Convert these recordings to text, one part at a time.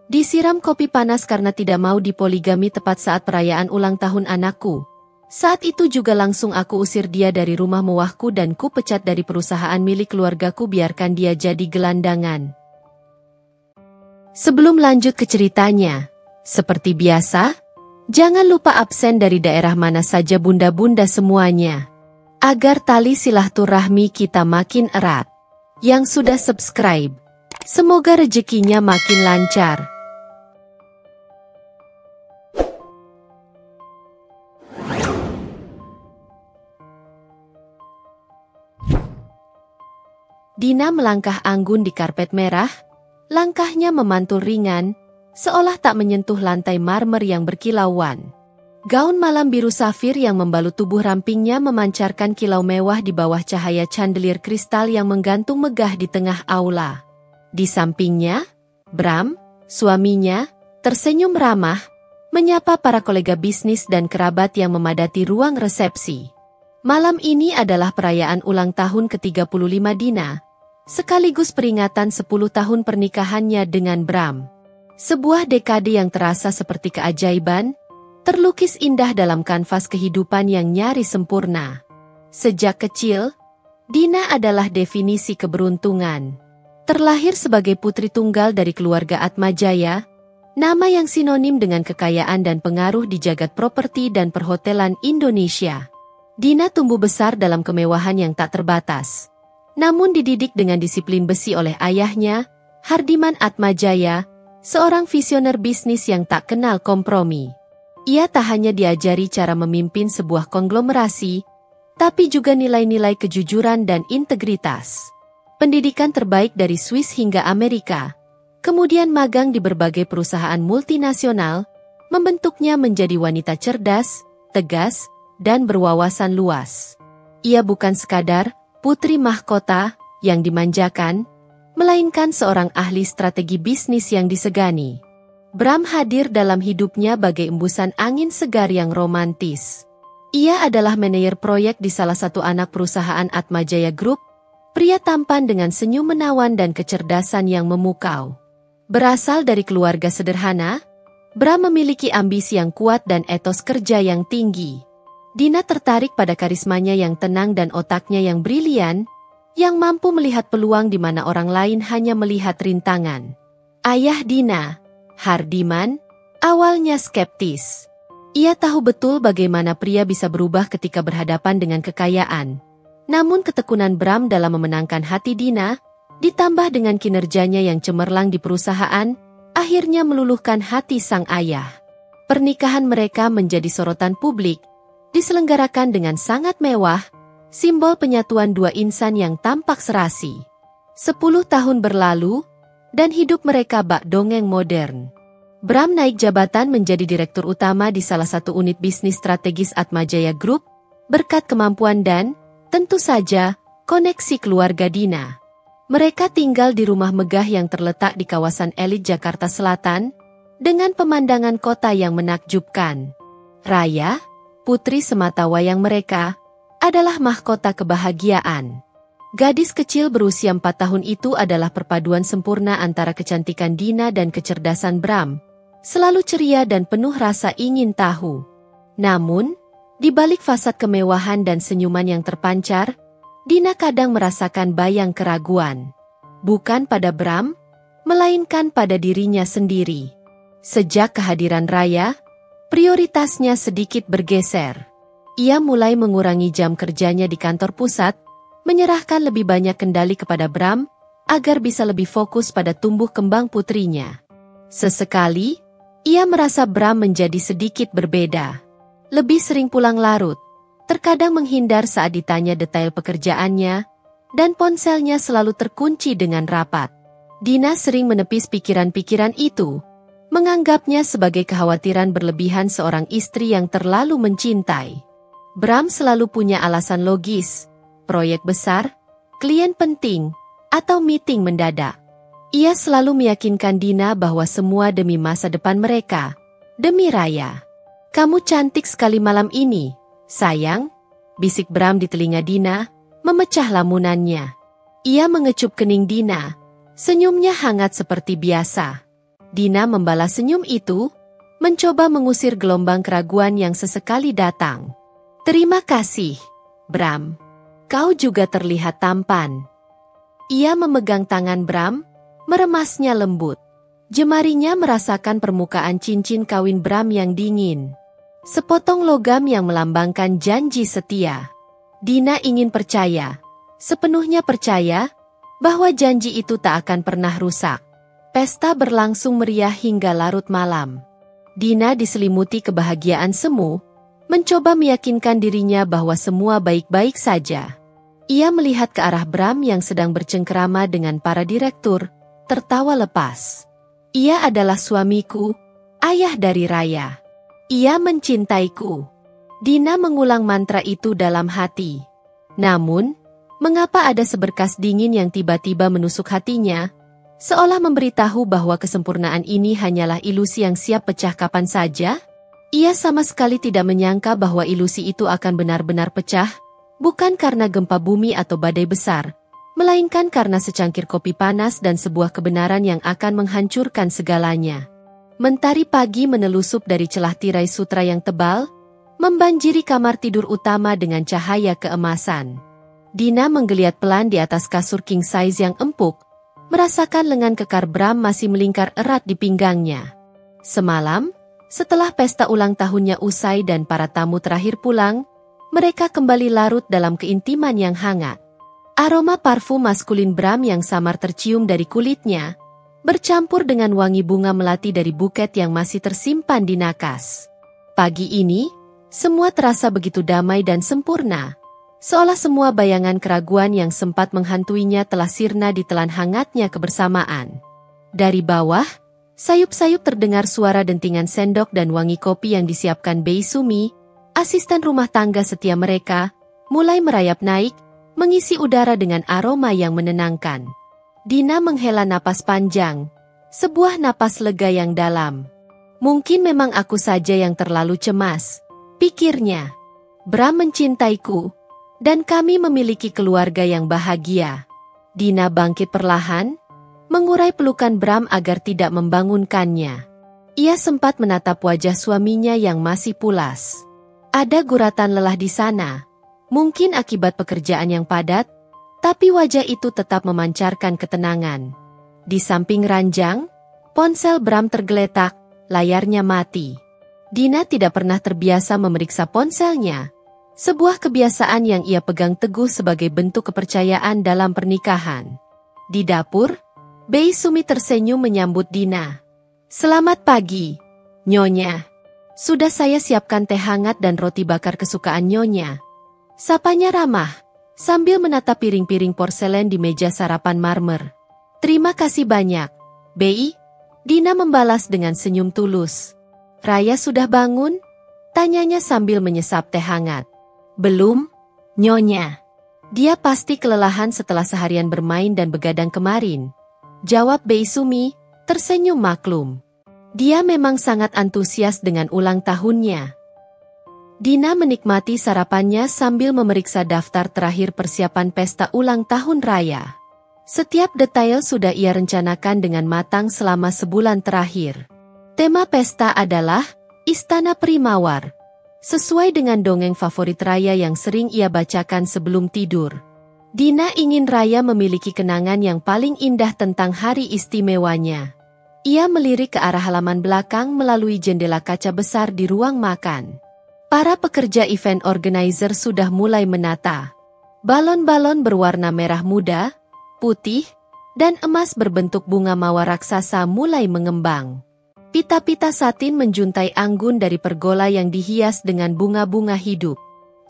Disiram kopi panas karena tidak mau dipoligami tepat saat perayaan ulang tahun anakku. Saat itu juga langsung aku usir dia dari rumah mewahku dan ku pecat dari perusahaan milik keluargaku, biarkan dia jadi gelandangan. Sebelum lanjut ke ceritanya, seperti biasa, jangan lupa absen dari daerah mana saja bunda-bunda semuanya, agar tali silaturahmi kita makin erat. Yang sudah subscribe, semoga rezekinya makin lancar. Dina melangkah anggun di karpet merah, langkahnya memantul ringan, seolah tak menyentuh lantai marmer yang berkilauan. Gaun malam biru safir yang membalut tubuh rampingnya memancarkan kilau mewah di bawah cahaya chandelier kristal yang menggantung megah di tengah aula. Di sampingnya, Bram, suaminya, tersenyum ramah, menyapa para kolega bisnis dan kerabat yang memadati ruang resepsi. Malam ini adalah perayaan ulang tahun ke-35 Dina, sekaligus peringatan 10 tahun pernikahannya dengan Bram. Sebuah dekade yang terasa seperti keajaiban, terlukis indah dalam kanvas kehidupan yang nyaris sempurna. Sejak kecil, Dina adalah definisi keberuntungan. Terlahir sebagai putri tunggal dari keluarga Atmajaya, nama yang sinonim dengan kekayaan dan pengaruh di jagat properti dan perhotelan Indonesia. Dina tumbuh besar dalam kemewahan yang tak terbatas. Namun dididik dengan disiplin besi oleh ayahnya, Hardiman Atmajaya, seorang visioner bisnis yang tak kenal kompromi. Ia tak hanya diajari cara memimpin sebuah konglomerasi, tapi juga nilai-nilai kejujuran dan integritas. Pendidikan terbaik dari Swiss hingga Amerika, kemudian magang di berbagai perusahaan multinasional, membentuknya menjadi wanita cerdas, tegas, dan berwawasan luas. Ia bukan sekadar putri mahkota yang dimanjakan, melainkan seorang ahli strategi bisnis yang disegani. Bram hadir dalam hidupnya bagai embusan angin segar yang romantis. Ia adalah manajer proyek di salah satu anak perusahaan Atmajaya Group, pria tampan dengan senyum menawan dan kecerdasan yang memukau. Berasal dari keluarga sederhana, Bram memiliki ambisi yang kuat dan etos kerja yang tinggi. Dina tertarik pada karismanya yang tenang dan otaknya yang brilian, yang mampu melihat peluang di mana orang lain hanya melihat rintangan. Ayah Dina, Hardiman, awalnya skeptis. Ia tahu betul bagaimana pria bisa berubah ketika berhadapan dengan kekayaan. Namun ketekunan Bram dalam memenangkan hati Dina, ditambah dengan kinerjanya yang cemerlang di perusahaan, akhirnya meluluhkan hati sang ayah. Pernikahan mereka menjadi sorotan publik, diselenggarakan dengan sangat mewah, simbol penyatuan dua insan yang tampak serasi. 10 tahun berlalu, dan hidup mereka bak dongeng modern. Bram naik jabatan menjadi direktur utama di salah satu unit bisnis strategis Atmajaya Group, berkat kemampuan dan, tentu saja, koneksi keluarga Dina. Mereka tinggal di rumah megah yang terletak di kawasan elit Jakarta Selatan, dengan pemandangan kota yang menakjubkan. Raya, putri sematawayang mereka, adalah mahkota kebahagiaan. Gadis kecil berusia 4 tahun itu adalah perpaduan sempurna antara kecantikan Dina dan kecerdasan Bram, selalu ceria dan penuh rasa ingin tahu. Namun, di balik fasad kemewahan dan senyuman yang terpancar, Dina kadang merasakan bayang keraguan. Bukan pada Bram, melainkan pada dirinya sendiri. Sejak kehadiran Raya, prioritasnya sedikit bergeser. Ia mulai mengurangi jam kerjanya di kantor pusat, menyerahkan lebih banyak kendali kepada Bram, agar bisa lebih fokus pada tumbuh kembang putrinya. Sesekali, ia merasa Bram menjadi sedikit berbeda. Lebih sering pulang larut, terkadang menghindar saat ditanya detail pekerjaannya, dan ponselnya selalu terkunci dengan rapat. Dina sering menepis pikiran-pikiran itu, menganggapnya sebagai kekhawatiran berlebihan seorang istri yang terlalu mencintai. Bram selalu punya alasan logis, proyek besar, klien penting, atau meeting mendadak. Ia selalu meyakinkan Dina bahwa semua demi masa depan mereka, demi Raya. "Kamu cantik sekali malam ini, sayang," bisik Bram di telinga Dina, memecah lamunannya. Ia mengecup kening Dina, senyumnya hangat seperti biasa. Dina membalas senyum itu, mencoba mengusir gelombang keraguan yang sesekali datang. Terima kasih, Bram. Kau juga terlihat tampan. Ia memegang tangan Bram, meremasnya lembut. Jemarinya merasakan permukaan cincin kawin Bram yang dingin. Sepotong logam yang melambangkan janji setia. Dina ingin percaya, sepenuhnya percaya, bahwa janji itu tak akan pernah rusak. Pesta berlangsung meriah hingga larut malam. Dina diselimuti kebahagiaan semu, mencoba meyakinkan dirinya bahwa semua baik-baik saja. Ia melihat ke arah Bram yang sedang bercengkerama dengan para direktur, tertawa lepas. Ia adalah suamiku, ayah dari Raya. Ia mencintaiku. Dina mengulang mantra itu dalam hati. Namun, mengapa ada seberkas dingin yang tiba-tiba menusuk hatinya, seolah memberitahu bahwa kesempurnaan ini hanyalah ilusi yang siap pecah kapan saja? Ia sama sekali tidak menyangka bahwa ilusi itu akan benar-benar pecah, bukan karena gempa bumi atau badai besar, melainkan karena secangkir kopi panas dan sebuah kebenaran yang akan menghancurkan segalanya. Mentari pagi menelusup dari celah tirai sutra yang tebal, membanjiri kamar tidur utama dengan cahaya keemasan. Dina menggeliat pelan di atas kasur king size yang empuk, merasakan lengan kekar Bram masih melingkar erat di pinggangnya. Semalam, setelah pesta ulang tahunnya usai dan para tamu terakhir pulang, mereka kembali larut dalam keintiman yang hangat. Aroma parfum maskulin Bram yang samar tercium dari kulitnya, bercampur dengan wangi bunga melati dari buket yang masih tersimpan di nakas. Pagi ini, semua terasa begitu damai dan sempurna, seolah semua bayangan keraguan yang sempat menghantuinya telah sirna di telan hangatnya kebersamaan. Dari bawah, sayup-sayup terdengar suara dentingan sendok dan wangi kopi yang disiapkan Bei Sumi, asisten rumah tangga setia mereka, mulai merayap naik, mengisi udara dengan aroma yang menenangkan. Dina menghela napas panjang, sebuah napas lega yang dalam. Mungkin memang aku saja yang terlalu cemas, pikirnya. Bram mencintaiku, dan kami memiliki keluarga yang bahagia. Dina bangkit perlahan, mengurai pelukan Bram agar tidak membangunkannya. Ia sempat menatap wajah suaminya yang masih pulas. Ada guratan lelah di sana, mungkin akibat pekerjaan yang padat, tapi wajah itu tetap memancarkan ketenangan. Di samping ranjang, ponsel Bram tergeletak, layarnya mati. Dina tidak pernah terbiasa memeriksa ponselnya, sebuah kebiasaan yang ia pegang teguh sebagai bentuk kepercayaan dalam pernikahan. Di dapur, Bei Sumi tersenyum menyambut Dina. Selamat pagi, Nyonya. Sudah saya siapkan teh hangat dan roti bakar kesukaan Nyonya. Sapanya ramah, sambil menatap piring-piring porselen di meja sarapan marmer. Terima kasih banyak, Bei. Dina membalas dengan senyum tulus. Raya sudah bangun? Tanyanya sambil menyesap teh hangat. Belum, Nyonya. Dia pasti kelelahan setelah seharian bermain dan begadang kemarin. Jawab Bei Sumi, tersenyum maklum. Dia memang sangat antusias dengan ulang tahunnya. Dina menikmati sarapannya sambil memeriksa daftar terakhir persiapan pesta ulang tahun Raya. Setiap detail sudah ia rencanakan dengan matang selama sebulan terakhir. Tema pesta adalah Istana Primawar, sesuai dengan dongeng favorit Raya yang sering ia bacakan sebelum tidur. Dina ingin Raya memiliki kenangan yang paling indah tentang hari istimewanya. Ia melirik ke arah halaman belakang melalui jendela kaca besar di ruang makan. Para pekerja event organizer sudah mulai menata. Balon-balon berwarna merah muda, putih, dan emas berbentuk bunga mawar raksasa mulai mengembang. Pita-pita satin menjuntai anggun dari pergola yang dihias dengan bunga-bunga hidup.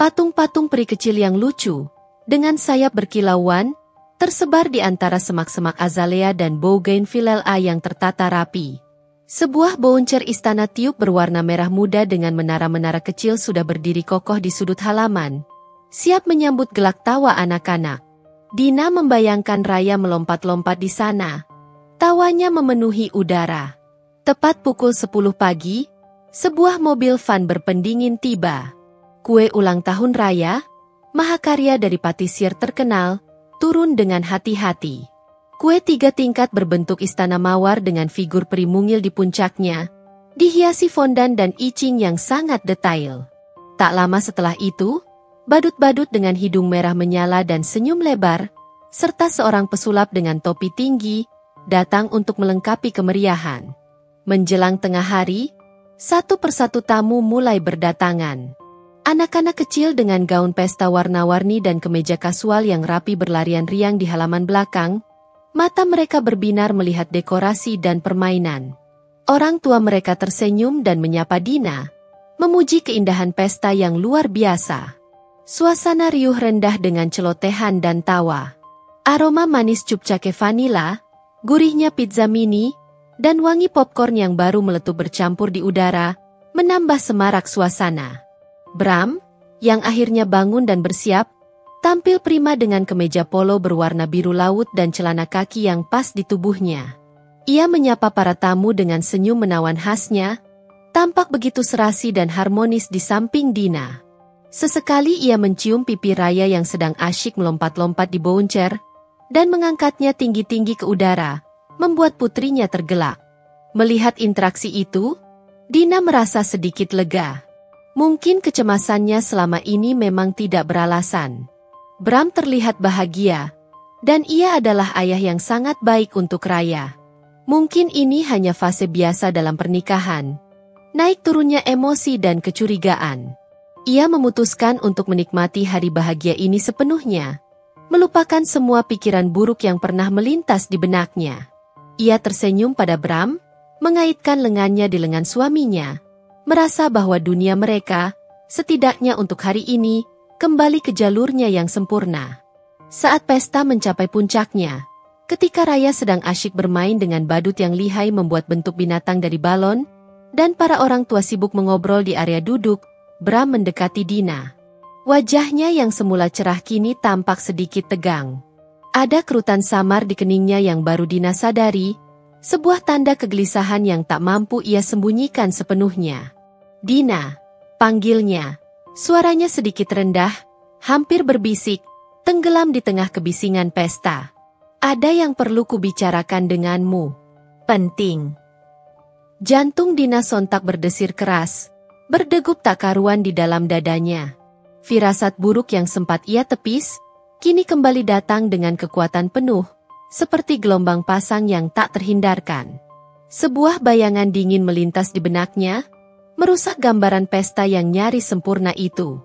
Patung-patung peri kecil yang lucu, dengan sayap berkilauan, tersebar di antara semak-semak azalea dan bougainvillea yang tertata rapi. Sebuah bouncer istana tiup berwarna merah muda dengan menara-menara kecil sudah berdiri kokoh di sudut halaman, siap menyambut gelak tawa anak-anak. Dina membayangkan Raya melompat-lompat di sana. Tawanya memenuhi udara. Tepat pukul 10 pagi, sebuah mobil van berpendingin tiba. Kue ulang tahun Raya, mahakarya dari patisier terkenal, turun dengan hati-hati. Kue 3 tingkat berbentuk istana mawar dengan figur peri mungil di puncaknya, dihiasi fondan dan icing yang sangat detail. Tak lama setelah itu, badut-badut dengan hidung merah menyala dan senyum lebar, serta seorang pesulap dengan topi tinggi, datang untuk melengkapi kemeriahan. Menjelang tengah hari, satu persatu tamu mulai berdatangan. Anak-anak kecil dengan gaun pesta warna-warni dan kemeja kasual yang rapi berlarian riang di halaman belakang, mata mereka berbinar melihat dekorasi dan permainan. Orang tua mereka tersenyum dan menyapa Dina, memuji keindahan pesta yang luar biasa. Suasana riuh rendah dengan celotehan dan tawa. Aroma manis cupcake vanila, gurihnya pizza mini, dan wangi popcorn yang baru meletup bercampur di udara, menambah semarak suasana. Bram, yang akhirnya bangun dan bersiap, tampil prima dengan kemeja polo berwarna biru laut dan celana kaki yang pas di tubuhnya. Ia menyapa para tamu dengan senyum menawan khasnya, tampak begitu serasi dan harmonis di samping Dina. Sesekali ia mencium pipi Raya yang sedang asyik melompat-lompat di bouncer, dan mengangkatnya tinggi-tinggi ke udara, membuat putrinya tergelak. Melihat interaksi itu, Dina merasa sedikit lega. Mungkin kecemasannya selama ini memang tidak beralasan. Bram terlihat bahagia, dan ia adalah ayah yang sangat baik untuk Raya. Mungkin ini hanya fase biasa dalam pernikahan. Naik turunnya emosi dan kecurigaan. Ia memutuskan untuk menikmati hari bahagia ini sepenuhnya, melupakan semua pikiran buruk yang pernah melintas di benaknya. Ia tersenyum pada Bram, mengaitkan lengannya di lengan suaminya, merasa bahwa dunia mereka, setidaknya untuk hari ini, kembali ke jalurnya yang sempurna. Saat pesta mencapai puncaknya, ketika Raya sedang asyik bermain dengan badut yang lihai membuat bentuk binatang dari balon, dan para orang tua sibuk mengobrol di area duduk, Bram mendekati Dina. Wajahnya yang semula cerah kini tampak sedikit tegang. Ada kerutan samar di keningnya yang baru Dina sadari, sebuah tanda kegelisahan yang tak mampu ia sembunyikan sepenuhnya. Dina, panggilnya. Suaranya sedikit rendah, hampir berbisik, tenggelam di tengah kebisingan pesta. Ada yang perlu kubicarakan denganmu. Penting. Jantung Dina sontak berdesir keras, berdegup tak karuan di dalam dadanya. Firasat buruk yang sempat ia tepis, kini kembali datang dengan kekuatan penuh, seperti gelombang pasang yang tak terhindarkan. Sebuah bayangan dingin melintas di benaknya, merusak gambaran pesta yang nyaris sempurna itu.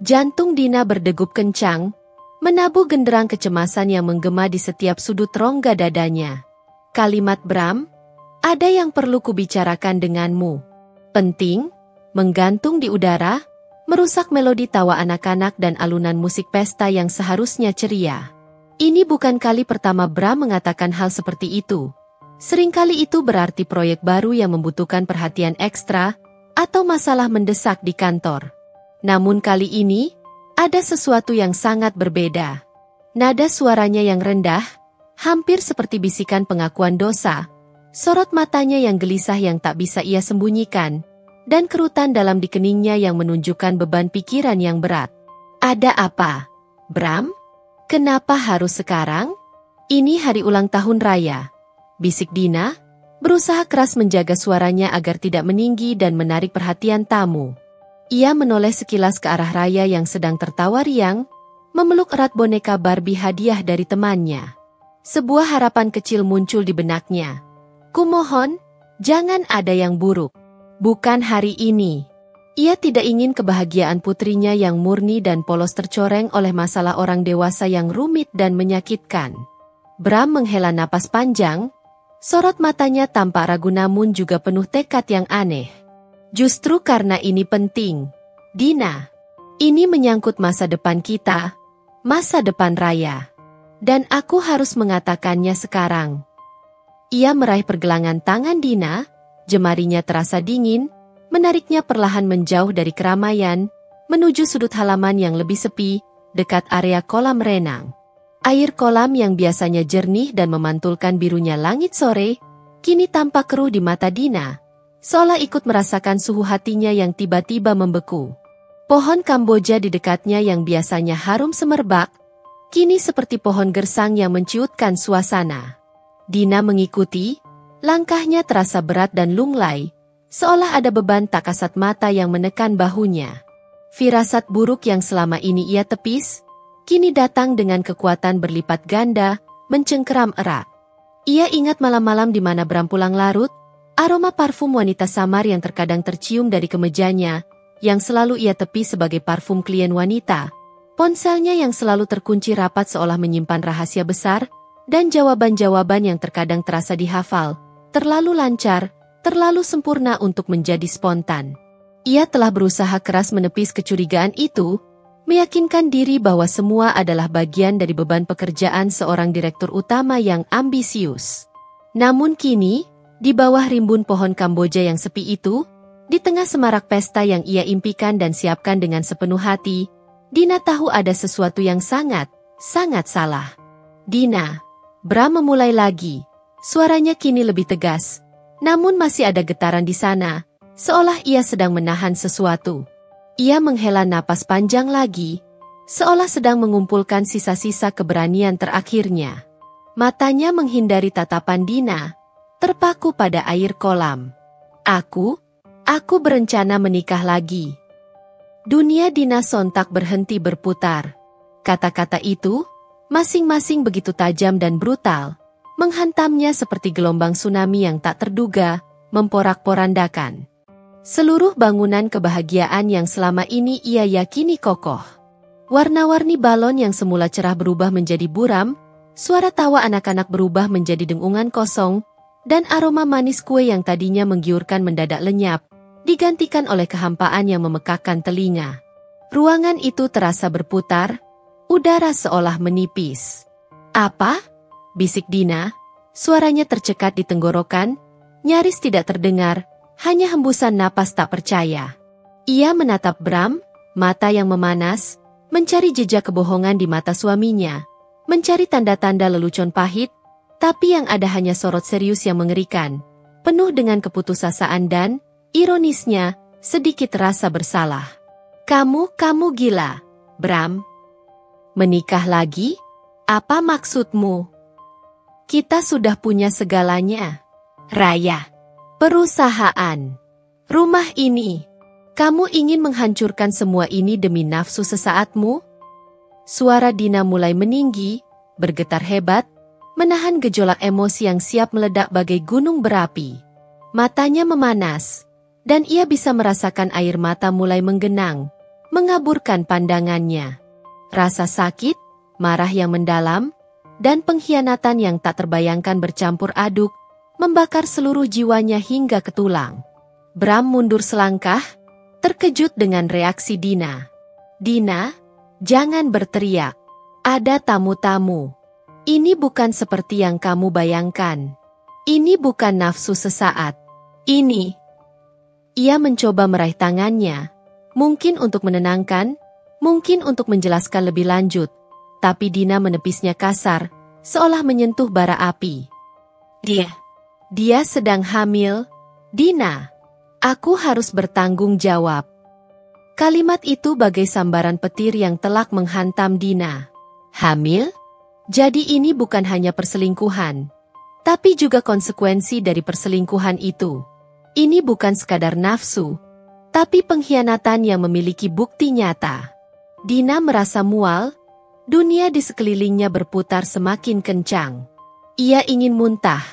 Jantung Dina berdegup kencang, menabuh genderang kecemasan yang menggema di setiap sudut rongga dadanya. Kalimat Bram, ada yang perlu kubicarakan denganmu. Penting, menggantung di udara, merusak melodi tawa anak-anak dan alunan musik pesta yang seharusnya ceria. Ini bukan kali pertama Bram mengatakan hal seperti itu. Seringkali itu berarti proyek baru yang membutuhkan perhatian ekstra, atau masalah mendesak di kantor. Namun kali ini, ada sesuatu yang sangat berbeda. Nada suaranya yang rendah, hampir seperti bisikan pengakuan dosa, sorot matanya yang gelisah yang tak bisa ia sembunyikan, dan kerutan dalam di keningnya yang menunjukkan beban pikiran yang berat. Ada apa, Bram? Kenapa harus sekarang? Ini hari ulang tahun Raya, bisik Dina, berusaha keras menjaga suaranya agar tidak meninggi dan menarik perhatian tamu. Ia menoleh sekilas ke arah Raya yang sedang tertawa riang, memeluk erat boneka Barbie hadiah dari temannya. Sebuah harapan kecil muncul di benaknya. Kumohon, jangan ada yang buruk. Bukan hari ini. Ia tidak ingin kebahagiaan putrinya yang murni dan polos tercoreng oleh masalah orang dewasa yang rumit dan menyakitkan. Bram menghela napas panjang, sorot matanya tampak ragu namun juga penuh tekad yang aneh. Justru karena ini penting, Dina. Ini menyangkut masa depan kita, masa depan Raya. Dan aku harus mengatakannya sekarang. Ia meraih pergelangan tangan Dina, jemarinya terasa dingin, menariknya perlahan menjauh dari keramaian, menuju sudut halaman yang lebih sepi, dekat area kolam renang. Air kolam yang biasanya jernih dan memantulkan birunya langit sore, kini tampak keruh di mata Dina, seolah ikut merasakan suhu hatinya yang tiba-tiba membeku. Pohon Kamboja di dekatnya yang biasanya harum semerbak, kini seperti pohon gersang yang menciutkan suasana. Dina mengikuti, langkahnya terasa berat dan lunglai, seolah ada beban tak kasat mata yang menekan bahunya. Firasat buruk yang selama ini ia tepis, kini datang dengan kekuatan berlipat ganda, mencengkeram erat. Ia ingat malam-malam di mana Bram pulang larut, aroma parfum wanita samar yang terkadang tercium dari kemejanya, yang selalu ia tepis sebagai parfum klien wanita, ponselnya yang selalu terkunci rapat seolah menyimpan rahasia besar, dan jawaban-jawaban yang terkadang terasa dihafal, terlalu lancar, terlalu sempurna untuk menjadi spontan. Ia telah berusaha keras menepis kecurigaan itu, meyakinkan diri bahwa semua adalah bagian dari beban pekerjaan seorang direktur utama yang ambisius. Namun kini, di bawah rimbun pohon Kamboja yang sepi itu, di tengah semarak pesta yang ia impikan dan siapkan dengan sepenuh hati, Dina tahu ada sesuatu yang sangat salah. Dina, Bram memulai lagi. Suaranya kini lebih tegas, namun masih ada getaran di sana, seolah ia sedang menahan sesuatu. Ia menghela napas panjang lagi, seolah sedang mengumpulkan sisa-sisa keberanian terakhirnya. Matanya menghindari tatapan Dina, terpaku pada air kolam. Aku berencana menikah lagi. Dunia Dina sontak berhenti berputar. Kata-kata itu, masing-masing begitu tajam dan brutal, menghantamnya seperti gelombang tsunami yang tak terduga, memporak-porandakan seluruh bangunan kebahagiaan yang selama ini ia yakini kokoh. Warna-warni balon yang semula cerah berubah menjadi buram, suara tawa anak-anak berubah menjadi dengungan kosong, dan aroma manis kue yang tadinya menggiurkan mendadak lenyap, digantikan oleh kehampaan yang memekakkan telinga. Ruangan itu terasa berputar, udara seolah menipis. "Apa?" bisik Dina, suaranya tercekat di tenggorokan, nyaris tidak terdengar, hanya hembusan napas tak percaya. Ia menatap Bram, mata yang memanas, mencari jejak kebohongan di mata suaminya, mencari tanda-tanda lelucon pahit, tapi yang ada hanya sorot serius yang mengerikan, penuh dengan keputusasaan dan, ironisnya, sedikit rasa bersalah. Kamu gila, Bram. Menikah lagi? Apa maksudmu? Kita sudah punya segalanya. Raya. Perusahaan. Rumah ini. Kamu ingin menghancurkan semua ini demi nafsu sesaatmu? Suara Dina mulai meninggi, bergetar hebat, menahan gejolak emosi yang siap meledak bagai gunung berapi. Matanya memanas, dan ia bisa merasakan air mata mulai menggenang, mengaburkan pandangannya. Rasa sakit, marah yang mendalam, dan pengkhianatan yang tak terbayangkan bercampur aduk, membakar seluruh jiwanya hingga ke tulang. Bram mundur selangkah, terkejut dengan reaksi Dina. "Dina, jangan berteriak. Ada tamu-tamu. Ini bukan seperti yang kamu bayangkan. Ini bukan nafsu sesaat. Ini..." Ia mencoba meraih tangannya, mungkin untuk menenangkan, mungkin untuk menjelaskan lebih lanjut, tapi Dina menepisnya kasar, seolah menyentuh bara api. Dia sedang hamil. Dina, aku harus bertanggung jawab. Kalimat itu bagai sambaran petir yang telak menghantam Dina. Hamil? Jadi ini bukan hanya perselingkuhan, tapi juga konsekuensi dari perselingkuhan itu. Ini bukan sekadar nafsu, tapi pengkhianatan yang memiliki bukti nyata. Dina merasa mual, dunia di sekelilingnya berputar semakin kencang. Ia ingin muntah,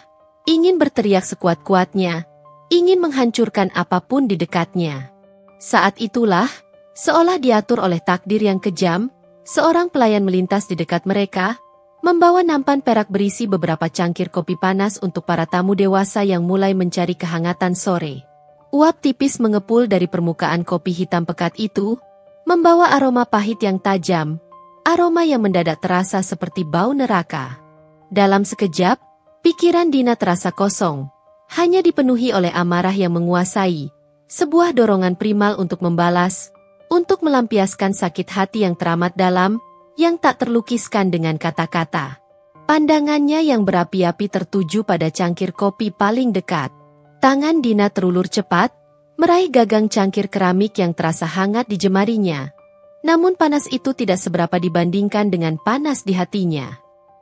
ingin berteriak sekuat-kuatnya, ingin menghancurkan apapun di dekatnya. Saat itulah, seolah diatur oleh takdir yang kejam, seorang pelayan melintas di dekat mereka, membawa nampan perak berisi beberapa cangkir kopi panas untuk para tamu dewasa yang mulai mencari kehangatan sore. Uap tipis mengepul dari permukaan kopi hitam pekat itu, membawa aroma pahit yang tajam, aroma yang mendadak terasa seperti bau neraka. Dalam sekejap, pikiran Dina terasa kosong, hanya dipenuhi oleh amarah yang menguasai, sebuah dorongan primal untuk membalas, untuk melampiaskan sakit hati yang teramat dalam, yang tak terlukiskan dengan kata-kata. Pandangannya yang berapi-api tertuju pada cangkir kopi paling dekat. Tangan Dina terulur cepat, meraih gagang cangkir keramik yang terasa hangat di jemarinya. Namun panas itu tidak seberapa dibandingkan dengan panas di hatinya.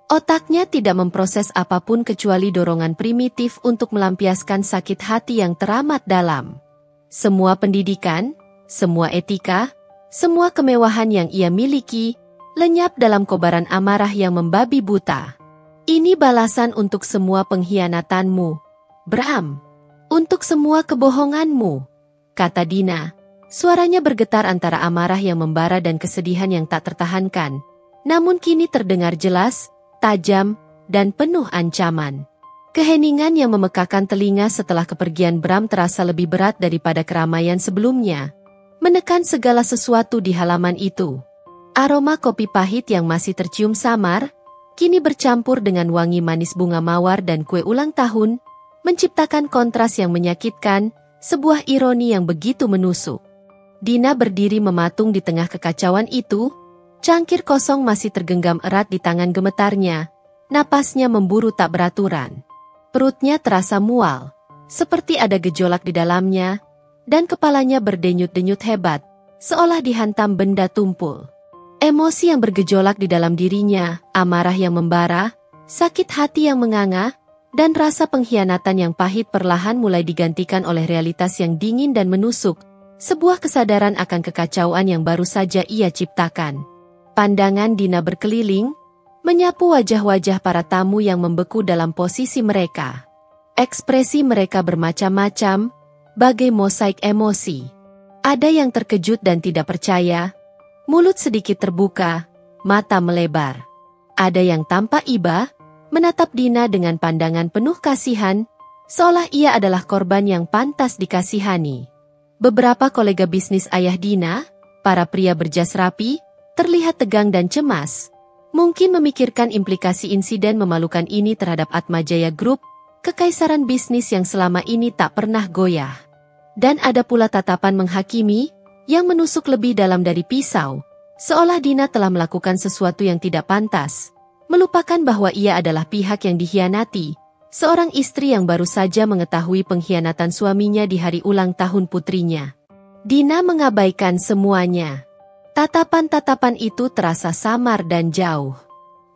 Otaknya tidak memproses apapun kecuali dorongan primitif untuk melampiaskan sakit hati yang teramat dalam. Semua pendidikan, semua etika, semua kemewahan yang ia miliki, lenyap dalam kobaran amarah yang membabi buta. Ini balasan untuk semua pengkhianatanmu, Bram. Untuk semua kebohonganmu, kata Dina. Suaranya bergetar antara amarah yang membara dan kesedihan yang tak tertahankan. Namun kini terdengar jelas, tajam, dan penuh ancaman. Keheningan yang memekakan telinga setelah kepergian Bram terasa lebih berat daripada keramaian sebelumnya. Menekan segala sesuatu di halaman itu. Aroma kopi pahit yang masih tercium samar, kini bercampur dengan wangi manis bunga mawar dan kue ulang tahun, menciptakan kontras yang menyakitkan, sebuah ironi yang begitu menusuk. Dina berdiri mematung di tengah kekacauan itu, cangkir kosong masih tergenggam erat di tangan gemetarnya, napasnya memburu tak beraturan. Perutnya terasa mual, seperti ada gejolak di dalamnya, dan kepalanya berdenyut-denyut hebat, seolah dihantam benda tumpul. Emosi yang bergejolak di dalam dirinya, amarah yang membara, sakit hati yang menganga, dan rasa pengkhianatan yang pahit perlahan mulai digantikan oleh realitas yang dingin dan menusuk, sebuah kesadaran akan kekacauan yang baru saja ia ciptakan. Pandangan Dina berkeliling, menyapu wajah-wajah para tamu yang membeku dalam posisi mereka. Ekspresi mereka bermacam-macam, bagai mosaik emosi. Ada yang terkejut dan tidak percaya, mulut sedikit terbuka, mata melebar. Ada yang tanpa iba, menatap Dina dengan pandangan penuh kasihan, seolah ia adalah korban yang pantas dikasihani. Beberapa kolega bisnis ayah Dina, para pria berjas rapi, terlihat tegang dan cemas. Mungkin memikirkan implikasi insiden memalukan ini terhadap Atmajaya Group, kekaisaran bisnis yang selama ini tak pernah goyah. Dan ada pula tatapan menghakimi, yang menusuk lebih dalam dari pisau, seolah Dina telah melakukan sesuatu yang tidak pantas, melupakan bahwa ia adalah pihak yang dikhianati, seorang istri yang baru saja mengetahui pengkhianatan suaminya di hari ulang tahun putrinya. Dina mengabaikan semuanya. Tatapan-tatapan itu terasa samar dan jauh.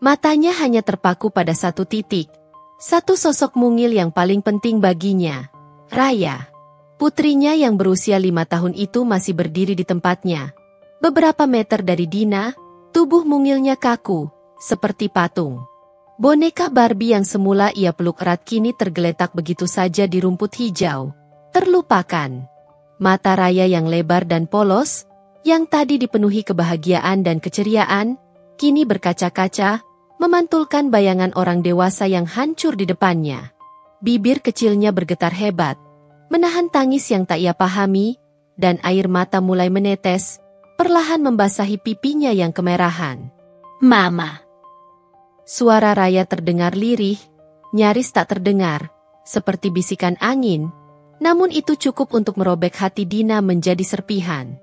Matanya hanya terpaku pada satu titik, satu sosok mungil yang paling penting baginya, Raya. Putrinya yang berusia 5 tahun itu masih berdiri di tempatnya. Beberapa meter dari Dina, tubuh mungilnya kaku, seperti patung. Boneka Barbie yang semula ia peluk erat kini tergeletak begitu saja di rumput hijau, terlupakan. Mata Raya yang lebar dan polos, yang tadi dipenuhi kebahagiaan dan keceriaan, kini berkaca-kaca, memantulkan bayangan orang dewasa yang hancur di depannya. Bibir kecilnya bergetar hebat, menahan tangis yang tak ia pahami, dan air mata mulai menetes, perlahan membasahi pipinya yang kemerahan. "Mama!" Suara Raya terdengar lirih, nyaris tak terdengar, seperti bisikan angin, namun itu cukup untuk merobek hati Dina menjadi serpihan.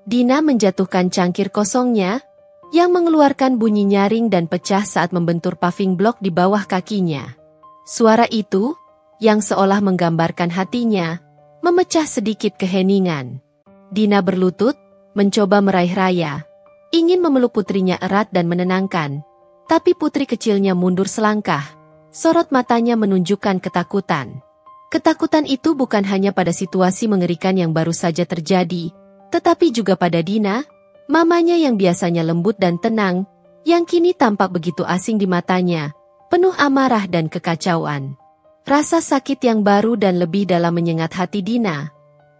Dina menjatuhkan cangkir kosongnya, yang mengeluarkan bunyi nyaring dan pecah saat membentur paving block di bawah kakinya. Suara itu, yang seolah menggambarkan hatinya, memecah sedikit keheningan. Dina berlutut, mencoba meraih Raya, ingin memeluk putrinya erat dan menenangkan, tapi putri kecilnya mundur selangkah, sorot matanya menunjukkan ketakutan. Ketakutan itu bukan hanya pada situasi mengerikan yang baru saja terjadi, tetapi juga pada Dina, mamanya yang biasanya lembut dan tenang, yang kini tampak begitu asing di matanya, penuh amarah dan kekacauan. Rasa sakit yang baru dan lebih dalam menyengat hati Dina,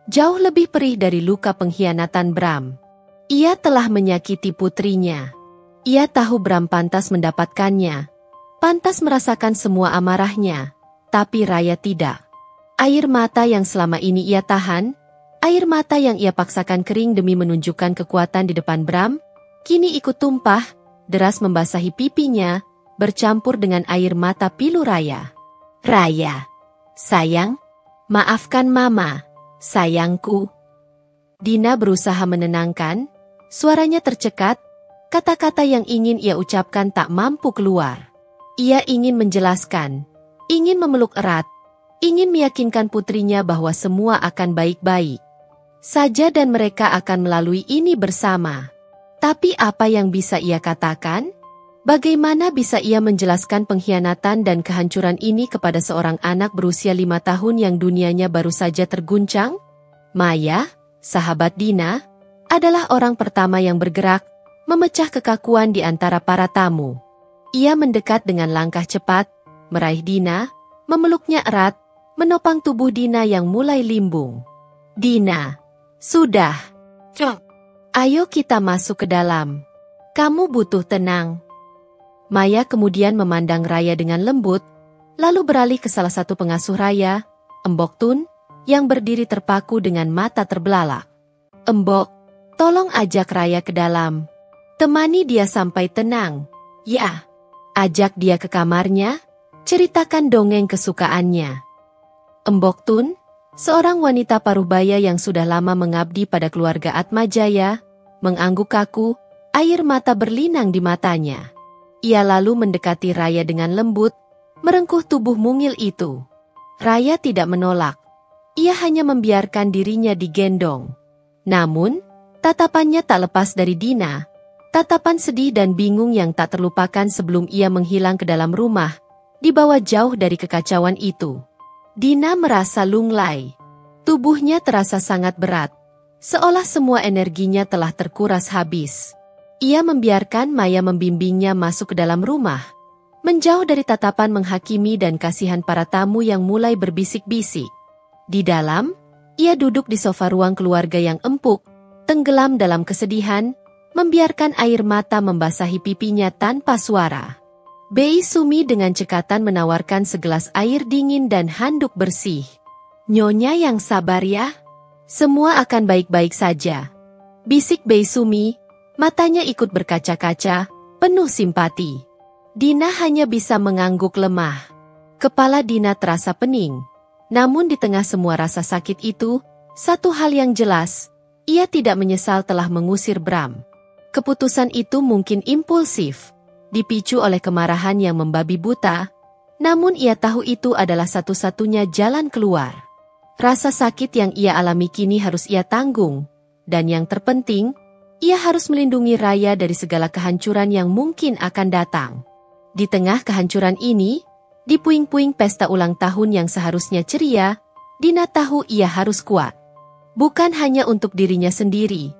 jauh lebih perih dari luka pengkhianatan Bram. Ia telah menyakiti putrinya. Ia tahu Bram pantas mendapatkannya, pantas merasakan semua amarahnya, tapi Raya tidak. Air mata yang selama ini ia tahan, air mata yang ia paksakan kering demi menunjukkan kekuatan di depan Bram, kini ikut tumpah, deras membasahi pipinya, bercampur dengan air mata pilu Raya. "Raya, sayang, maafkan Mama, sayangku." Dina berusaha menenangkan, suaranya tercekat, kata-kata yang ingin ia ucapkan tak mampu keluar. Ia ingin menjelaskan, ingin memeluk erat, ingin meyakinkan putrinya bahwa semua akan baik-baik saja dan mereka akan melalui ini bersama. Tapi apa yang bisa ia katakan? Bagaimana bisa ia menjelaskan pengkhianatan dan kehancuran ini kepada seorang anak berusia 5 tahun yang dunianya baru saja terguncang? Maya, sahabat Dina, adalah orang pertama yang bergerak, memecah kekakuan di antara para tamu. Ia mendekat dengan langkah cepat, meraih Dina, memeluknya erat, menopang tubuh Dina yang mulai limbung. Dina, sudah. Ayo kita masuk ke dalam. Kamu butuh tenang. Maya kemudian memandang Raya dengan lembut, lalu beralih ke salah satu pengasuh Raya, Embok Tun, yang berdiri terpaku dengan mata terbelalak. Embok, tolong ajak Raya ke dalam. Temani dia sampai tenang. Ya, ajak dia ke kamarnya, ceritakan dongeng kesukaannya. Embok Tun, seorang wanita paruhbaya yang sudah lama mengabdi pada keluarga Atmajaya, mengangguk kaku, air mata berlinang di matanya. Ia lalu mendekati Raya dengan lembut, merengkuh tubuh mungil itu. Raya tidak menolak. Ia hanya membiarkan dirinya digendong. Namun, tatapannya tak lepas dari Dina. Tatapan sedih dan bingung yang tak terlupakan sebelum ia menghilang ke dalam rumah, dibawa jauh dari kekacauan itu. Dina merasa lunglai. Tubuhnya terasa sangat berat, seolah semua energinya telah terkuras habis. Ia membiarkan Maya membimbingnya masuk ke dalam rumah, menjauh dari tatapan menghakimi dan kasihan para tamu yang mulai berbisik-bisik. Di dalam, ia duduk di sofa ruang keluarga yang empuk, tenggelam dalam kesedihan, membiarkan air mata membasahi pipinya tanpa suara. Bei Sumi dengan cekatan menawarkan segelas air dingin dan handuk bersih. Nyonya yang sabar ya, semua akan baik-baik saja. Bisik Bei Sumi, matanya ikut berkaca-kaca, penuh simpati. Dina hanya bisa mengangguk lemah. Kepala Dina terasa pening. Namun di tengah semua rasa sakit itu, satu hal yang jelas, ia tidak menyesal telah mengusir Bram. Keputusan itu mungkin impulsif, dipicu oleh kemarahan yang membabi buta, namun ia tahu itu adalah satu-satunya jalan keluar. Rasa sakit yang ia alami kini harus ia tanggung, dan yang terpenting, ia harus melindungi Raya dari segala kehancuran yang mungkin akan datang. Di tengah kehancuran ini, di puing-puing pesta ulang tahun yang seharusnya ceria, Dina tahu ia harus kuat. Bukan hanya untuk dirinya sendiri,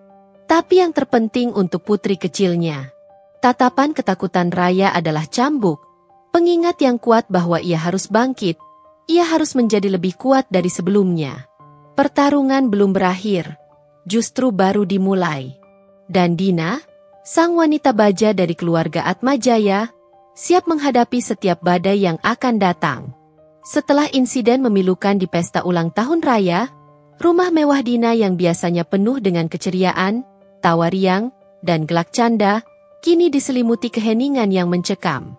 tapi yang terpenting untuk putri kecilnya. Tatapan ketakutan Raya adalah cambuk, pengingat yang kuat bahwa ia harus bangkit, ia harus menjadi lebih kuat dari sebelumnya. Pertarungan belum berakhir, justru baru dimulai. Dan Dina, sang wanita baja dari keluarga Atmajaya, siap menghadapi setiap badai yang akan datang. Setelah insiden memilukan di pesta ulang tahun Raya, rumah mewah Dina yang biasanya penuh dengan keceriaan, tawa riang, dan gelak canda, kini diselimuti keheningan yang mencekam.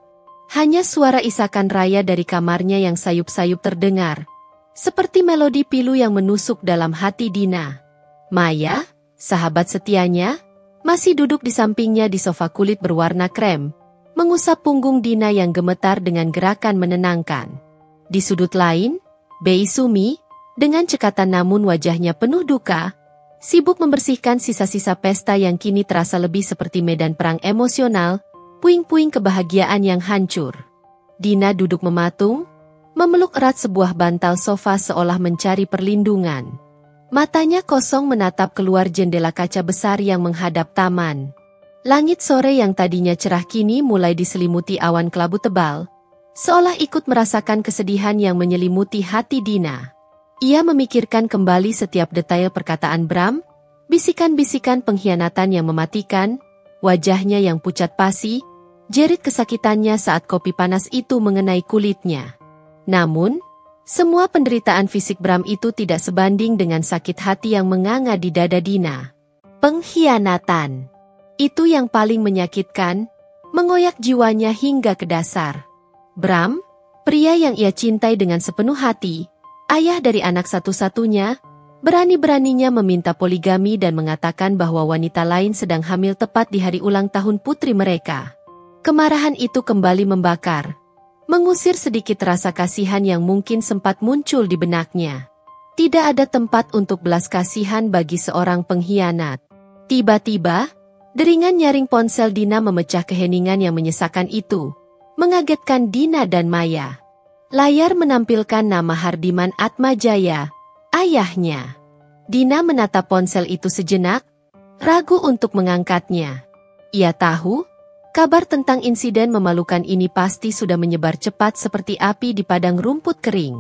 Hanya suara isakan Raya dari kamarnya yang sayup-sayup terdengar, seperti melodi pilu yang menusuk dalam hati Dina. Maya, sahabat setianya, masih duduk di sampingnya di sofa kulit berwarna krem, mengusap punggung Dina yang gemetar dengan gerakan menenangkan. Di sudut lain, Bei Sumi, dengan cekatan namun wajahnya penuh duka, sibuk membersihkan sisa-sisa pesta yang kini terasa lebih seperti medan perang emosional, puing-puing kebahagiaan yang hancur. Dina duduk mematung, memeluk erat sebuah bantal sofa seolah mencari perlindungan. Matanya kosong menatap keluar jendela kaca besar yang menghadap taman. Langit sore yang tadinya cerah kini mulai diselimuti awan kelabu tebal, seolah ikut merasakan kesedihan yang menyelimuti hati Dina. Ia memikirkan kembali setiap detail perkataan Bram, bisikan-bisikan pengkhianatan yang mematikan, wajahnya yang pucat pasi, jerit kesakitannya saat kopi panas itu mengenai kulitnya. Namun, semua penderitaan fisik Bram itu tidak sebanding dengan sakit hati yang menganga di dada Dina. Pengkhianatan. Itu yang paling menyakitkan, mengoyak jiwanya hingga ke dasar. Bram, pria yang ia cintai dengan sepenuh hati, ayah dari anak satu-satunya, berani-beraninya meminta poligami dan mengatakan bahwa wanita lain sedang hamil tepat di hari ulang tahun putri mereka. Kemarahan itu kembali membakar, mengusir sedikit rasa kasihan yang mungkin sempat muncul di benaknya. Tidak ada tempat untuk belas kasihan bagi seorang pengkhianat. Tiba-tiba, Deringan nyaring ponsel Dina memecah keheningan yang menyesakan itu, mengagetkan Dina dan Maya. Layar menampilkan nama Hardiman Atmajaya, ayahnya. Dina menatap ponsel itu sejenak, ragu untuk mengangkatnya. Ia tahu, kabar tentang insiden memalukan ini pasti sudah menyebar cepat seperti api di padang rumput kering.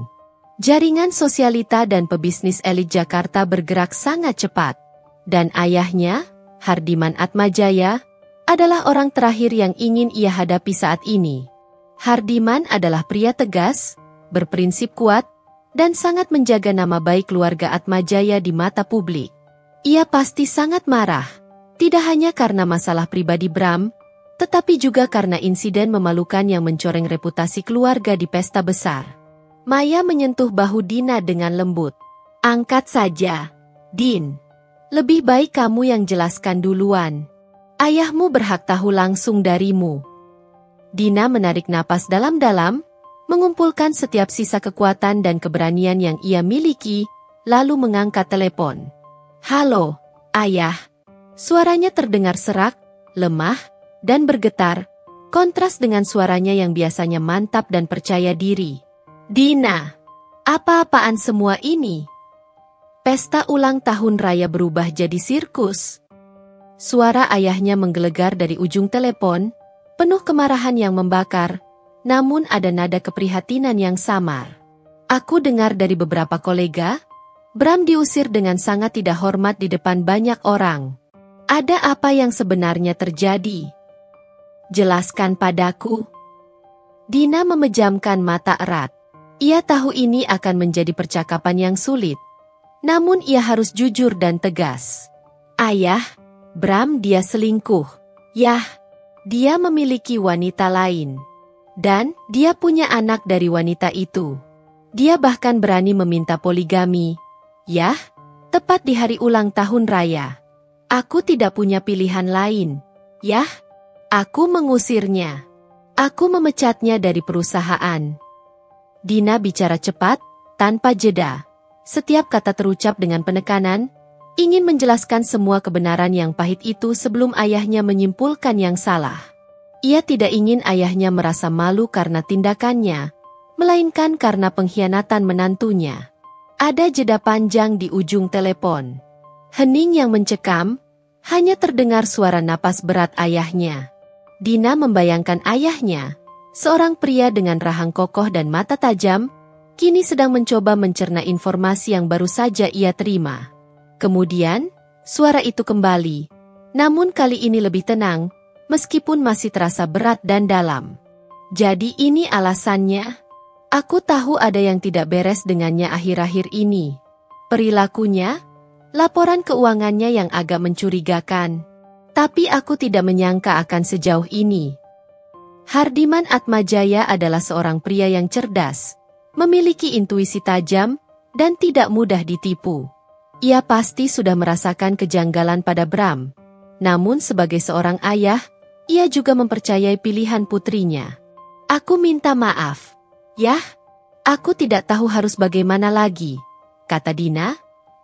Jaringan sosialita dan pebisnis elit Jakarta bergerak sangat cepat. Dan ayahnya, Hardiman Atmajaya, adalah orang terakhir yang ingin ia hadapi saat ini. Hardiman adalah pria tegas, berprinsip kuat, dan sangat menjaga nama baik keluarga Atmajaya di mata publik. Ia pasti sangat marah, tidak hanya karena masalah pribadi Bram, tetapi juga karena insiden memalukan yang mencoreng reputasi keluarga di pesta besar. Maya menyentuh bahu Dina dengan lembut. "Angkat saja, Din. Lebih baik kamu yang jelaskan duluan. Ayahmu berhak tahu langsung darimu." Dina menarik napas dalam-dalam, mengumpulkan setiap sisa kekuatan dan keberanian yang ia miliki, lalu mengangkat telepon. "Halo, Ayah." Suaranya terdengar serak, lemah, dan bergetar, kontras dengan suaranya yang biasanya mantap dan percaya diri. "Dina, apa-apaan semua ini? Pesta ulang tahun raya berubah jadi sirkus." Suara ayahnya menggelegar dari ujung telepon, penuh kemarahan yang membakar, namun ada nada keprihatinan yang samar. "Aku dengar dari beberapa kolega, Bram diusir dengan sangat tidak hormat di depan banyak orang. Ada apa yang sebenarnya terjadi? Jelaskan padaku." Dina memejamkan mata erat. Ia tahu ini akan menjadi percakapan yang sulit. Namun ia harus jujur dan tegas. "Ayah, Bram dia selingkuh. Yah, dia memiliki wanita lain. Dan dia punya anak dari wanita itu. Dia bahkan berani meminta poligami. Yah, tepat di hari ulang tahun raya. Aku tidak punya pilihan lain. Yah, aku mengusirnya. Aku memecatnya dari perusahaan." Dina bicara cepat, tanpa jeda. Setiap kata terucap dengan penekanan, ingin menjelaskan semua kebenaran yang pahit itu sebelum ayahnya menyimpulkan yang salah. Ia tidak ingin ayahnya merasa malu karena tindakannya, melainkan karena pengkhianatan menantunya. Ada jeda panjang di ujung telepon. Hening yang mencekam, hanya terdengar suara napas berat ayahnya. Dina membayangkan ayahnya, seorang pria dengan rahang kokoh dan mata tajam, kini sedang mencoba mencerna informasi yang baru saja ia terima. Kemudian, suara itu kembali, namun kali ini lebih tenang, meskipun masih terasa berat dan dalam. "Jadi ini alasannya? Aku tahu ada yang tidak beres dengannya akhir-akhir ini. Perilakunya, laporan keuangannya yang agak mencurigakan. Tapi aku tidak menyangka akan sejauh ini." Hardiman Atmajaya adalah seorang pria yang cerdas, memiliki intuisi tajam, dan tidak mudah ditipu. Ia pasti sudah merasakan kejanggalan pada Bram. Namun sebagai seorang ayah, ia juga mempercayai pilihan putrinya. "Aku minta maaf. Yah, aku tidak tahu harus bagaimana lagi," kata Dina.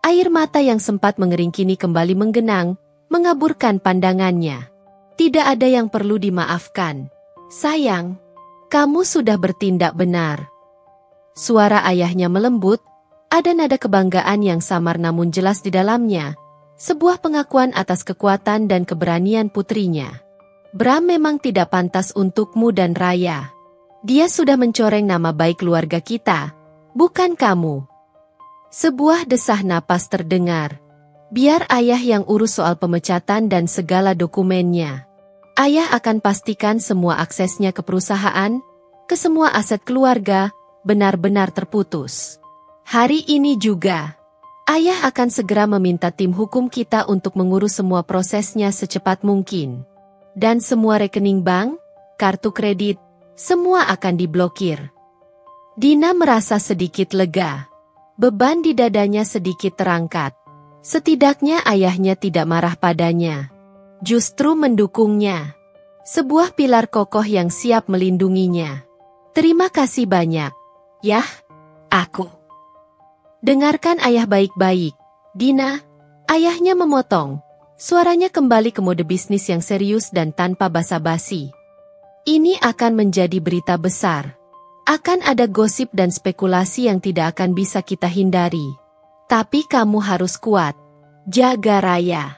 Air mata yang sempat mengering kini kembali menggenang, mengaburkan pandangannya. "Tidak ada yang perlu dimaafkan. Sayang, kamu sudah bertindak benar." Suara ayahnya melembut, ada nada kebanggaan yang samar namun jelas di dalamnya, sebuah pengakuan atas kekuatan dan keberanian putrinya. "Bram memang tidak pantas untukmu dan Raya. Dia sudah mencoreng nama baik keluarga kita, bukan kamu." Sebuah desah napas terdengar. "Biar ayah yang urus soal pemecatan dan segala dokumennya. Ayah akan pastikan semua aksesnya ke perusahaan, ke semua aset keluarga, benar-benar terputus. Hari ini juga, ayah akan segera meminta tim hukum kita untuk mengurus semua prosesnya secepat mungkin. Dan semua rekening bank, kartu kredit, semua akan diblokir." Dina merasa sedikit lega. Beban di dadanya sedikit terangkat. Setidaknya ayahnya tidak marah padanya. Justru mendukungnya. Sebuah pilar kokoh yang siap melindunginya. "Terima kasih banyak. Yah, aku." "Dengarkan ayah baik-baik, Dina," ayahnya memotong. Suaranya kembali ke mode bisnis yang serius dan tanpa basa-basi. Ini akan menjadi berita besar. Akan ada gosip dan spekulasi yang tidak akan bisa kita hindari. Tapi kamu harus kuat. Jaga Raya.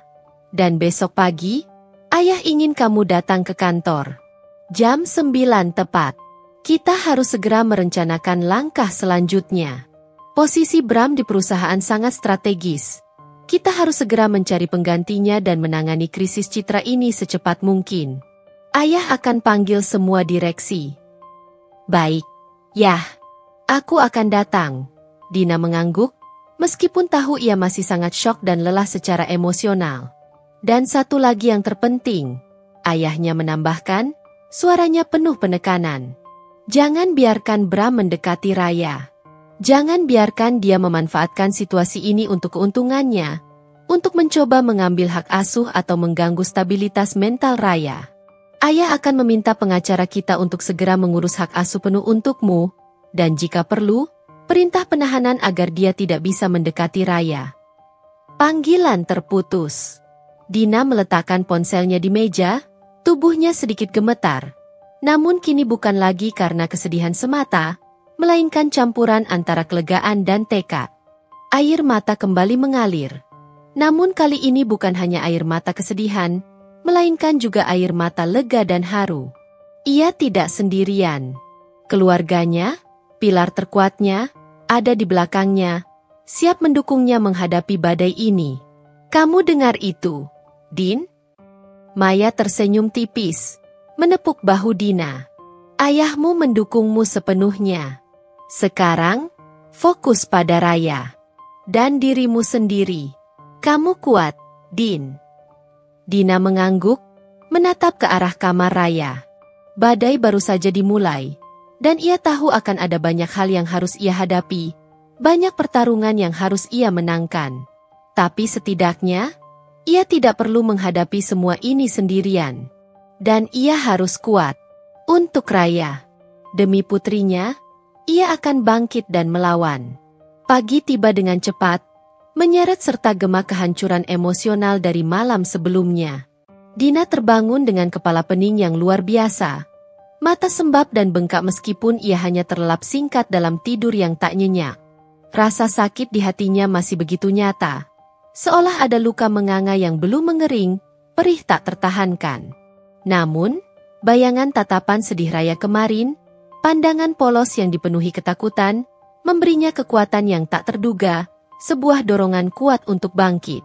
Dan besok pagi, ayah ingin kamu datang ke kantor. Jam 9 tepat. Kita harus segera merencanakan langkah selanjutnya. Posisi Bram di perusahaan sangat strategis. Kita harus segera mencari penggantinya dan menangani krisis citra ini secepat mungkin. Ayah akan panggil semua direksi. Baik. Yah, aku akan datang. Dina mengangguk, meskipun tahu ia masih sangat syok dan lelah secara emosional. Dan satu lagi yang terpenting, ayahnya menambahkan, suaranya penuh penekanan. Jangan biarkan Bram mendekati Raya. Jangan biarkan dia memanfaatkan situasi ini untuk keuntungannya, untuk mencoba mengambil hak asuh atau mengganggu stabilitas mental Raya. Ayah akan meminta pengacara kita untuk segera mengurus hak asuh penuh untukmu, dan jika perlu, perintah penahanan agar dia tidak bisa mendekati Raya. Panggilan terputus. Dina meletakkan ponselnya di meja, tubuhnya sedikit gemetar. Namun kini bukan lagi karena kesedihan semata, melainkan campuran antara kelegaan dan tekad. Air mata kembali mengalir. Namun kali ini bukan hanya air mata kesedihan, melainkan juga air mata lega dan haru. Ia tidak sendirian. Keluarganya, pilar terkuatnya, ada di belakangnya, siap mendukungnya menghadapi badai ini. Kamu dengar itu, Din? Maya tersenyum tipis, menepuk bahu Dina. Ayahmu mendukungmu sepenuhnya. Sekarang, fokus pada Raya. Dan dirimu sendiri. Kamu kuat, Din. Dina mengangguk, menatap ke arah kamar Raya. Badai baru saja dimulai, dan ia tahu akan ada banyak hal yang harus ia hadapi, banyak pertarungan yang harus ia menangkan. Tapi setidaknya, ia tidak perlu menghadapi semua ini sendirian. Dan ia harus kuat. Untuk Raya. Demi putrinya, ia akan bangkit dan melawan. Pagi tiba dengan cepat, menyeret serta gema kehancuran emosional dari malam sebelumnya. Dina terbangun dengan kepala pening yang luar biasa. Mata sembab dan bengkak meskipun ia hanya terlelap singkat dalam tidur yang tak nyenyak. Rasa sakit di hatinya masih begitu nyata. Seolah ada luka menganga yang belum mengering, perih tak tertahankan. Namun, bayangan tatapan sedih Raya kemarin, pandangan polos yang dipenuhi ketakutan, memberinya kekuatan yang tak terduga, sebuah dorongan kuat untuk bangkit.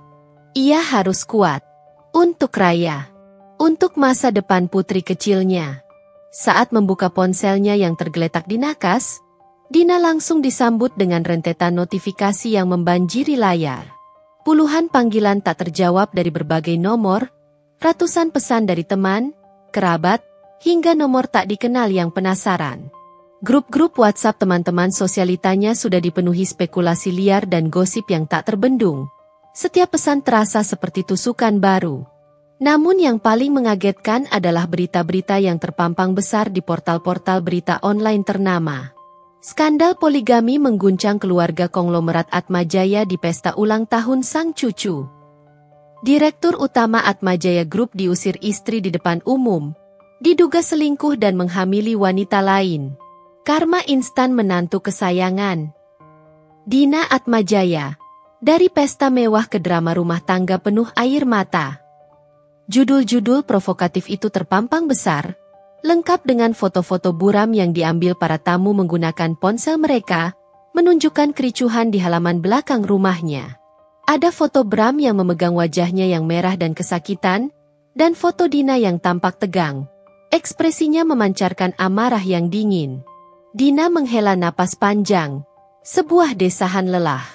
Ia harus kuat. Untuk Raya. Untuk masa depan putri kecilnya. Saat membuka ponselnya yang tergeletak di nakas, Dina langsung disambut dengan rentetan notifikasi yang membanjiri layar. Puluhan panggilan tak terjawab dari berbagai nomor, ratusan pesan dari teman, kerabat, hingga nomor tak dikenal yang penasaran. Grup-grup WhatsApp teman-teman sosialitanya sudah dipenuhi spekulasi liar dan gosip yang tak terbendung. Setiap pesan terasa seperti tusukan baru. Namun yang paling mengagetkan adalah berita-berita yang terpampang besar di portal-portal berita online ternama. Skandal poligami mengguncang keluarga konglomerat Atmajaya di pesta ulang tahun sang cucu. Direktur utama Atmajaya Group diusir istri di depan umum, diduga selingkuh dan menghamili wanita lain. Karma instan menantu kesayangan. Dina Atmajaya, dari pesta mewah ke drama rumah tangga penuh air mata. Judul-judul provokatif itu terpampang besar, lengkap dengan foto-foto buram yang diambil para tamu menggunakan ponsel mereka, menunjukkan kericuhan di halaman belakang rumahnya. Ada foto Bram yang memegang wajahnya yang merah dan kesakitan, dan foto Dina yang tampak tegang. Ekspresinya memancarkan amarah yang dingin. Dina menghela napas panjang, sebuah desahan lelah.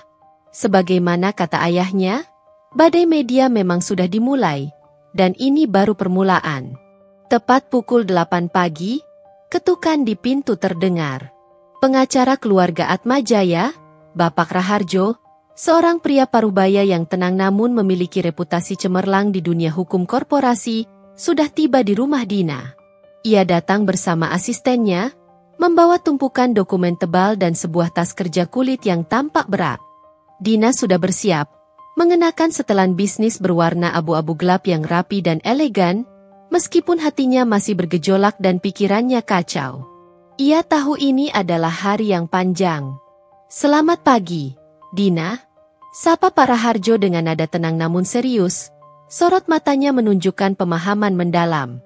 Sebagaimana kata ayahnya, badai media memang sudah dimulai, dan ini baru permulaan. Tepat pukul 8 pagi, ketukan di pintu terdengar. Pengacara keluarga Atmajaya, Bapak Raharjo, seorang pria parubaya yang tenang namun memiliki reputasi cemerlang di dunia hukum korporasi, sudah tiba di rumah Dina. Ia datang bersama asistennya, membawa tumpukan dokumen tebal dan sebuah tas kerja kulit yang tampak berat. Dina sudah bersiap, mengenakan setelan bisnis berwarna abu-abu gelap yang rapi dan elegan, meskipun hatinya masih bergejolak dan pikirannya kacau. Ia tahu ini adalah hari yang panjang. "Selamat pagi, Dina," sapa Pak Raharjo dengan nada tenang namun serius. Sorot matanya menunjukkan pemahaman mendalam.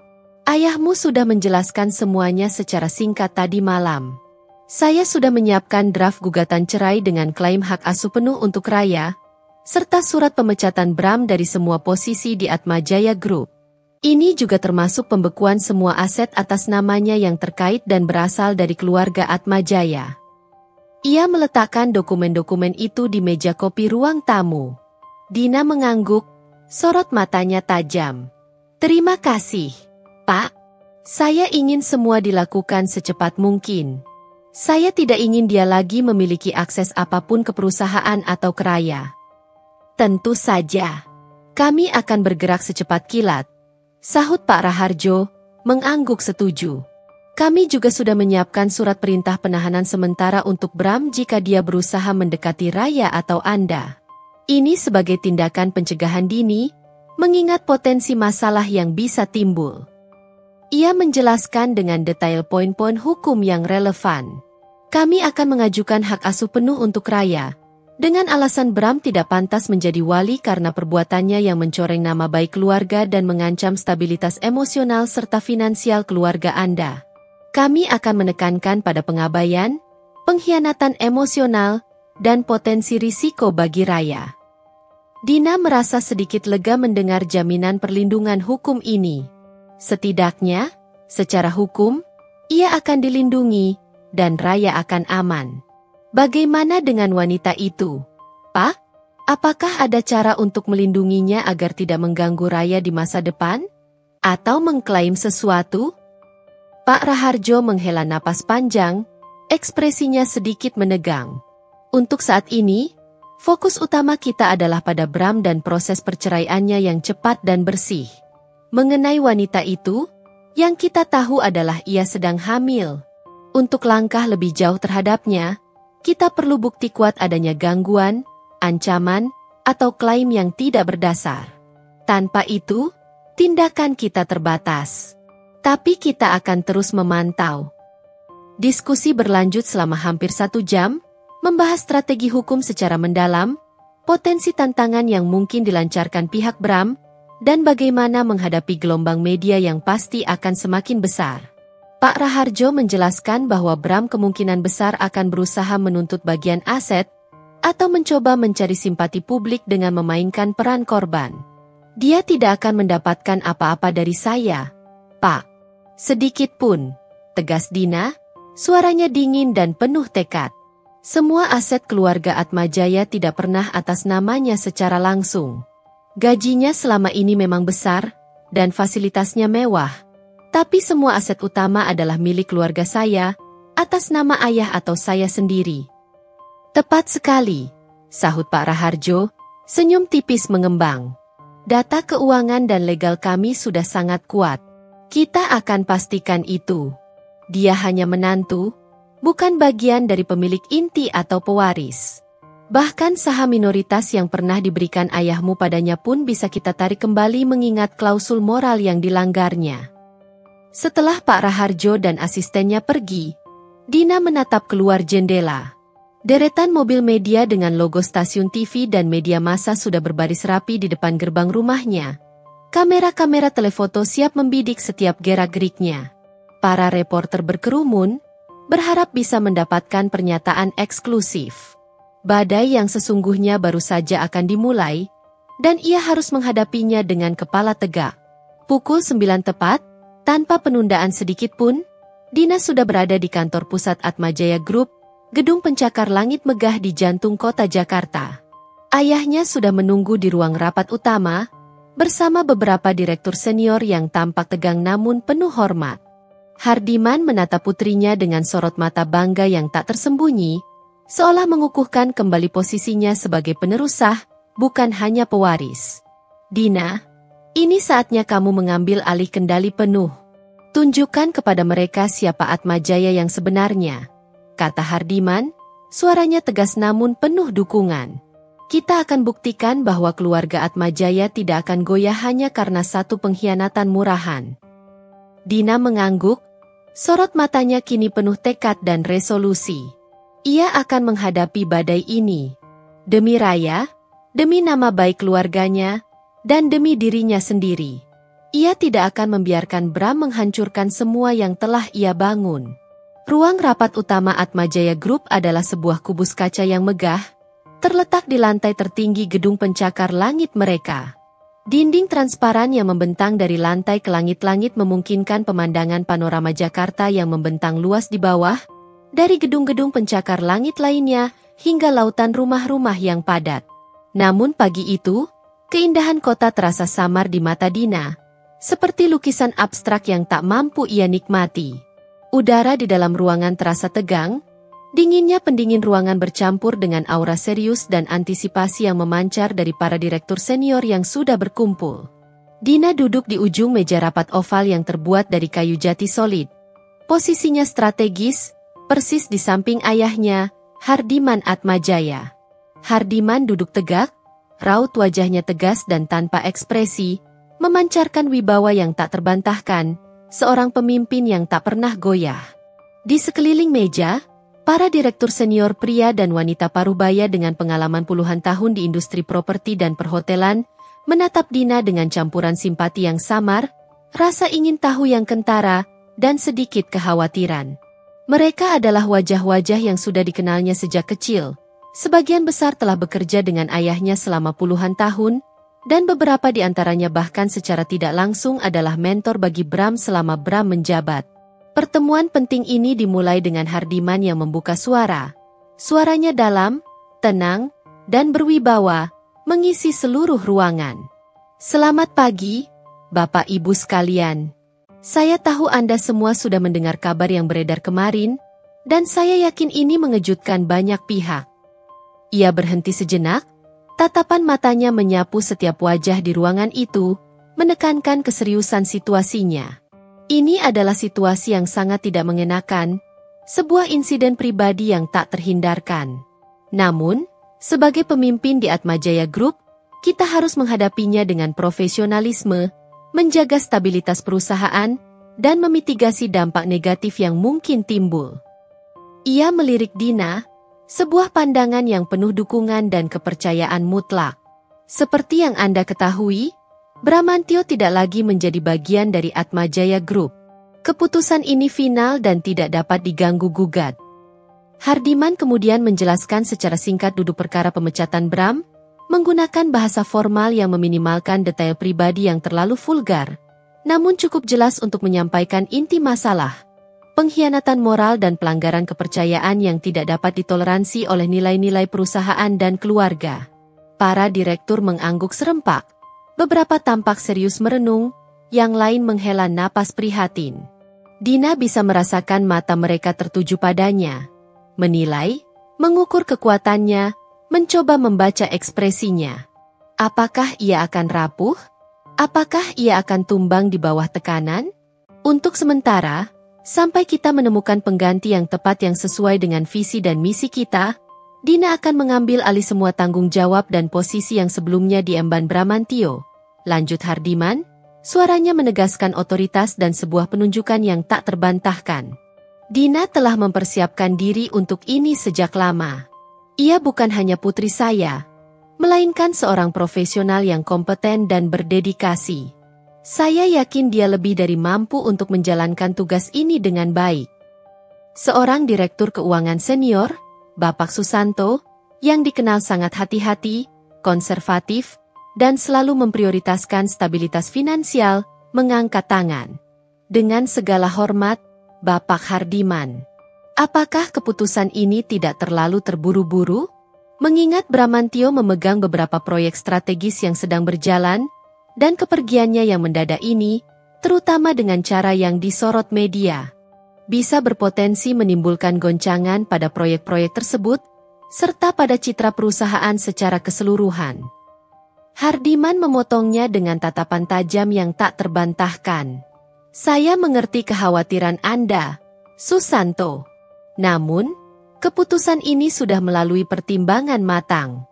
"Ayahmu sudah menjelaskan semuanya secara singkat tadi malam. Saya sudah menyiapkan draft gugatan cerai dengan klaim hak asuh penuh untuk Raya, serta surat pemecatan Bram dari semua posisi di Atmajaya Group. Ini juga termasuk pembekuan semua aset atas namanya yang terkait dan berasal dari keluarga Atmajaya." Ia meletakkan dokumen-dokumen itu di meja kopi ruang tamu. Dina mengangguk, sorot matanya tajam. "Terima kasih, Pak. Saya ingin semua dilakukan secepat mungkin. Saya tidak ingin dia lagi memiliki akses apapun ke perusahaan atau ke Raya." "Tentu saja. Kami akan bergerak secepat kilat," sahut Pak Raharjo, mengangguk setuju. "Kami juga sudah menyiapkan surat perintah penahanan sementara untuk Bram jika dia berusaha mendekati Raya atau Anda. Ini sebagai tindakan pencegahan dini, mengingat potensi masalah yang bisa timbul." Ia menjelaskan dengan detail poin-poin hukum yang relevan. "Kami akan mengajukan hak asuh penuh untuk Raya, dengan alasan Bram tidak pantas menjadi wali karena perbuatannya yang mencoreng nama baik keluarga dan mengancam stabilitas emosional serta finansial keluarga Anda. Kami akan menekankan pada pengabaian, pengkhianatan emosional, dan potensi risiko bagi Raya." Dina merasa sedikit lega mendengar jaminan perlindungan hukum ini. Setidaknya, secara hukum, ia akan dilindungi, dan Raya akan aman. "Bagaimana dengan wanita itu, Pak? Apakah ada cara untuk melindunginya agar tidak mengganggu Raya di masa depan? Atau mengklaim sesuatu?" Pak Raharjo menghela napas panjang, ekspresinya sedikit menegang. "Untuk saat ini, fokus utama kita adalah pada Bram dan proses perceraiannya yang cepat dan bersih. Mengenai wanita itu, yang kita tahu adalah ia sedang hamil. Untuk langkah lebih jauh terhadapnya, kita perlu bukti kuat adanya gangguan, ancaman, atau klaim yang tidak berdasar. Tanpa itu, tindakan kita terbatas. Tapi kita akan terus memantau." Diskusi berlanjut selama hampir 1 jam, membahas strategi hukum secara mendalam, potensi tantangan yang mungkin dilancarkan pihak Bram, dan bagaimana menghadapi gelombang media yang pasti akan semakin besar. Pak Raharjo menjelaskan bahwa Bram kemungkinan besar akan berusaha menuntut bagian aset, atau mencoba mencari simpati publik dengan memainkan peran korban. "Dia tidak akan mendapatkan apa-apa dari saya, Pak. Sedikit pun," tegas Dina, suaranya dingin dan penuh tekad. "Semua aset keluarga Atmajaya tidak pernah atas namanya secara langsung. Gajinya selama ini memang besar, dan fasilitasnya mewah. Tapi semua aset utama adalah milik keluarga saya, atas nama ayah atau saya sendiri." "Tepat sekali," sahut Pak Raharjo, senyum tipis mengembang. "Data keuangan dan legal kami sudah sangat kuat. Kita akan pastikan itu. Dia hanya menantu, bukan bagian dari pemilik inti atau pewaris. Bahkan saham minoritas yang pernah diberikan ayahmu padanya pun bisa kita tarik kembali mengingat klausul moral yang dilanggarnya." Setelah Pak Raharjo dan asistennya pergi, Dina menatap keluar jendela. Deretan mobil media dengan logo stasiun TV dan media massa sudah berbaris rapi di depan gerbang rumahnya. Kamera-kamera telefoto siap membidik setiap gerak-geriknya. Para reporter berkerumun, berharap bisa mendapatkan pernyataan eksklusif. Badai yang sesungguhnya baru saja akan dimulai, dan ia harus menghadapinya dengan kepala tegak. Pukul 9 tepat, tanpa penundaan sedikit pun, Dina sudah berada di kantor pusat Atmajaya Group, gedung pencakar langit megah di jantung kota Jakarta. Ayahnya sudah menunggu di ruang rapat utama, bersama beberapa direktur senior yang tampak tegang namun penuh hormat. Hardiman menatap putrinya dengan sorot mata bangga yang tak tersembunyi, seolah mengukuhkan kembali posisinya sebagai penerus sah, bukan hanya pewaris. "Dina, ini saatnya kamu mengambil alih kendali penuh. Tunjukkan kepada mereka siapa Atmajaya yang sebenarnya," kata Hardiman, suaranya tegas namun penuh dukungan. Kita akan buktikan bahwa keluarga Atmajaya tidak akan goyah hanya karena satu pengkhianatan murahan. Dina mengangguk, sorot matanya kini penuh tekad dan resolusi. Ia akan menghadapi badai ini. Demi Raya, demi nama baik keluarganya, dan demi dirinya sendiri. Ia tidak akan membiarkan Bram menghancurkan semua yang telah ia bangun. Ruang rapat utama Atmajaya Group adalah sebuah kubus kaca yang megah, terletak di lantai tertinggi gedung pencakar langit mereka. Dinding transparan yang membentang dari lantai ke langit-langit memungkinkan pemandangan panorama Jakarta yang membentang luas di bawah, dari gedung-gedung pencakar langit lainnya hingga lautan rumah-rumah yang padat. Namun pagi itu, keindahan kota terasa samar di mata Dina, seperti lukisan abstrak yang tak mampu ia nikmati. Udara di dalam ruangan terasa tegang, dinginnya pendingin ruangan bercampur dengan aura serius dan antisipasi yang memancar dari para direktur senior yang sudah berkumpul. Dina duduk di ujung meja rapat oval yang terbuat dari kayu jati solid. Posisinya strategis, persis di samping ayahnya, Hardiman Atmajaya. Hardiman duduk tegak, raut wajahnya tegas dan tanpa ekspresi, memancarkan wibawa yang tak terbantahkan, seorang pemimpin yang tak pernah goyah. Di sekeliling meja, para direktur senior pria dan wanita parubaya dengan pengalaman puluhan tahun di industri properti dan perhotelan, menatap Dina dengan campuran simpati yang samar, rasa ingin tahu yang kentara, dan sedikit kekhawatiran. Mereka adalah wajah-wajah yang sudah dikenalnya sejak kecil. Sebagian besar telah bekerja dengan ayahnya selama puluhan tahun, dan beberapa di antaranya bahkan secara tidak langsung adalah mentor bagi Bram selama Bram menjabat. Pertemuan penting ini dimulai dengan Hardiman yang membuka suara. Suaranya dalam, tenang, dan berwibawa, mengisi seluruh ruangan. Selamat pagi, Bapak Ibu sekalian. Saya tahu Anda semua sudah mendengar kabar yang beredar kemarin, dan saya yakin ini mengejutkan banyak pihak. Ia berhenti sejenak, tatapan matanya menyapu setiap wajah di ruangan itu, menekankan keseriusan situasinya. Ini adalah situasi yang sangat tidak mengenakan, sebuah insiden pribadi yang tak terhindarkan. Namun, sebagai pemimpin di Atmajaya Group, kita harus menghadapinya dengan profesionalisme, menjaga stabilitas perusahaan, dan memitigasi dampak negatif yang mungkin timbul. Ia melirik Dina, sebuah pandangan yang penuh dukungan dan kepercayaan mutlak. Seperti yang Anda ketahui, Bramantio tidak lagi menjadi bagian dari Atmajaya Group. Keputusan ini final dan tidak dapat diganggu-gugat. Hardiman kemudian menjelaskan secara singkat duduk perkara pemecatan Bram, menggunakan bahasa formal yang meminimalkan detail pribadi yang terlalu vulgar, namun cukup jelas untuk menyampaikan inti masalah. Pengkhianatan moral dan pelanggaran kepercayaan yang tidak dapat ditoleransi oleh nilai-nilai perusahaan dan keluarga. Para direktur mengangguk serempak. Beberapa tampak serius merenung, yang lain menghela napas prihatin. Dina bisa merasakan mata mereka tertuju padanya. Menilai, mengukur kekuatannya, mencoba membaca ekspresinya. Apakah ia akan rapuh? Apakah ia akan tumbang di bawah tekanan? Untuk sementara, sampai kita menemukan pengganti yang tepat yang sesuai dengan visi dan misi kita, Dina akan mengambil alih semua tanggung jawab dan posisi yang sebelumnya diemban Bramantio. Lanjut Hardiman, suaranya menegaskan otoritas dan sebuah penunjukan yang tak terbantahkan. Dina telah mempersiapkan diri untuk ini sejak lama. Ia bukan hanya putri saya, melainkan seorang profesional yang kompeten dan berdedikasi. Saya yakin dia lebih dari mampu untuk menjalankan tugas ini dengan baik. Seorang direktur keuangan senior, Bapak Susanto, yang dikenal sangat hati-hati, konservatif, dan selalu memprioritaskan stabilitas finansial, mengangkat tangan. Dengan segala hormat, Bapak Hardiman. Apakah keputusan ini tidak terlalu terburu-buru? Mengingat Bramantio memegang beberapa proyek strategis yang sedang berjalan, dan kepergiannya yang mendadak ini, terutama dengan cara yang disorot media, bisa berpotensi menimbulkan goncangan pada proyek-proyek tersebut, serta pada citra perusahaan secara keseluruhan. Hardiman memotongnya dengan tatapan tajam yang tak terbantahkan. Saya mengerti kekhawatiran Anda, Susanto. Namun, keputusan ini sudah melalui pertimbangan matang.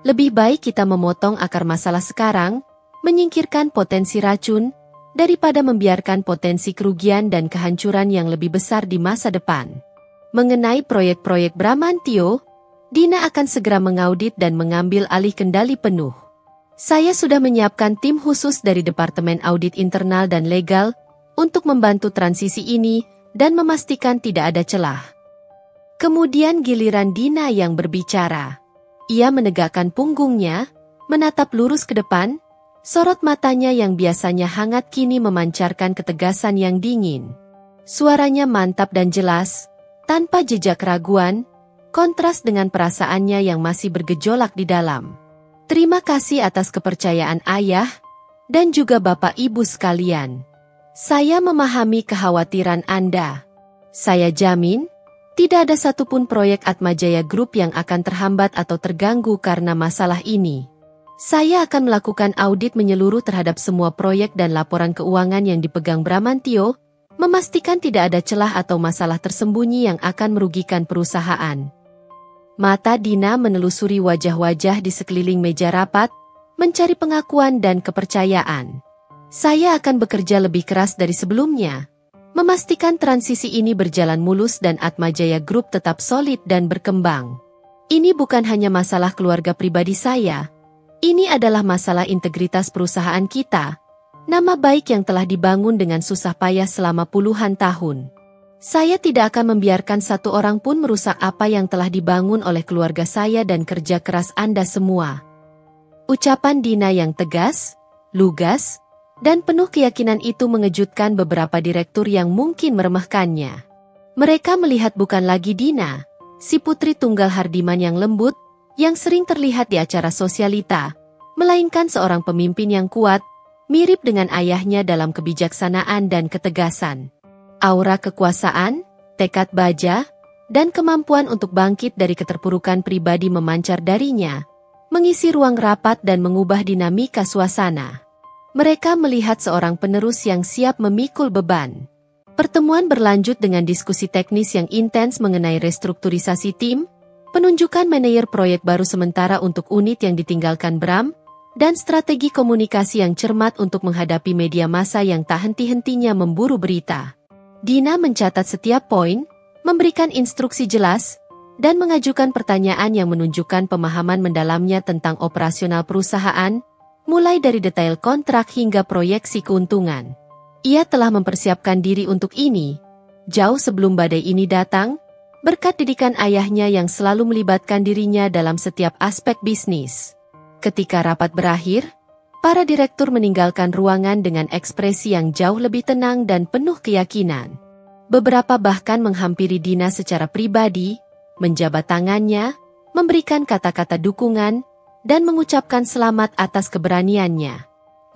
Lebih baik kita memotong akar masalah sekarang, menyingkirkan potensi racun, daripada membiarkan potensi kerugian dan kehancuran yang lebih besar di masa depan. Mengenai proyek-proyek Bramantio, Dina akan segera mengaudit dan mengambil alih kendali penuh. Saya sudah menyiapkan tim khusus dari Departemen Audit Internal dan Legal untuk membantu transisi ini dan memastikan tidak ada celah. Kemudian giliran Dina yang berbicara. Ia menegakkan punggungnya, menatap lurus ke depan, sorot matanya yang biasanya hangat kini memancarkan ketegasan yang dingin. Suaranya mantap dan jelas, tanpa jejak keraguan, kontras dengan perasaannya yang masih bergejolak di dalam. Terima kasih atas kepercayaan ayah, dan juga bapak ibu sekalian. Saya memahami kekhawatiran Anda. Saya jamin, tidak ada satupun proyek Atmajaya Group yang akan terhambat atau terganggu karena masalah ini. Saya akan melakukan audit menyeluruh terhadap semua proyek dan laporan keuangan yang dipegang Bramantio, memastikan tidak ada celah atau masalah tersembunyi yang akan merugikan perusahaan. Mata Dina menelusuri wajah-wajah di sekeliling meja rapat, mencari pengakuan dan kepercayaan. Saya akan bekerja lebih keras dari sebelumnya, memastikan transisi ini berjalan mulus dan Atmajaya Group tetap solid dan berkembang. Ini bukan hanya masalah keluarga pribadi saya, ini adalah masalah integritas perusahaan kita, nama baik yang telah dibangun dengan susah payah selama puluhan tahun. Saya tidak akan membiarkan satu orang pun merusak apa yang telah dibangun oleh keluarga saya dan kerja keras Anda semua. Ucapan Dina yang tegas, lugas, dan penuh keyakinan itu mengejutkan beberapa direktur yang mungkin meremehkannya. Mereka melihat bukan lagi Dina, si putri tunggal Hardiman yang lembut, yang sering terlihat di acara sosialita, melainkan seorang pemimpin yang kuat, mirip dengan ayahnya dalam kebijaksanaan dan ketegasan. Aura kekuasaan, tekad baja, dan kemampuan untuk bangkit dari keterpurukan pribadi memancar darinya, mengisi ruang rapat dan mengubah dinamika suasana. Mereka melihat seorang penerus yang siap memikul beban. Pertemuan berlanjut dengan diskusi teknis yang intens mengenai restrukturisasi tim, penunjukan manajer proyek baru sementara untuk unit yang ditinggalkan Bram, dan strategi komunikasi yang cermat untuk menghadapi media massa yang tak henti-hentinya memburu berita. Dina mencatat setiap poin, memberikan instruksi jelas, dan mengajukan pertanyaan yang menunjukkan pemahaman mendalamnya tentang operasional perusahaan, mulai dari detail kontrak hingga proyeksi keuntungan. Ia telah mempersiapkan diri untuk ini, jauh sebelum badai ini datang, berkat didikan ayahnya yang selalu melibatkan dirinya dalam setiap aspek bisnis. Ketika rapat berakhir, para direktur meninggalkan ruangan dengan ekspresi yang jauh lebih tenang dan penuh keyakinan. Beberapa bahkan menghampiri Dina secara pribadi, menjabat tangannya, memberikan kata-kata dukungan, dan mengucapkan selamat atas keberaniannya.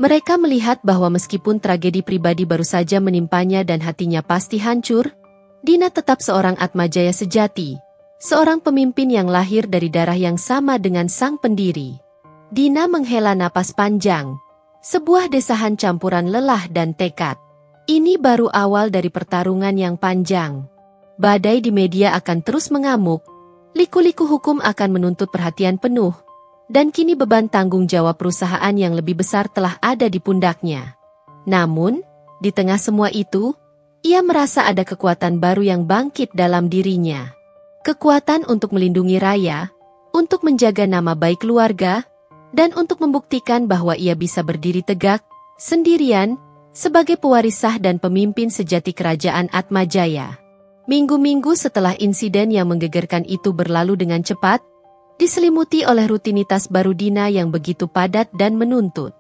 Mereka melihat bahwa meskipun tragedi pribadi baru saja menimpanya dan hatinya pasti hancur, Dina tetap seorang Atmajaya sejati, seorang pemimpin yang lahir dari darah yang sama dengan sang pendiri. Dina menghela napas panjang, sebuah desahan campuran lelah dan tekad. Ini baru awal dari pertarungan yang panjang. Badai di media akan terus mengamuk, liku-liku hukum akan menuntut perhatian penuh, dan kini beban tanggung jawab perusahaan yang lebih besar telah ada di pundaknya. Namun, di tengah semua itu, ia merasa ada kekuatan baru yang bangkit dalam dirinya. Kekuatan untuk melindungi Raya, untuk menjaga nama baik keluarga, dan untuk membuktikan bahwa ia bisa berdiri tegak, sendirian, sebagai pewaris sah dan pemimpin sejati kerajaan Atmajaya. Minggu-minggu setelah insiden yang menggegerkan itu berlalu dengan cepat, diselimuti oleh rutinitas baru Dina yang begitu padat dan menuntut.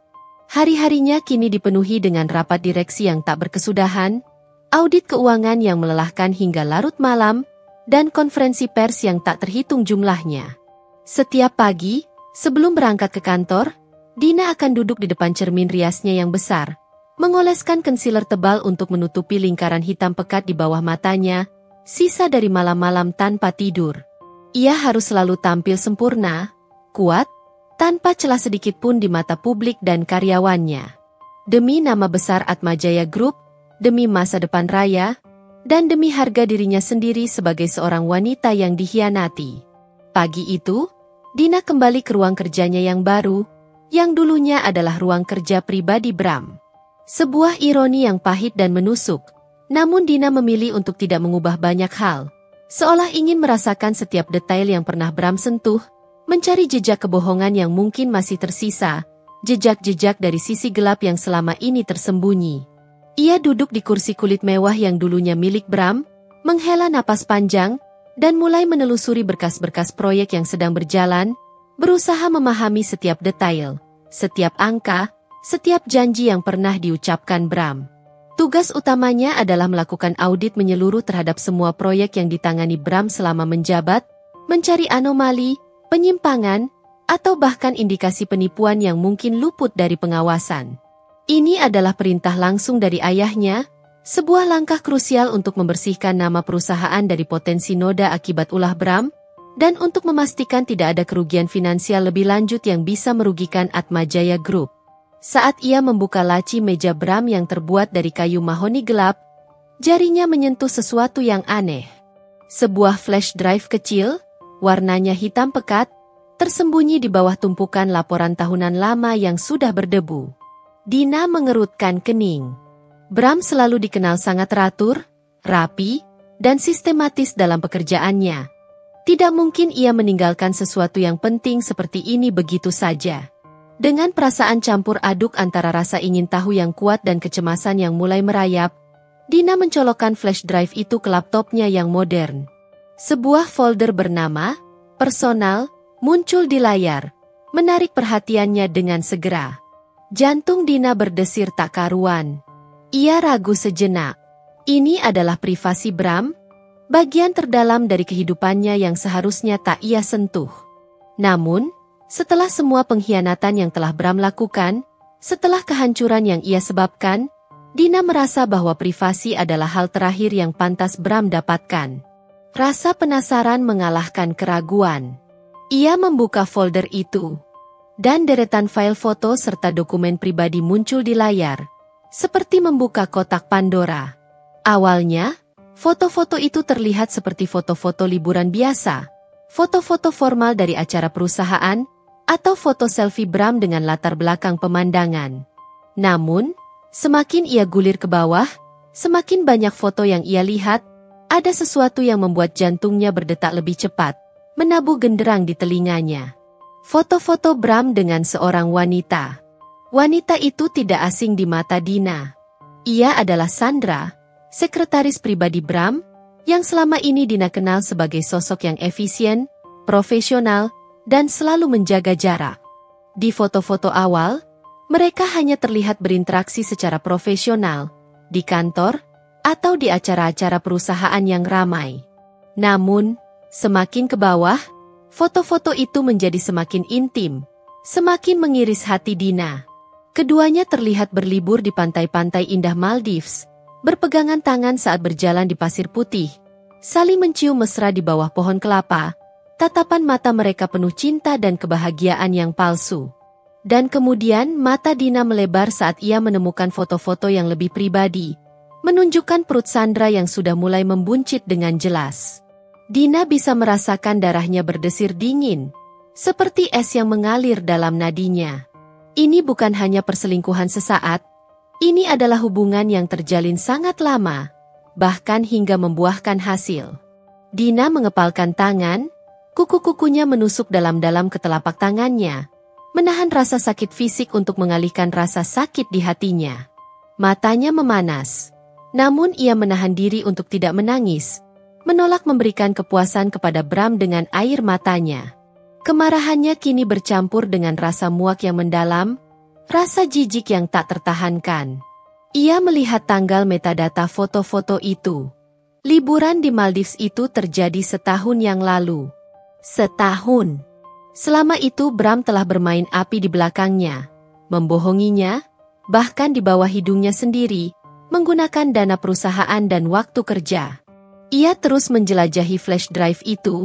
Hari-harinya kini dipenuhi dengan rapat direksi yang tak berkesudahan, audit keuangan yang melelahkan hingga larut malam, dan konferensi pers yang tak terhitung jumlahnya. Setiap pagi, sebelum berangkat ke kantor, Dina akan duduk di depan cermin riasnya yang besar, mengoleskan concealer tebal untuk menutupi lingkaran hitam pekat di bawah matanya, sisa dari malam-malam tanpa tidur. Ia harus selalu tampil sempurna, kuat, tanpa celah sedikit pun di mata publik dan karyawannya. Demi nama besar Atmajaya Group, demi masa depan Raya, dan demi harga dirinya sendiri sebagai seorang wanita yang dikhianati. Pagi itu, Dina kembali ke ruang kerjanya yang baru, yang dulunya adalah ruang kerja pribadi Bram. Sebuah ironi yang pahit dan menusuk, namun Dina memilih untuk tidak mengubah banyak hal, seolah ingin merasakan setiap detail yang pernah Bram sentuh, mencari jejak kebohongan yang mungkin masih tersisa, jejak-jejak dari sisi gelap yang selama ini tersembunyi. Ia duduk di kursi kulit mewah yang dulunya milik Bram, menghela napas panjang, dan mulai menelusuri berkas-berkas proyek yang sedang berjalan, berusaha memahami setiap detail, setiap angka, setiap janji yang pernah diucapkan Bram. Tugas utamanya adalah melakukan audit menyeluruh terhadap semua proyek yang ditangani Bram selama menjabat, mencari anomali, penyimpangan, atau bahkan indikasi penipuan yang mungkin luput dari pengawasan. Ini adalah perintah langsung dari ayahnya, sebuah langkah krusial untuk membersihkan nama perusahaan dari potensi noda akibat ulah Bram, dan untuk memastikan tidak ada kerugian finansial lebih lanjut yang bisa merugikan Atmajaya Group. Saat ia membuka laci meja Bram yang terbuat dari kayu mahoni gelap, jarinya menyentuh sesuatu yang aneh. Sebuah flash drive kecil, warnanya hitam pekat, tersembunyi di bawah tumpukan laporan tahunan lama yang sudah berdebu. Dina mengerutkan kening. Bram selalu dikenal sangat teratur, rapi, dan sistematis dalam pekerjaannya. Tidak mungkin ia meninggalkan sesuatu yang penting seperti ini begitu saja. Dengan perasaan campur aduk antara rasa ingin tahu yang kuat dan kecemasan yang mulai merayap, Dina mencolokkan flash drive itu ke laptopnya yang modern. Sebuah folder bernama Personal muncul di layar, menarik perhatiannya dengan segera. Jantung Dina berdesir tak karuan. Ia ragu sejenak. Ini adalah privasi Bram, bagian terdalam dari kehidupannya yang seharusnya tak ia sentuh. Namun, setelah semua pengkhianatan yang telah Bram lakukan, setelah kehancuran yang ia sebabkan, Dina merasa bahwa privasi adalah hal terakhir yang pantas Bram dapatkan. Rasa penasaran mengalahkan keraguan. Ia membuka folder itu, dan deretan file foto serta dokumen pribadi muncul di layar, seperti membuka kotak Pandora. Awalnya, foto-foto itu terlihat seperti foto-foto liburan biasa, foto-foto formal dari acara perusahaan, atau foto selfie Bram dengan latar belakang pemandangan. Namun, semakin ia gulir ke bawah, semakin banyak foto yang ia lihat, ada sesuatu yang membuat jantungnya berdetak lebih cepat, menabuh genderang di telinganya. Foto-foto Bram dengan seorang wanita. Wanita itu tidak asing di mata Dina. Ia adalah Sandra, sekretaris pribadi Bram, yang selama ini Dina kenal sebagai sosok yang efisien, profesional, dan selalu menjaga jarak. Di foto-foto awal, mereka hanya terlihat berinteraksi secara profesional, di kantor, atau di acara-acara perusahaan yang ramai. Namun, semakin ke bawah, foto-foto itu menjadi semakin intim, semakin mengiris hati Dina. Keduanya terlihat berlibur di pantai-pantai indah Maldives, berpegangan tangan saat berjalan di pasir putih, saling mencium mesra di bawah pohon kelapa, tatapan mata mereka penuh cinta dan kebahagiaan yang palsu. Dan kemudian mata Dina melebar saat ia menemukan foto-foto yang lebih pribadi, menunjukkan perut Sandra yang sudah mulai membuncit dengan jelas. Dina bisa merasakan darahnya berdesir dingin, seperti es yang mengalir dalam nadinya. Ini bukan hanya perselingkuhan sesaat, ini adalah hubungan yang terjalin sangat lama, bahkan hingga membuahkan hasil. Dina mengepalkan tangan, kuku-kukunya menusuk dalam-dalam ke telapak tangannya, menahan rasa sakit fisik untuk mengalihkan rasa sakit di hatinya. Matanya memanas, namun ia menahan diri untuk tidak menangis, menolak memberikan kepuasan kepada Bram dengan air matanya. Kemarahannya kini bercampur dengan rasa muak yang mendalam, rasa jijik yang tak tertahankan. Ia melihat tanggal metadata foto-foto itu. Liburan di Maldives itu terjadi setahun yang lalu. Setahun. Selama itu Bram telah bermain api di belakangnya, membohonginya, bahkan di bawah hidungnya sendiri, menggunakan dana perusahaan dan waktu kerja. Ia terus menjelajahi flash drive itu,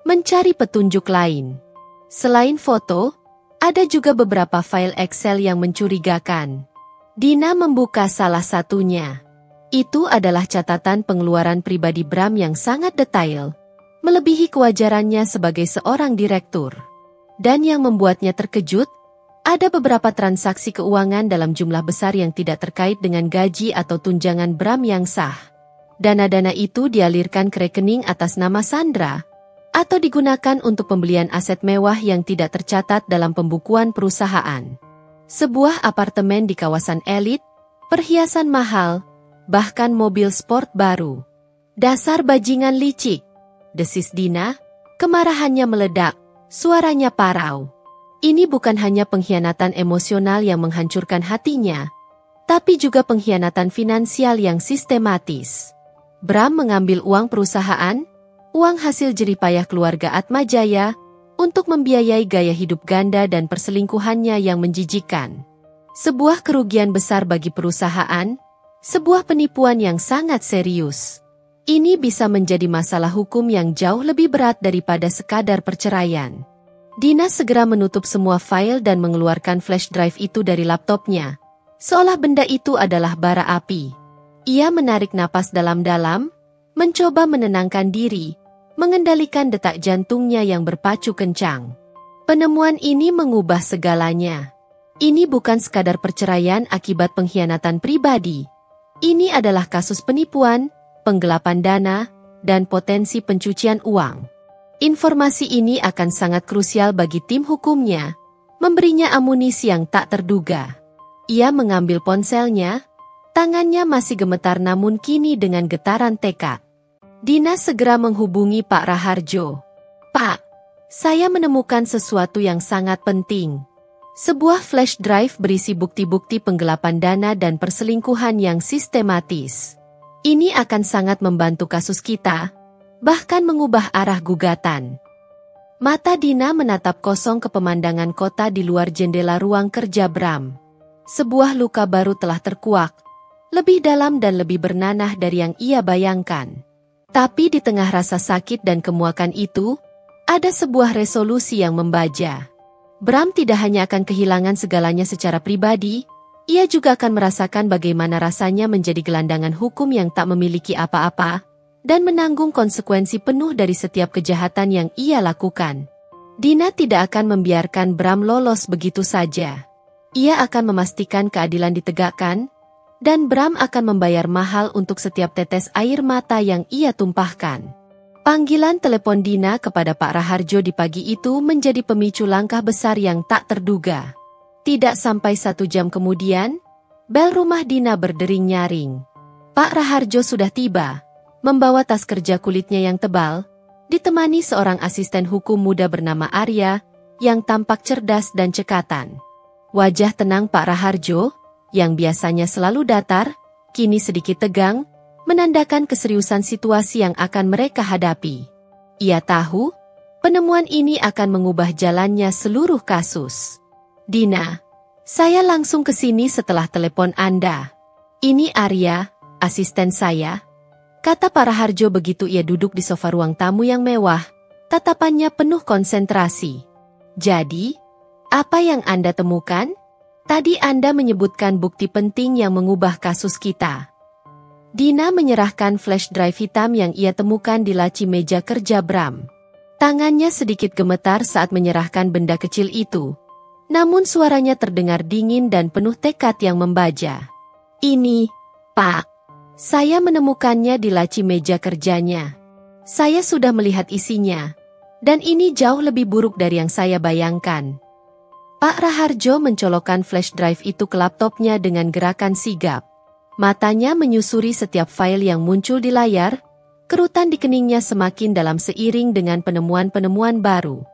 mencari petunjuk lain. Selain foto, ada juga beberapa file Excel yang mencurigakan. Dina membuka salah satunya. Itu adalah catatan pengeluaran pribadi Bram yang sangat detail, melebihi kewajarannya sebagai seorang direktur. Dan yang membuatnya terkejut, ada beberapa transaksi keuangan dalam jumlah besar yang tidak terkait dengan gaji atau tunjangan Bram yang sah. Dana-dana itu dialirkan ke rekening atas nama Sandra, atau digunakan untuk pembelian aset mewah yang tidak tercatat dalam pembukuan perusahaan. Sebuah apartemen di kawasan elit, perhiasan mahal, bahkan mobil sport baru. Dasar bajingan licik, desis Dina, kemarahannya meledak, suaranya parau. Ini bukan hanya pengkhianatan emosional yang menghancurkan hatinya, tapi juga pengkhianatan finansial yang sistematis. Bram mengambil uang perusahaan, uang hasil jerih payah keluarga Atmajaya, untuk membiayai gaya hidup ganda dan perselingkuhannya yang menjijikan. Sebuah kerugian besar bagi perusahaan, sebuah penipuan yang sangat serius. Ini bisa menjadi masalah hukum yang jauh lebih berat daripada sekadar perceraian. Dina segera menutup semua file dan mengeluarkan flash drive itu dari laptopnya, seolah benda itu adalah bara api. Ia menarik napas dalam-dalam, mencoba menenangkan diri, mengendalikan detak jantungnya yang berpacu kencang. Penemuan ini mengubah segalanya. Ini bukan sekadar perceraian akibat pengkhianatan pribadi. Ini adalah kasus penipuan, penggelapan dana, dan potensi pencucian uang. Informasi ini akan sangat krusial bagi tim hukumnya, memberinya amunisi yang tak terduga. Ia mengambil ponselnya, tangannya masih gemetar namun kini dengan getaran tekad. Dina segera menghubungi Pak Raharjo. "Pak, saya menemukan sesuatu yang sangat penting. Sebuah flash drive berisi bukti-bukti penggelapan dana dan perselingkuhan yang sistematis. Ini akan sangat membantu kasus kita, bahkan mengubah arah gugatan." Mata Dina menatap kosong ke pemandangan kota di luar jendela ruang kerja Bram. Sebuah luka baru telah terkuak, lebih dalam dan lebih bernanah dari yang ia bayangkan. Tapi di tengah rasa sakit dan kemuakan itu, ada sebuah resolusi yang membaja. Bram tidak hanya akan kehilangan segalanya secara pribadi, ia juga akan merasakan bagaimana rasanya menjadi gelandangan hukum yang tak memiliki apa-apa, dan menanggung konsekuensi penuh dari setiap kejahatan yang ia lakukan. Dina tidak akan membiarkan Bram lolos begitu saja. Ia akan memastikan keadilan ditegakkan, dan Bram akan membayar mahal untuk setiap tetes air mata yang ia tumpahkan. Panggilan telepon Dina kepada Pak Raharjo di pagi itu menjadi pemicu langkah besar yang tak terduga. Tidak sampai 1 jam kemudian, bel rumah Dina berdering nyaring. Pak Raharjo sudah tiba, membawa tas kerja kulitnya yang tebal, ditemani seorang asisten hukum muda bernama Arya, yang tampak cerdas dan cekatan. Wajah tenang Pak Raharjo, yang biasanya selalu datar, kini sedikit tegang, menandakan keseriusan situasi yang akan mereka hadapi. Ia tahu, penemuan ini akan mengubah jalannya seluruh kasus. "Dina, saya langsung ke sini setelah telepon Anda. Ini Arya, asisten saya," kata Pak Raharjo begitu ia duduk di sofa ruang tamu yang mewah, tatapannya penuh konsentrasi. "Jadi, apa yang Anda temukan? Tadi Anda menyebutkan bukti penting yang mengubah kasus kita." Dina menyerahkan flash drive hitam yang ia temukan di laci meja kerja Bram. Tangannya sedikit gemetar saat menyerahkan benda kecil itu, namun suaranya terdengar dingin dan penuh tekad yang membaja. "Ini, Pak. Saya menemukannya di laci meja kerjanya. Saya sudah melihat isinya, dan ini jauh lebih buruk dari yang saya bayangkan." Pak Raharjo mencolokkan flash drive itu ke laptopnya dengan gerakan sigap. Matanya menyusuri setiap file yang muncul di layar, kerutan di keningnya semakin dalam seiring dengan penemuan-penemuan baru.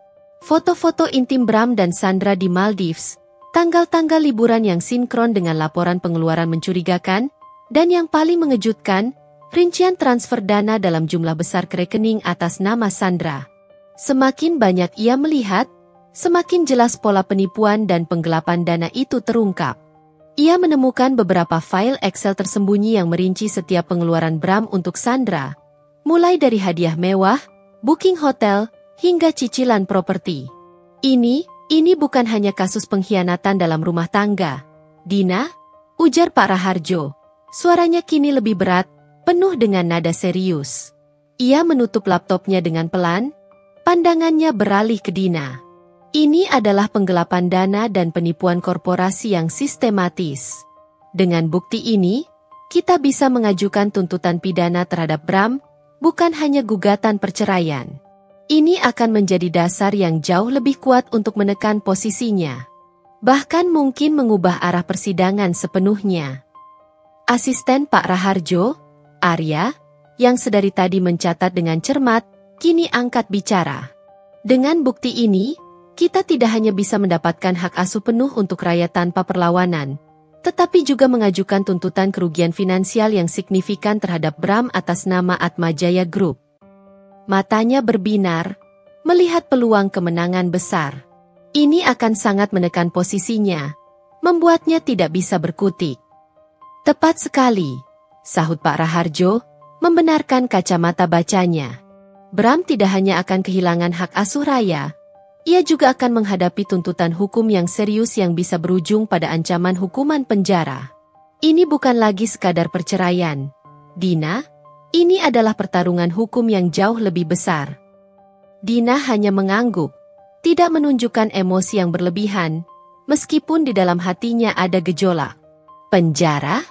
Foto-foto intim Bram dan Sandra di Maldives, tanggal-tanggal liburan yang sinkron dengan laporan pengeluaran mencurigakan, dan yang paling mengejutkan, rincian transfer dana dalam jumlah besar ke rekening atas nama Sandra. Semakin banyak ia melihat, semakin jelas pola penipuan dan penggelapan dana itu terungkap. Ia menemukan beberapa file Excel tersembunyi yang merinci setiap pengeluaran Bram untuk Sandra, mulai dari hadiah mewah, booking hotel, hingga cicilan properti. Ini bukan hanya kasus pengkhianatan dalam rumah tangga, Dina, ujar Pak Raharjo. Suaranya kini lebih berat, penuh dengan nada serius. Ia menutup laptopnya dengan pelan, pandangannya beralih ke Dina. Ini adalah penggelapan dana dan penipuan korporasi yang sistematis. Dengan bukti ini, kita bisa mengajukan tuntutan pidana terhadap Bram, bukan hanya gugatan perceraian. Ini akan menjadi dasar yang jauh lebih kuat untuk menekan posisinya. Bahkan mungkin mengubah arah persidangan sepenuhnya. Asisten Pak Raharjo, Arya, yang sedari tadi mencatat dengan cermat, kini angkat bicara. Dengan bukti ini, kita tidak hanya bisa mendapatkan hak asuh penuh untuk Raya tanpa perlawanan, tetapi juga mengajukan tuntutan kerugian finansial yang signifikan terhadap Bram atas nama Atmajaya Group. Matanya berbinar, melihat peluang kemenangan besar. Ini akan sangat menekan posisinya, membuatnya tidak bisa berkutik. Tepat sekali, sahut Pak Raharjo, membenarkan kacamata bacanya. Bram tidak hanya akan kehilangan hak asuh Raya, ia juga akan menghadapi tuntutan hukum yang serius yang bisa berujung pada ancaman hukuman penjara. Ini bukan lagi sekadar perceraian, Dina, ini adalah pertarungan hukum yang jauh lebih besar. Dina hanya mengangguk, tidak menunjukkan emosi yang berlebihan, meskipun di dalam hatinya ada gejolak. Penjara?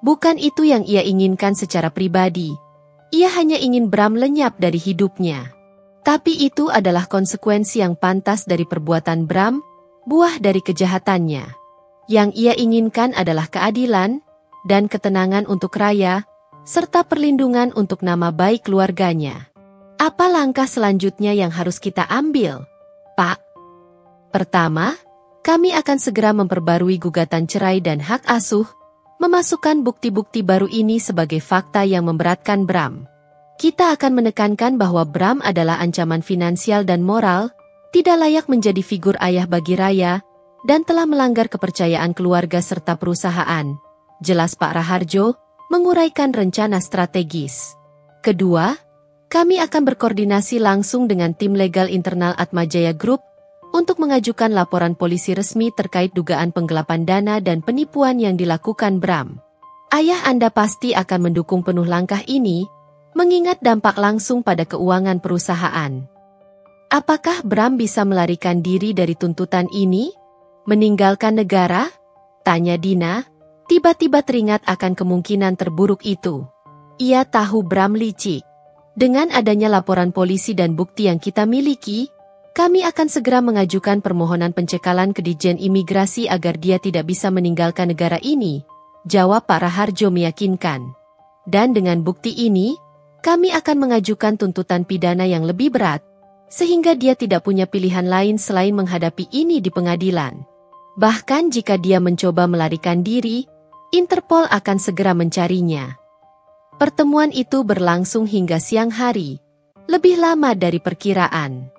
Bukan itu yang ia inginkan secara pribadi. Ia hanya ingin Bram lenyap dari hidupnya. Tapi itu adalah konsekuensi yang pantas dari perbuatan Bram, buah dari kejahatannya. Yang ia inginkan adalah keadilan dan ketenangan untuk Raya, serta perlindungan untuk nama baik keluarganya. Apa langkah selanjutnya yang harus kita ambil, Pak? Pertama, kami akan segera memperbarui gugatan cerai dan hak asuh, memasukkan bukti-bukti baru ini sebagai fakta yang memberatkan Bram. Kita akan menekankan bahwa Bram adalah ancaman finansial dan moral, tidak layak menjadi figur ayah bagi Raya, dan telah melanggar kepercayaan keluarga serta perusahaan. Jelas Pak Raharjo, menguraikan rencana strategis. Kedua, kami akan berkoordinasi langsung dengan tim legal internal Atmajaya Group untuk mengajukan laporan polisi resmi terkait dugaan penggelapan dana dan penipuan yang dilakukan Bram. Ayah Anda pasti akan mendukung penuh langkah ini, mengingat dampak langsung pada keuangan perusahaan. Apakah Bram bisa melarikan diri dari tuntutan ini? Meninggalkan negara? Tanya Dina, tiba-tiba teringat akan kemungkinan terburuk itu. Ia tahu Bram licik. Dengan adanya laporan polisi dan bukti yang kita miliki, kami akan segera mengajukan permohonan pencekalan ke Ditjen Imigrasi agar dia tidak bisa meninggalkan negara ini, jawab Pak Raharjo meyakinkan. Dan dengan bukti ini, kami akan mengajukan tuntutan pidana yang lebih berat, sehingga dia tidak punya pilihan lain selain menghadapi ini di pengadilan. Bahkan jika dia mencoba melarikan diri, Interpol akan segera mencarinya. Pertemuan itu berlangsung hingga siang hari, lebih lama dari perkiraan.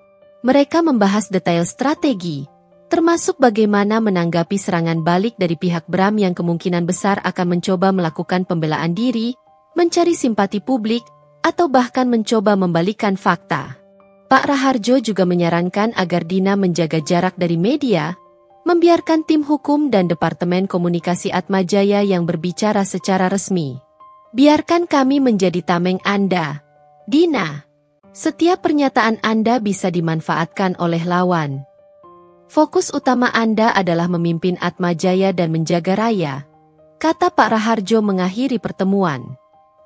Mereka membahas detail strategi, termasuk bagaimana menanggapi serangan balik dari pihak Bram yang kemungkinan besar akan mencoba melakukan pembelaan diri, mencari simpati publik, atau bahkan mencoba membalikan fakta. Pak Raharjo juga menyarankan agar Dina menjaga jarak dari media, membiarkan tim hukum dan Departemen Komunikasi Atmajaya yang berbicara secara resmi. Biarkan kami menjadi tameng Anda, Dina. Setiap pernyataan Anda bisa dimanfaatkan oleh lawan. Fokus utama Anda adalah memimpin Atmajaya dan menjaga Raya, kata Pak Raharjo mengakhiri pertemuan.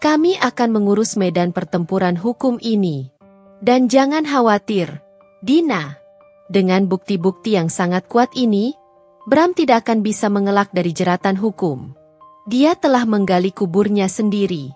Kami akan mengurus medan pertempuran hukum ini. Dan jangan khawatir, Dina. Dengan bukti-bukti yang sangat kuat ini, Bram tidak akan bisa mengelak dari jeratan hukum. Dia telah menggali kuburnya sendiri.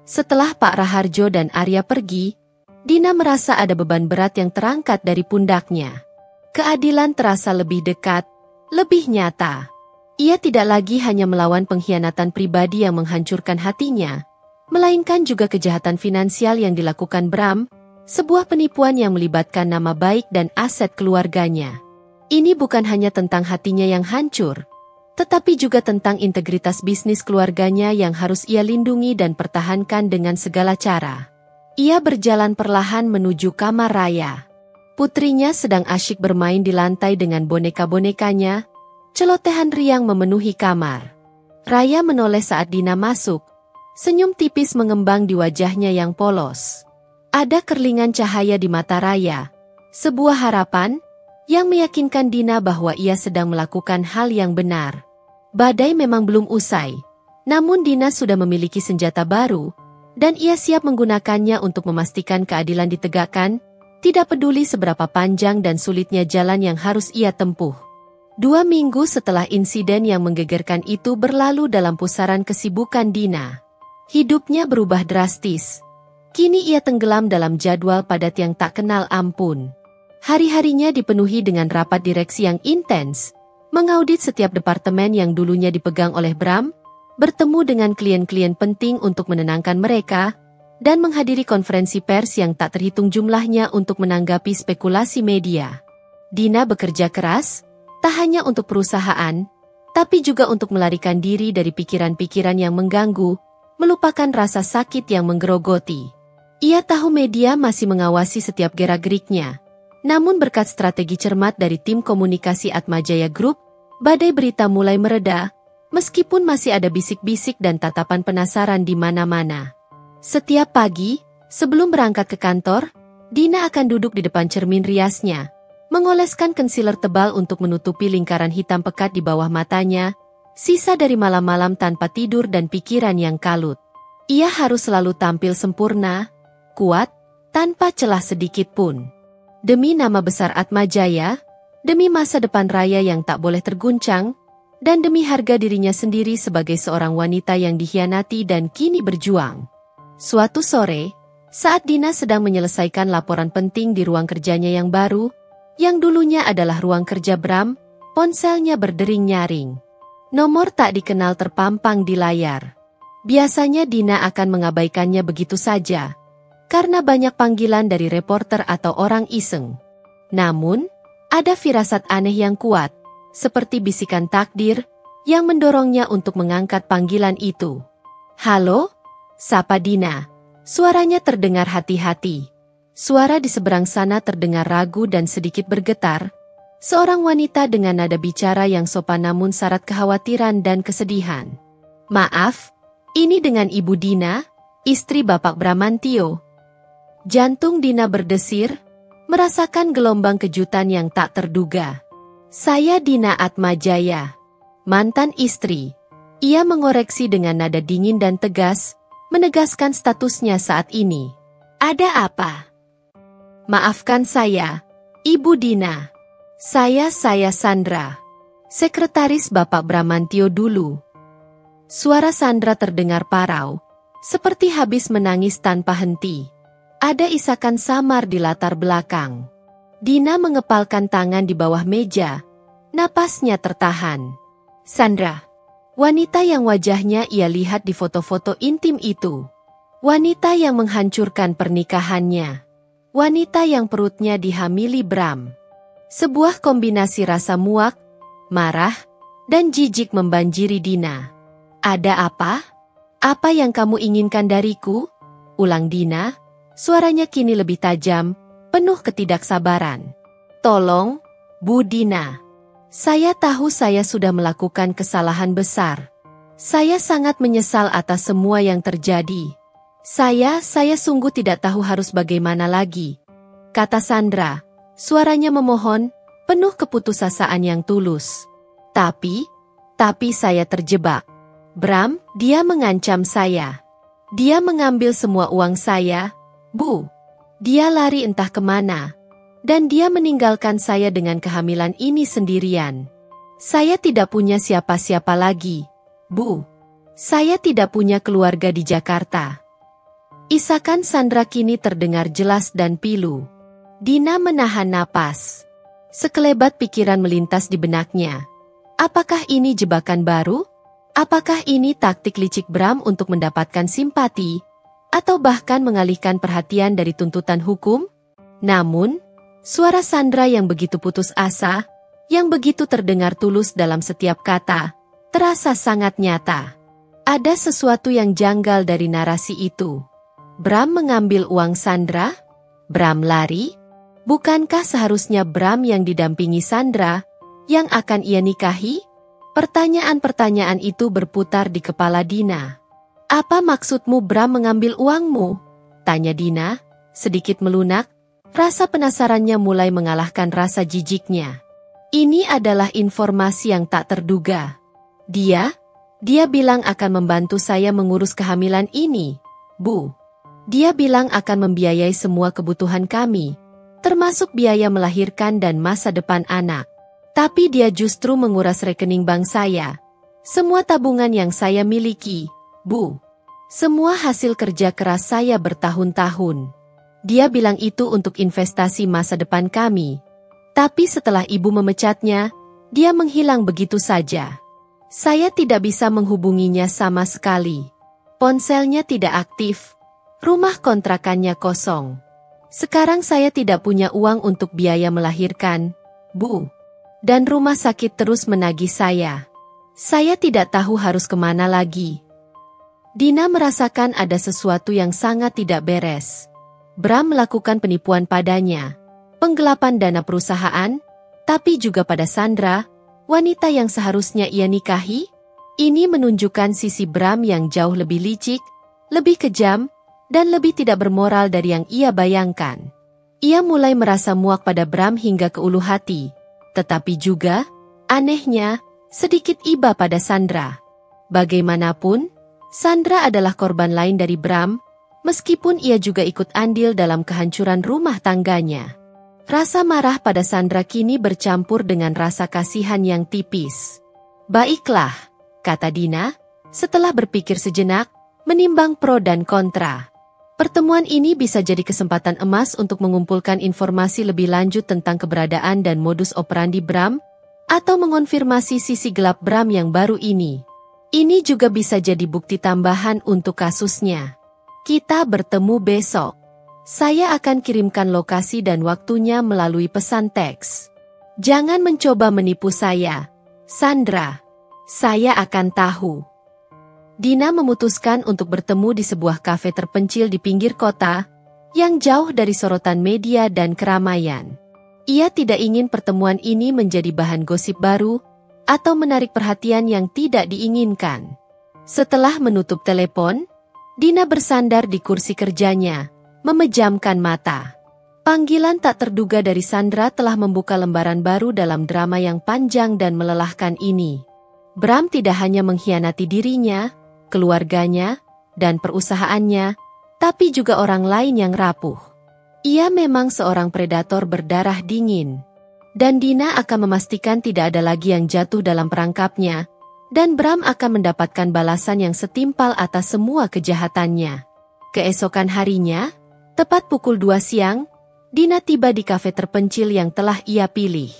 Setelah Pak Raharjo dan Arya pergi, Dina merasa ada beban berat yang terangkat dari pundaknya. Keadilan terasa lebih dekat, lebih nyata. Ia tidak lagi hanya melawan pengkhianatan pribadi yang menghancurkan hatinya, melainkan juga kejahatan finansial yang dilakukan Bram, sebuah penipuan yang melibatkan nama baik dan aset keluarganya. Ini bukan hanya tentang hatinya yang hancur, tetapi juga tentang integritas bisnis keluarganya yang harus ia lindungi dan pertahankan dengan segala cara. Ia berjalan perlahan menuju kamar Raya. Putrinya sedang asyik bermain di lantai dengan boneka-bonekanya, celotehan riang memenuhi kamar. Raya menoleh saat Dina masuk. Senyum tipis mengembang di wajahnya yang polos. Ada kerlingan cahaya di mata Raya. Sebuah harapan, yang meyakinkan Dina bahwa ia sedang melakukan hal yang benar. Badai memang belum usai, namun Dina sudah memiliki senjata baru, dan ia siap menggunakannya untuk memastikan keadilan ditegakkan, tidak peduli seberapa panjang dan sulitnya jalan yang harus ia tempuh. 2 minggu setelah insiden yang menggegerkan itu berlalu dalam pusaran kesibukan Dina, hidupnya berubah drastis. Kini ia tenggelam dalam jadwal padat yang tak kenal ampun. Hari-harinya dipenuhi dengan rapat direksi yang intens, mengaudit setiap departemen yang dulunya dipegang oleh Bram, bertemu dengan klien-klien penting untuk menenangkan mereka, dan menghadiri konferensi pers yang tak terhitung jumlahnya untuk menanggapi spekulasi media. Dina bekerja keras, tak hanya untuk perusahaan, tapi juga untuk melarikan diri dari pikiran-pikiran yang mengganggu, melupakan rasa sakit yang menggerogoti. Ia tahu media masih mengawasi setiap gerak-geriknya. Namun berkat strategi cermat dari tim komunikasi Atmajaya Group, badai berita mulai mereda, meskipun masih ada bisik-bisik dan tatapan penasaran di mana-mana. Setiap pagi, sebelum berangkat ke kantor, Dina akan duduk di depan cermin riasnya, mengoleskan concealer tebal untuk menutupi lingkaran hitam pekat di bawah matanya, sisa dari malam-malam tanpa tidur dan pikiran yang kalut. Ia harus selalu tampil sempurna, kuat, tanpa celah sedikit pun. Demi nama besar Atmajaya, demi masa depan Raya yang tak boleh terguncang, dan demi harga dirinya sendiri sebagai seorang wanita yang dikhianati dan kini berjuang. Suatu sore, saat Dina sedang menyelesaikan laporan penting di ruang kerjanya yang baru, yang dulunya adalah ruang kerja Bram, ponselnya berdering nyaring. Nomor tak dikenal terpampang di layar. Biasanya Dina akan mengabaikannya begitu saja, karena banyak panggilan dari reporter atau orang iseng. Namun, ada firasat aneh yang kuat, seperti bisikan takdir, yang mendorongnya untuk mengangkat panggilan itu. "Halo?" sapa Dina. Suaranya terdengar hati-hati. Suara di seberang sana terdengar ragu dan sedikit bergetar. Seorang wanita dengan nada bicara yang sopan namun syarat kekhawatiran dan kesedihan. "Maaf, ini dengan Ibu Dina, istri Bapak Bramantio." Jantung Dina berdesir, merasakan gelombang kejutan yang tak terduga. "Saya Dina Atmajaya, mantan istri." Ia mengoreksi dengan nada dingin dan tegas, menegaskan statusnya saat ini. "Ada apa?" "Maafkan saya, Ibu Dina. Saya Sandra, sekretaris Bapak Bramantio dulu." Suara Sandra terdengar parau, seperti habis menangis tanpa henti. Ada isakan samar di latar belakang. Dina mengepalkan tangan di bawah meja, napasnya tertahan. Sandra, wanita yang wajahnya ia lihat di foto-foto intim itu. Wanita yang menghancurkan pernikahannya. Wanita yang perutnya dihamili Bram. Sebuah kombinasi rasa muak, marah, dan jijik membanjiri Dina. "Ada apa? Apa yang kamu inginkan dariku?" ulang Dina. Suaranya kini lebih tajam, penuh ketidaksabaran. "Tolong, Bu Dina. Saya tahu saya sudah melakukan kesalahan besar. Saya sangat menyesal atas semua yang terjadi. Saya sungguh tidak tahu harus bagaimana lagi," kata Sandra. Suaranya memohon, penuh keputusasaan yang tulus. Tapi saya terjebak. Bram, dia mengancam saya. Dia mengambil semua uang saya, Bu. Dia lari entah kemana. Dan dia meninggalkan saya dengan kehamilan ini sendirian. Saya tidak punya siapa-siapa lagi, Bu. Saya tidak punya keluarga di Jakarta." Isakan Sandra kini terdengar jelas dan pilu. Dina menahan napas. Sekelebat pikiran melintas di benaknya. Apakah ini jebakan baru? Apakah ini taktik licik Bram untuk mendapatkan simpati? Atau bahkan mengalihkan perhatian dari tuntutan hukum? Namun, suara Sandra yang begitu putus asa, yang begitu terdengar tulus dalam setiap kata, terasa sangat nyata. Ada sesuatu yang janggal dari narasi itu. Bram mengambil uang Sandra? Bram lari? Bukankah seharusnya Bram yang didampingi Sandra, yang akan ia nikahi? Pertanyaan-pertanyaan itu berputar di kepala Dina. "Apa maksudmu Bram mengambil uangmu?" tanya Dina, sedikit melunak. Rasa penasarannya mulai mengalahkan rasa jijiknya. Ini adalah informasi yang tak terduga. Dia bilang akan membantu saya mengurus kehamilan ini, Bu. Dia bilang akan membiayai semua kebutuhan kami, termasuk biaya melahirkan dan masa depan anak. Tapi dia justru menguras rekening bank saya. Semua tabungan yang saya miliki, Bu. Semua hasil kerja keras saya bertahun-tahun. Dia bilang itu untuk investasi masa depan kami. Tapi setelah ibu memecatnya, dia menghilang begitu saja. Saya tidak bisa menghubunginya sama sekali. Ponselnya tidak aktif. Rumah kontrakannya kosong. Sekarang saya tidak punya uang untuk biaya melahirkan, Bu. Dan rumah sakit terus menagih saya. Saya tidak tahu harus kemana lagi. Dina merasakan ada sesuatu yang sangat tidak beres. Bram melakukan penipuan padanya, penggelapan dana perusahaan, tapi juga pada Sandra, wanita yang seharusnya ia nikahi. Ini menunjukkan sisi Bram yang jauh lebih licik, lebih kejam, dan lebih tidak bermoral dari yang ia bayangkan. Ia mulai merasa muak pada Bram hingga ke ulu hati, tetapi juga, anehnya, sedikit iba pada Sandra. Bagaimanapun, Sandra adalah korban lain dari Bram, meskipun ia juga ikut andil dalam kehancuran rumah tangganya. Rasa marah pada Sandra kini bercampur dengan rasa kasihan yang tipis. Baiklah, kata Dina, setelah berpikir sejenak, menimbang pro dan kontra. Pertemuan ini bisa jadi kesempatan emas untuk mengumpulkan informasi lebih lanjut tentang keberadaan dan modus operandi Bram, atau mengonfirmasi sisi gelap Bram yang baru ini. Ini juga bisa jadi bukti tambahan untuk kasusnya. Kita bertemu besok. Saya akan kirimkan lokasi dan waktunya melalui pesan teks. Jangan mencoba menipu saya, Sandra. Saya akan tahu. Dina memutuskan untuk bertemu di sebuah kafe terpencil di pinggir kota, yang jauh dari sorotan media dan keramaian. Ia tidak ingin pertemuan ini menjadi bahan gosip baru, atau menarik perhatian yang tidak diinginkan. Setelah menutup telepon, Dina bersandar di kursi kerjanya, memejamkan mata. Panggilan tak terduga dari Sandra telah membuka lembaran baru dalam drama yang panjang dan melelahkan ini. Bram tidak hanya mengkhianati dirinya, keluarganya, dan perusahaannya, tapi juga orang lain yang rapuh. Ia memang seorang predator berdarah dingin. Dan Dina akan memastikan tidak ada lagi yang jatuh dalam perangkapnya, dan Bram akan mendapatkan balasan yang setimpal atas semua kejahatannya. Keesokan harinya, tepat pukul 2 siang, Dina tiba di kafe terpencil yang telah ia pilih.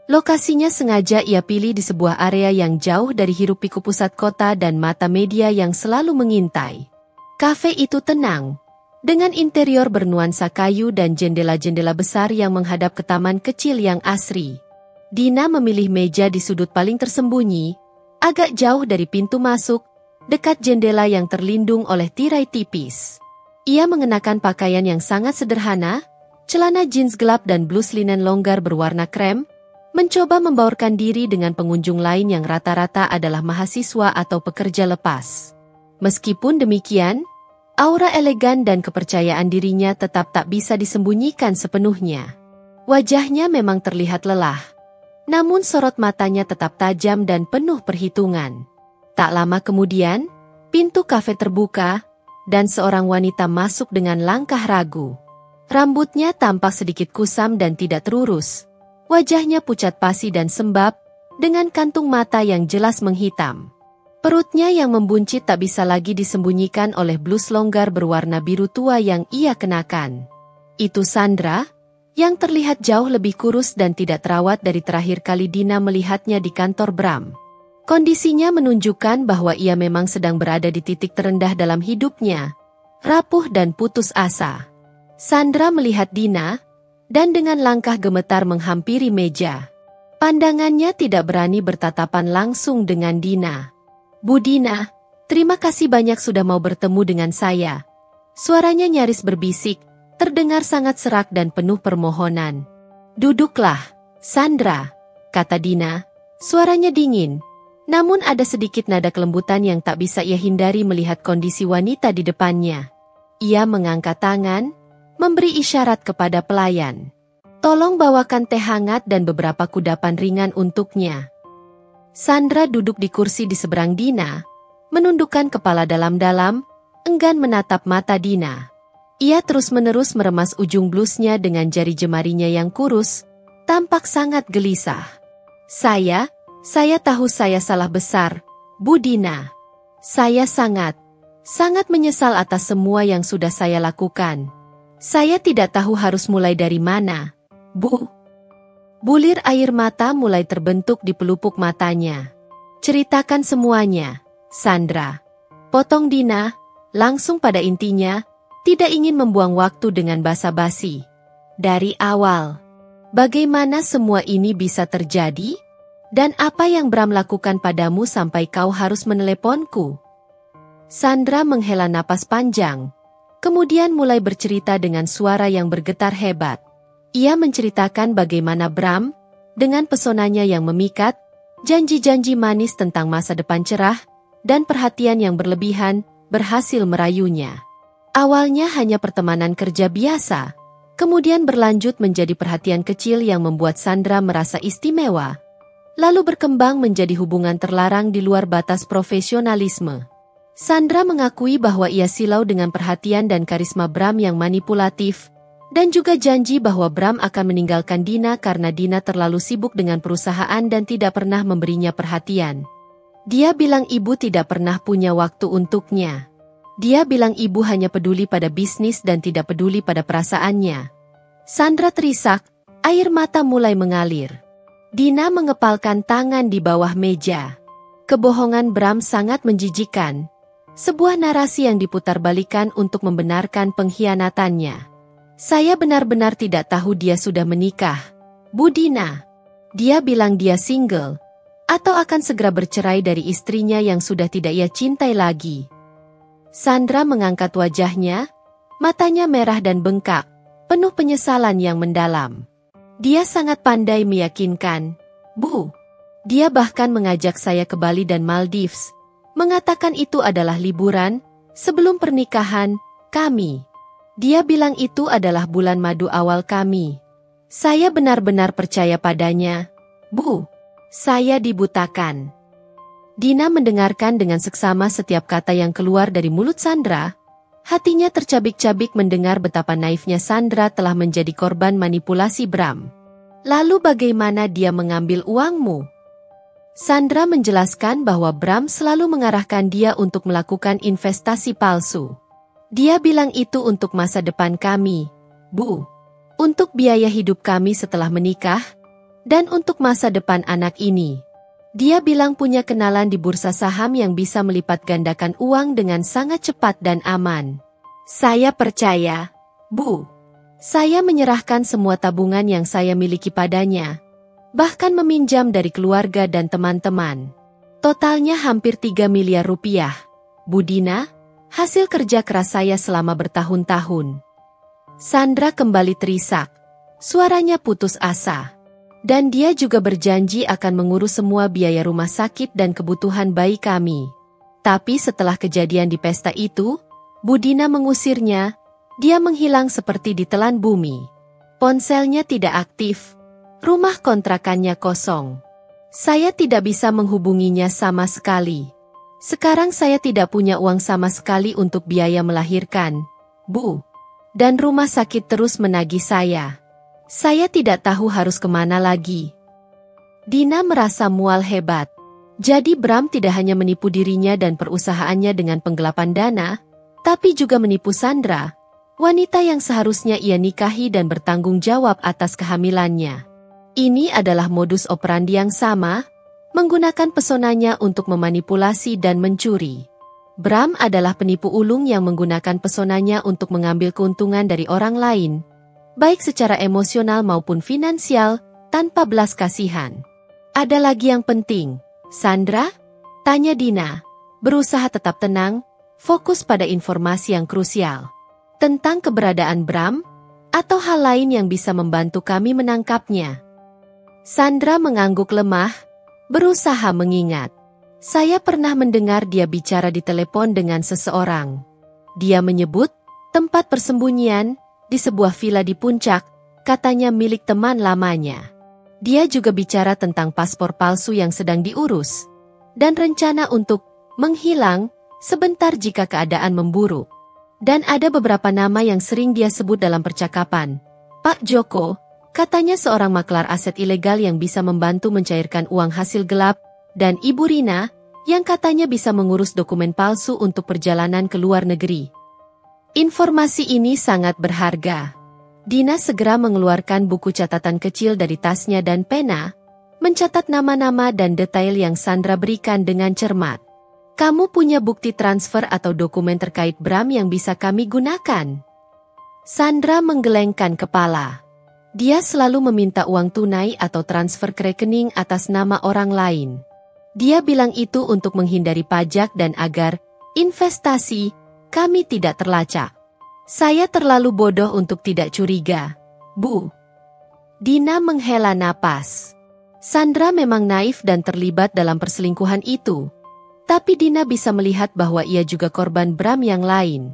Lokasinya sengaja ia pilih di sebuah area yang jauh dari hiruk-pikuk pusat kota dan mata media yang selalu mengintai. Kafe itu tenang, dengan interior bernuansa kayu dan jendela-jendela besar yang menghadap ke taman kecil yang asri. Dina memilih meja di sudut paling tersembunyi, agak jauh dari pintu masuk, dekat jendela yang terlindung oleh tirai tipis. Ia mengenakan pakaian yang sangat sederhana, celana jeans gelap dan blus linen longgar berwarna krem, mencoba membaurkan diri dengan pengunjung lain yang rata-rata adalah mahasiswa atau pekerja lepas. Meskipun demikian, aura elegan dan kepercayaan dirinya tetap tak bisa disembunyikan sepenuhnya. Wajahnya memang terlihat lelah, namun sorot matanya tetap tajam dan penuh perhitungan. Tak lama kemudian, pintu kafe terbuka, dan seorang wanita masuk dengan langkah ragu. Rambutnya tampak sedikit kusam dan tidak terurus. Wajahnya pucat pasi dan sembab, dengan kantung mata yang jelas menghitam. Perutnya yang membuncit tak bisa lagi disembunyikan oleh blus longgar berwarna biru tua yang ia kenakan. Itu Sandra, yang terlihat jauh lebih kurus dan tidak terawat dari terakhir kali Dina melihatnya di kantor Bram. Kondisinya menunjukkan bahwa ia memang sedang berada di titik terendah dalam hidupnya, rapuh dan putus asa. Sandra melihat Dina, dan dengan langkah gemetar menghampiri meja. Pandangannya tidak berani bertatapan langsung dengan Dina. Bu Dina, terima kasih banyak sudah mau bertemu dengan saya. Suaranya nyaris berbisik, terdengar sangat serak dan penuh permohonan. Duduklah, Sandra, kata Dina. Suaranya dingin, namun ada sedikit nada kelembutan yang tak bisa ia hindari melihat kondisi wanita di depannya. Ia mengangkat tangan, memberi isyarat kepada pelayan. Tolong bawakan teh hangat dan beberapa kudapan ringan untuknya. Sandra duduk di kursi di seberang Dina, menundukkan kepala dalam-dalam, enggan menatap mata Dina. Ia terus-menerus meremas ujung blusnya dengan jari jemarinya yang kurus, tampak sangat gelisah. Saya tahu saya salah besar, Bu Dina. Saya sangat menyesal atas semua yang sudah saya lakukan. Saya tidak tahu harus mulai dari mana, Bu. Bulir air mata mulai terbentuk di pelupuk matanya. Ceritakan semuanya, Sandra. Potong Dina, langsung pada intinya, tidak ingin membuang waktu dengan basa-basi. Dari awal, bagaimana semua ini bisa terjadi? Dan apa yang Bram lakukan padamu sampai kau harus meneleponku? Sandra menghela napas panjang, kemudian mulai bercerita dengan suara yang bergetar hebat. Ia menceritakan bagaimana Bram, dengan pesonanya yang memikat, janji-janji manis tentang masa depan cerah, dan perhatian yang berlebihan, berhasil merayunya. Awalnya hanya pertemanan kerja biasa, kemudian berlanjut menjadi perhatian kecil yang membuat Sandra merasa istimewa, lalu berkembang menjadi hubungan terlarang di luar batas profesionalisme. Sandra mengakui bahwa ia silau dengan perhatian dan karisma Bram yang manipulatif, dan juga janji bahwa Bram akan meninggalkan Dina karena Dina terlalu sibuk dengan perusahaan dan tidak pernah memberinya perhatian. Dia bilang ibu tidak pernah punya waktu untuknya. Dia bilang ibu hanya peduli pada bisnis dan tidak peduli pada perasaannya. Sandra terisak, air mata mulai mengalir. Dina mengepalkan tangan di bawah meja. Kebohongan Bram sangat menjijikkan. Sebuah narasi yang diputarbalikkan untuk membenarkan pengkhianatannya. Saya benar-benar tidak tahu dia sudah menikah, Bu Dina. Dia bilang dia single, atau akan segera bercerai dari istrinya yang sudah tidak ia cintai lagi. Sandra mengangkat wajahnya, matanya merah dan bengkak, penuh penyesalan yang mendalam. Dia sangat pandai meyakinkan, Bu. Dia bahkan mengajak saya ke Bali dan Maldives, mengatakan itu adalah liburan, sebelum pernikahan, kami. Dia bilang itu adalah bulan madu awal kami. Saya benar-benar percaya padanya, Bu. Saya dibutakan. Dina mendengarkan dengan seksama setiap kata yang keluar dari mulut Sandra. Hatinya tercabik-cabik mendengar betapa naifnya Sandra telah menjadi korban manipulasi Bram. Lalu bagaimana dia mengambil uangmu? Sandra menjelaskan bahwa Bram selalu mengarahkan dia untuk melakukan investasi palsu. Dia bilang itu untuk masa depan kami, Bu. Untuk biaya hidup kami setelah menikah, dan untuk masa depan anak ini. Dia bilang punya kenalan di bursa saham yang bisa melipat gandakan uang dengan sangat cepat dan aman. Saya percaya, Bu. Saya menyerahkan semua tabungan yang saya miliki padanya, bahkan meminjam dari keluarga dan teman-teman. Totalnya hampir 3 miliar rupiah, Bu Dina. Hasil kerja keras saya selama bertahun-tahun. Sandra kembali terisak. Suaranya putus asa. Dan dia juga berjanji akan mengurus semua biaya rumah sakit dan kebutuhan bayi kami. Tapi setelah kejadian di pesta itu, Bu Dina mengusirnya. Dia menghilang seperti ditelan bumi. Ponselnya tidak aktif. Rumah kontrakannya kosong. Saya tidak bisa menghubunginya sama sekali. Sekarang saya tidak punya uang sama sekali untuk biaya melahirkan, Bu. Dan rumah sakit terus menagih saya. Saya tidak tahu harus kemana lagi. Dina merasa mual hebat. Jadi Bram tidak hanya menipu dirinya dan perusahaannya dengan penggelapan dana, tapi juga menipu Sandra, wanita yang seharusnya ia nikahi dan bertanggung jawab atas kehamilannya. Ini adalah modus operandi yang sama, menggunakan pesonanya untuk memanipulasi dan mencuri. Bram adalah penipu ulung yang menggunakan pesonanya untuk mengambil keuntungan dari orang lain, baik secara emosional maupun finansial, tanpa belas kasihan. Ada lagi yang penting, Sandra? Tanya Dina, berusaha tetap tenang, fokus pada informasi yang krusial. Tentang keberadaan Bram, atau hal lain yang bisa membantu kami menangkapnya. Sandra mengangguk lemah, berusaha mengingat. Saya pernah mendengar dia bicara di telepon dengan seseorang. Dia menyebut tempat persembunyian, di sebuah villa di puncak, katanya milik teman lamanya. Dia juga bicara tentang paspor palsu yang sedang diurus, dan rencana untuk menghilang sebentar jika keadaan memburuk. Dan ada beberapa nama yang sering dia sebut dalam percakapan. Pak Joko, katanya seorang maklar aset ilegal yang bisa membantu mencairkan uang hasil gelap, dan Ibu Rina, yang katanya bisa mengurus dokumen palsu untuk perjalanan ke luar negeri. Informasi ini sangat berharga. Dina segera mengeluarkan buku catatan kecil dari tasnya dan pena, mencatat nama-nama dan detail yang Sandra berikan dengan cermat. Kamu punya bukti transfer atau dokumen terkait Bram yang bisa kami gunakan? Sandra menggelengkan kepala. Dia selalu meminta uang tunai atau transfer ke rekening atas nama orang lain. Dia bilang itu untuk menghindari pajak dan agar investasi kami tidak terlacak. Saya terlalu bodoh untuk tidak curiga, Bu. Dina menghela napas. Sandra memang naif dan terlibat dalam perselingkuhan itu. Tapi Dina bisa melihat bahwa ia juga korban Bram yang lain.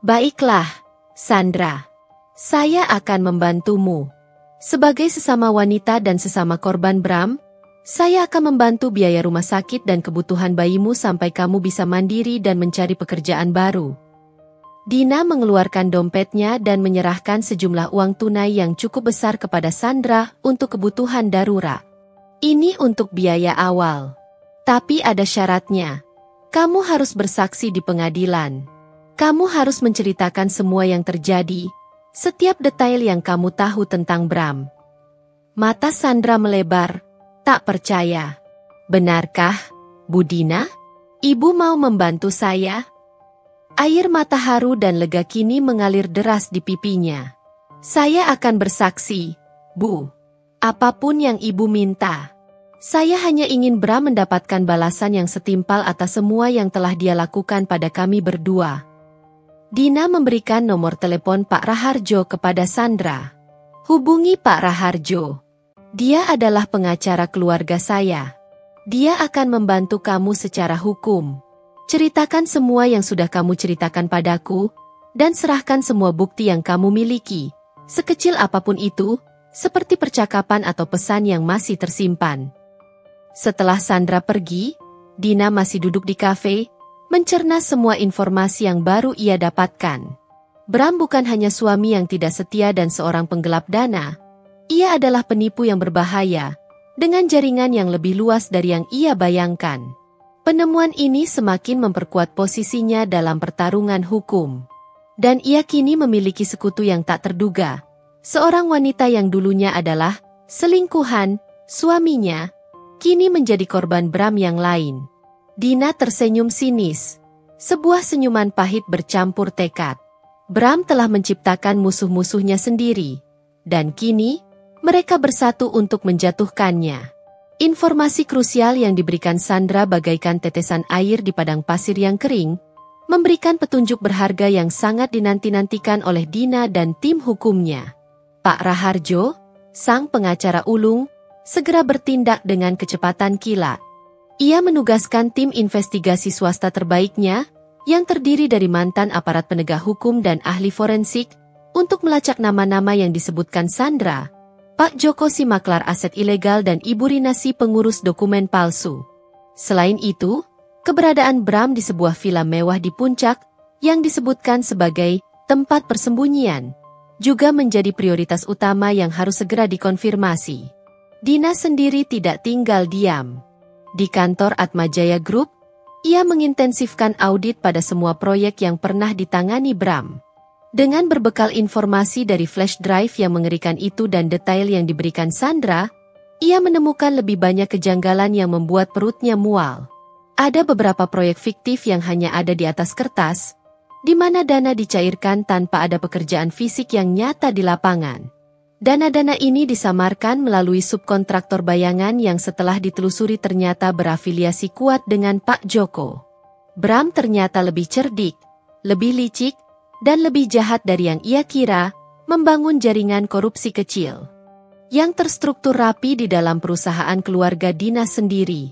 Baiklah, Sandra. Saya akan membantumu. Sebagai sesama wanita dan sesama korban Bram, saya akan membantu biaya rumah sakit dan kebutuhan bayimu sampai kamu bisa mandiri dan mencari pekerjaan baru. Dina mengeluarkan dompetnya dan menyerahkan sejumlah uang tunai yang cukup besar kepada Sandra untuk kebutuhan darurat. Ini untuk biaya awal. Tapi ada syaratnya. Kamu harus bersaksi di pengadilan. Kamu harus menceritakan semua yang terjadi, setiap detail yang kamu tahu tentang Bram. Mata Sandra melebar, tak percaya. Benarkah, Bu Dina? Ibu mau membantu saya? Air mata haru dan lega kini mengalir deras di pipinya. Saya akan bersaksi, Bu. Apapun yang ibu minta. Saya hanya ingin Bram mendapatkan balasan yang setimpal atas semua yang telah dia lakukan pada kami berdua. Dina memberikan nomor telepon Pak Raharjo kepada Sandra. Hubungi Pak Raharjo. Dia adalah pengacara keluarga saya. Dia akan membantu kamu secara hukum. Ceritakan semua yang sudah kamu ceritakan padaku, dan serahkan semua bukti yang kamu miliki, sekecil apapun itu, seperti percakapan atau pesan yang masih tersimpan. Setelah Sandra pergi, Dina masih duduk di kafe, mencerna semua informasi yang baru ia dapatkan. Bram bukan hanya suami yang tidak setia dan seorang penggelap dana, ia adalah penipu yang berbahaya, dengan jaringan yang lebih luas dari yang ia bayangkan. Penemuan ini semakin memperkuat posisinya dalam pertarungan hukum. Dan ia kini memiliki sekutu yang tak terduga, seorang wanita yang dulunya adalah selingkuhan suaminya, kini menjadi korban Bram yang lain. Dina tersenyum sinis. Sebuah senyuman pahit bercampur tekad. Bram telah menciptakan musuh-musuhnya sendiri. Dan kini, mereka bersatu untuk menjatuhkannya. Informasi krusial yang diberikan Sandra bagaikan tetesan air di padang pasir yang kering, memberikan petunjuk berharga yang sangat dinanti-nantikan oleh Dina dan tim hukumnya. Pak Raharjo, sang pengacara ulung, segera bertindak dengan kecepatan kilat. Ia menugaskan tim investigasi swasta terbaiknya, yang terdiri dari mantan aparat penegak hukum dan ahli forensik, untuk melacak nama-nama yang disebutkan Sandra, Pak Joko si maklar aset ilegal dan Ibu Rina si pengurus dokumen palsu. Selain itu, keberadaan Bram di sebuah villa mewah di puncak, yang disebutkan sebagai tempat persembunyian, juga menjadi prioritas utama yang harus segera dikonfirmasi. Dina sendiri tidak tinggal diam. Di kantor Atmajaya Group, ia mengintensifkan audit pada semua proyek yang pernah ditangani Bram. Dengan berbekal informasi dari flash drive yang mengerikan itu dan detail yang diberikan Sandra, ia menemukan lebih banyak kejanggalan yang membuat perutnya mual. Ada beberapa proyek fiktif yang hanya ada di atas kertas, di mana dana dicairkan tanpa ada pekerjaan fisik yang nyata di lapangan. Dana-dana ini disamarkan melalui subkontraktor bayangan yang setelah ditelusuri ternyata berafiliasi kuat dengan Pak Joko. Bram ternyata lebih cerdik, lebih licik, dan lebih jahat dari yang ia kira, membangun jaringan korupsi kecil yang terstruktur rapi di dalam perusahaan keluarga Dina sendiri.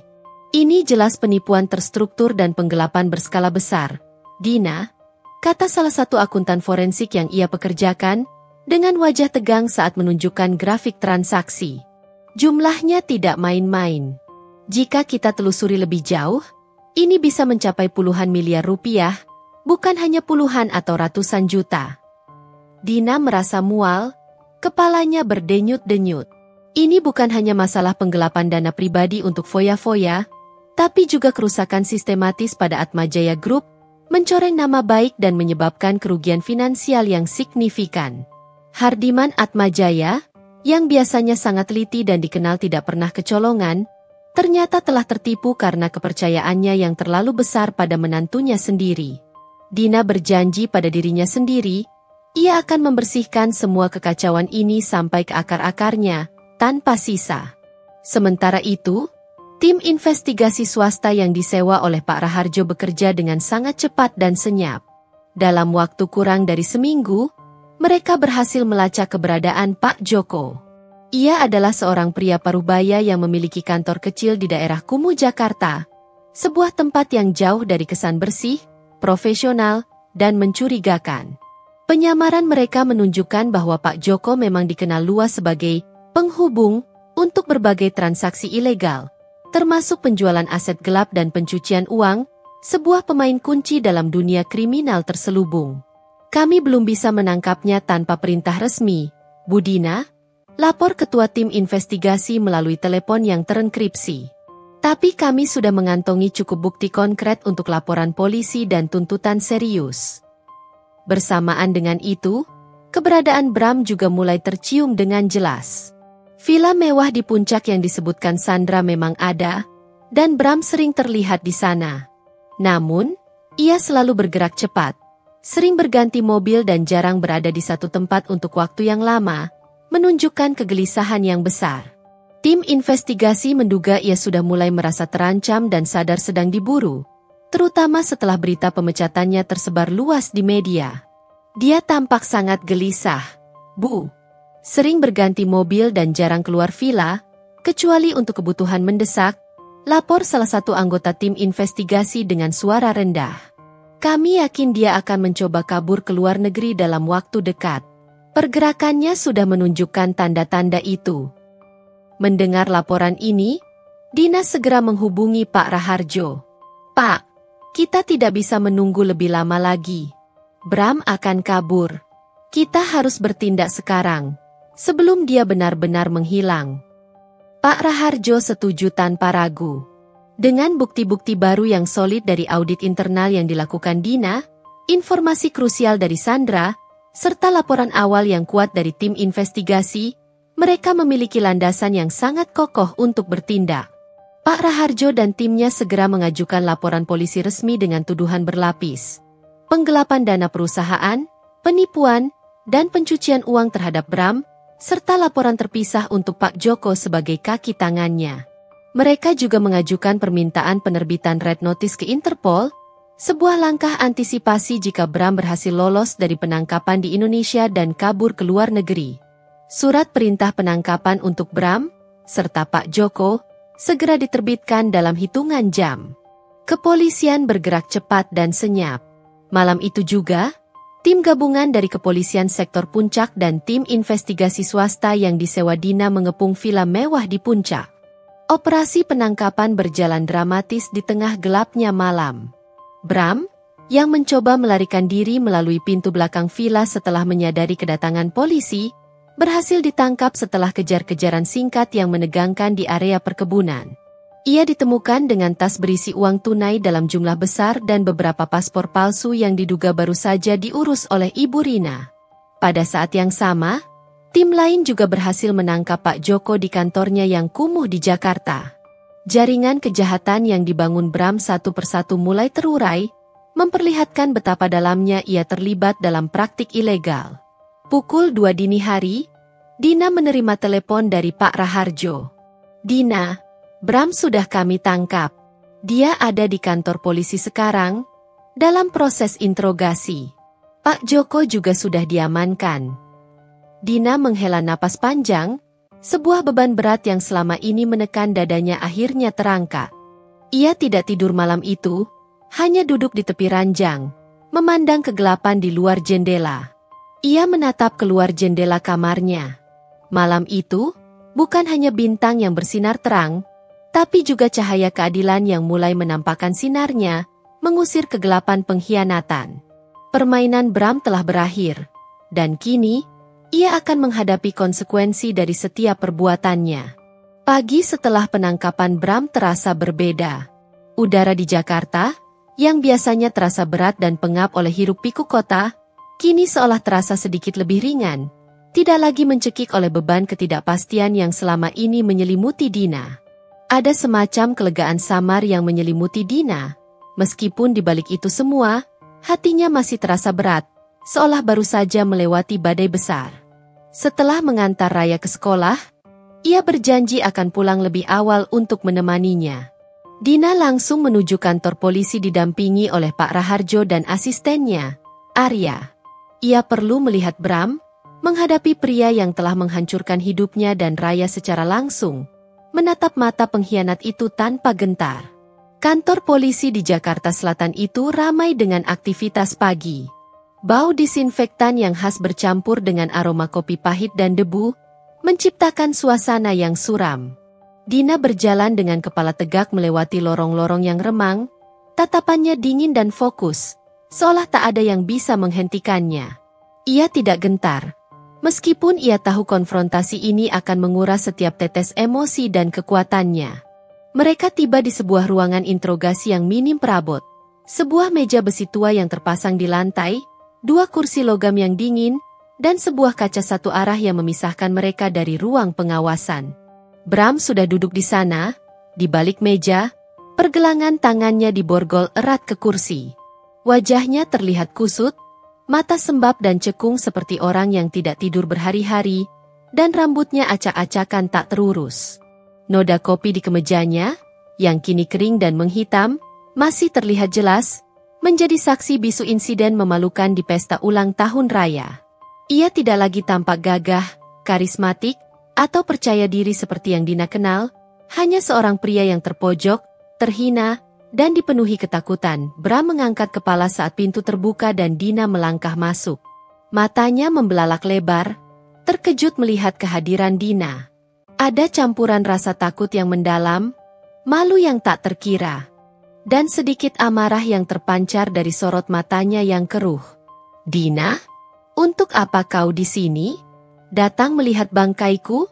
Ini jelas penipuan terstruktur dan penggelapan berskala besar. Dina, kata salah satu akuntan forensik yang ia pekerjakan, dengan wajah tegang saat menunjukkan grafik transaksi. Jumlahnya tidak main-main. Jika kita telusuri lebih jauh, ini bisa mencapai puluhan miliar rupiah, bukan hanya puluhan atau ratusan juta. Dina merasa mual, kepalanya berdenyut-denyut. Ini bukan hanya masalah penggelapan dana pribadi untuk foya-foya, tapi juga kerusakan sistematis pada Atmajaya Group, mencoreng nama baik dan menyebabkan kerugian finansial yang signifikan. Hardiman Atmajaya, yang biasanya sangat teliti dan dikenal tidak pernah kecolongan, ternyata telah tertipu karena kepercayaannya yang terlalu besar pada menantunya sendiri. Dina berjanji pada dirinya sendiri, ia akan membersihkan semua kekacauan ini sampai ke akar-akarnya, tanpa sisa. Sementara itu, tim investigasi swasta yang disewa oleh Pak Raharjo bekerja dengan sangat cepat dan senyap. Dalam waktu kurang dari seminggu, mereka berhasil melacak keberadaan Pak Joko. Ia adalah seorang pria parubaya yang memiliki kantor kecil di daerah Kumuh, Jakarta, sebuah tempat yang jauh dari kesan bersih, profesional, dan mencurigakan. Penyamaran mereka menunjukkan bahwa Pak Joko memang dikenal luas sebagai penghubung untuk berbagai transaksi ilegal, termasuk penjualan aset gelap dan pencucian uang, sebuah pemain kunci dalam dunia kriminal terselubung. Kami belum bisa menangkapnya tanpa perintah resmi, Bu Dina, lapor ketua tim investigasi melalui telepon yang terenkripsi. Tapi kami sudah mengantongi cukup bukti konkret untuk laporan polisi dan tuntutan serius. Bersamaan dengan itu, keberadaan Bram juga mulai tercium dengan jelas. Villa mewah di puncak yang disebutkan Sandra memang ada, dan Bram sering terlihat di sana. Namun, ia selalu bergerak cepat, sering berganti mobil dan jarang berada di satu tempat untuk waktu yang lama, menunjukkan kegelisahan yang besar. Tim investigasi menduga ia sudah mulai merasa terancam dan sadar sedang diburu, terutama setelah berita pemecatannya tersebar luas di media. Dia tampak sangat gelisah, Bu. Sering berganti mobil dan jarang keluar villa, kecuali untuk kebutuhan mendesak, lapor salah satu anggota tim investigasi dengan suara rendah. Kami yakin dia akan mencoba kabur ke luar negeri dalam waktu dekat. Pergerakannya sudah menunjukkan tanda-tanda itu. Mendengar laporan ini, Dina segera menghubungi Pak Raharjo. Pak, kita tidak bisa menunggu lebih lama lagi. Bram akan kabur. Kita harus bertindak sekarang, sebelum dia benar-benar menghilang. Pak Raharjo setuju tanpa ragu. Dengan bukti-bukti baru yang solid dari audit internal yang dilakukan Dina, informasi krusial dari Sandra, serta laporan awal yang kuat dari tim investigasi, mereka memiliki landasan yang sangat kokoh untuk bertindak. Pak Raharjo dan timnya segera mengajukan laporan polisi resmi dengan tuduhan berlapis. Penggelapan dana perusahaan, penipuan, dan pencucian uang terhadap Bram, serta laporan terpisah untuk Pak Joko sebagai kaki tangannya. Mereka juga mengajukan permintaan penerbitan Red Notice ke Interpol, sebuah langkah antisipasi jika Bram berhasil lolos dari penangkapan di Indonesia dan kabur ke luar negeri. Surat perintah penangkapan untuk Bram, serta Pak Joko, segera diterbitkan dalam hitungan jam. Kepolisian bergerak cepat dan senyap. Malam itu juga, tim gabungan dari Kepolisian Sektor Puncak dan tim investigasi swasta yang disewa Dina mengepung villa mewah di Puncak. Operasi penangkapan berjalan dramatis di tengah gelapnya malam. Bram, yang mencoba melarikan diri melalui pintu belakang villa setelah menyadari kedatangan polisi, berhasil ditangkap setelah kejar-kejaran singkat yang menegangkan di area perkebunan. Ia ditemukan dengan tas berisi uang tunai dalam jumlah besar dan beberapa paspor palsu yang diduga baru saja diurus oleh Ibu Rina. Pada saat yang sama, tim lain juga berhasil menangkap Pak Joko di kantornya yang kumuh di Jakarta. Jaringan kejahatan yang dibangun Bram satu persatu mulai terurai, memperlihatkan betapa dalamnya ia terlibat dalam praktik ilegal. Pukul 2 dini hari, Dina menerima telepon dari Pak Raharjo. Dina, Bram sudah kami tangkap. Dia ada di kantor polisi sekarang, dalam proses interogasi. Pak Joko juga sudah diamankan. Dina menghela napas panjang, sebuah beban berat yang selama ini menekan dadanya akhirnya terangkat. Ia tidak tidur malam itu, hanya duduk di tepi ranjang, memandang kegelapan di luar jendela. Ia menatap keluar jendela kamarnya. Malam itu, bukan hanya bintang yang bersinar terang, tapi juga cahaya keadilan yang mulai menampakkan sinarnya, mengusir kegelapan pengkhianatan. Permainan Bram telah berakhir, dan kini, ia akan menghadapi konsekuensi dari setiap perbuatannya. Pagi setelah penangkapan Bram terasa berbeda. Udara di Jakarta, yang biasanya terasa berat dan pengap oleh hiruk-pikuk kota, kini seolah terasa sedikit lebih ringan, tidak lagi mencekik oleh beban ketidakpastian yang selama ini menyelimuti Dina. Ada semacam kelegaan samar yang menyelimuti Dina, meskipun di balik itu semua, hatinya masih terasa berat, seolah baru saja melewati badai besar. Setelah mengantar Raya ke sekolah, ia berjanji akan pulang lebih awal untuk menemaninya. Dina langsung menuju kantor polisi didampingi oleh Pak Raharjo dan asistennya, Arya. Ia perlu melihat Bram, menghadapi pria yang telah menghancurkan hidupnya dan Raya secara langsung, menatap mata pengkhianat itu tanpa gentar. Kantor polisi di Jakarta Selatan itu ramai dengan aktivitas pagi. Bau disinfektan yang khas bercampur dengan aroma kopi pahit dan debu, menciptakan suasana yang suram. Dina berjalan dengan kepala tegak melewati lorong-lorong yang remang, tatapannya dingin dan fokus, seolah tak ada yang bisa menghentikannya. Ia tidak gentar, meskipun ia tahu konfrontasi ini akan menguras setiap tetes emosi dan kekuatannya. Mereka tiba di sebuah ruangan interogasi yang minim perabot. Sebuah meja besi tua yang terpasang di lantai, 2 kursi logam yang dingin, dan sebuah kaca satu arah yang memisahkan mereka dari ruang pengawasan. Bram sudah duduk di sana, di balik meja, pergelangan tangannya diborgol erat ke kursi. Wajahnya terlihat kusut, mata sembab dan cekung seperti orang yang tidak tidur berhari-hari, dan rambutnya acak-acakan tak terurus. Noda kopi di kemejanya, yang kini kering dan menghitam, masih terlihat jelas, menjadi saksi bisu insiden memalukan di pesta ulang tahun Raya. Ia tidak lagi tampak gagah, karismatik, atau percaya diri seperti yang Dina kenal, hanya seorang pria yang terpojok, terhina, dan dipenuhi ketakutan. Bram mengangkat kepala saat pintu terbuka dan Dina melangkah masuk. Matanya membelalak lebar, terkejut melihat kehadiran Dina. Ada campuran rasa takut yang mendalam, malu yang tak terkira, dan sedikit amarah yang terpancar dari sorot matanya yang keruh. "Dina, untuk apa kau di sini? Datang melihat bangkaiku?"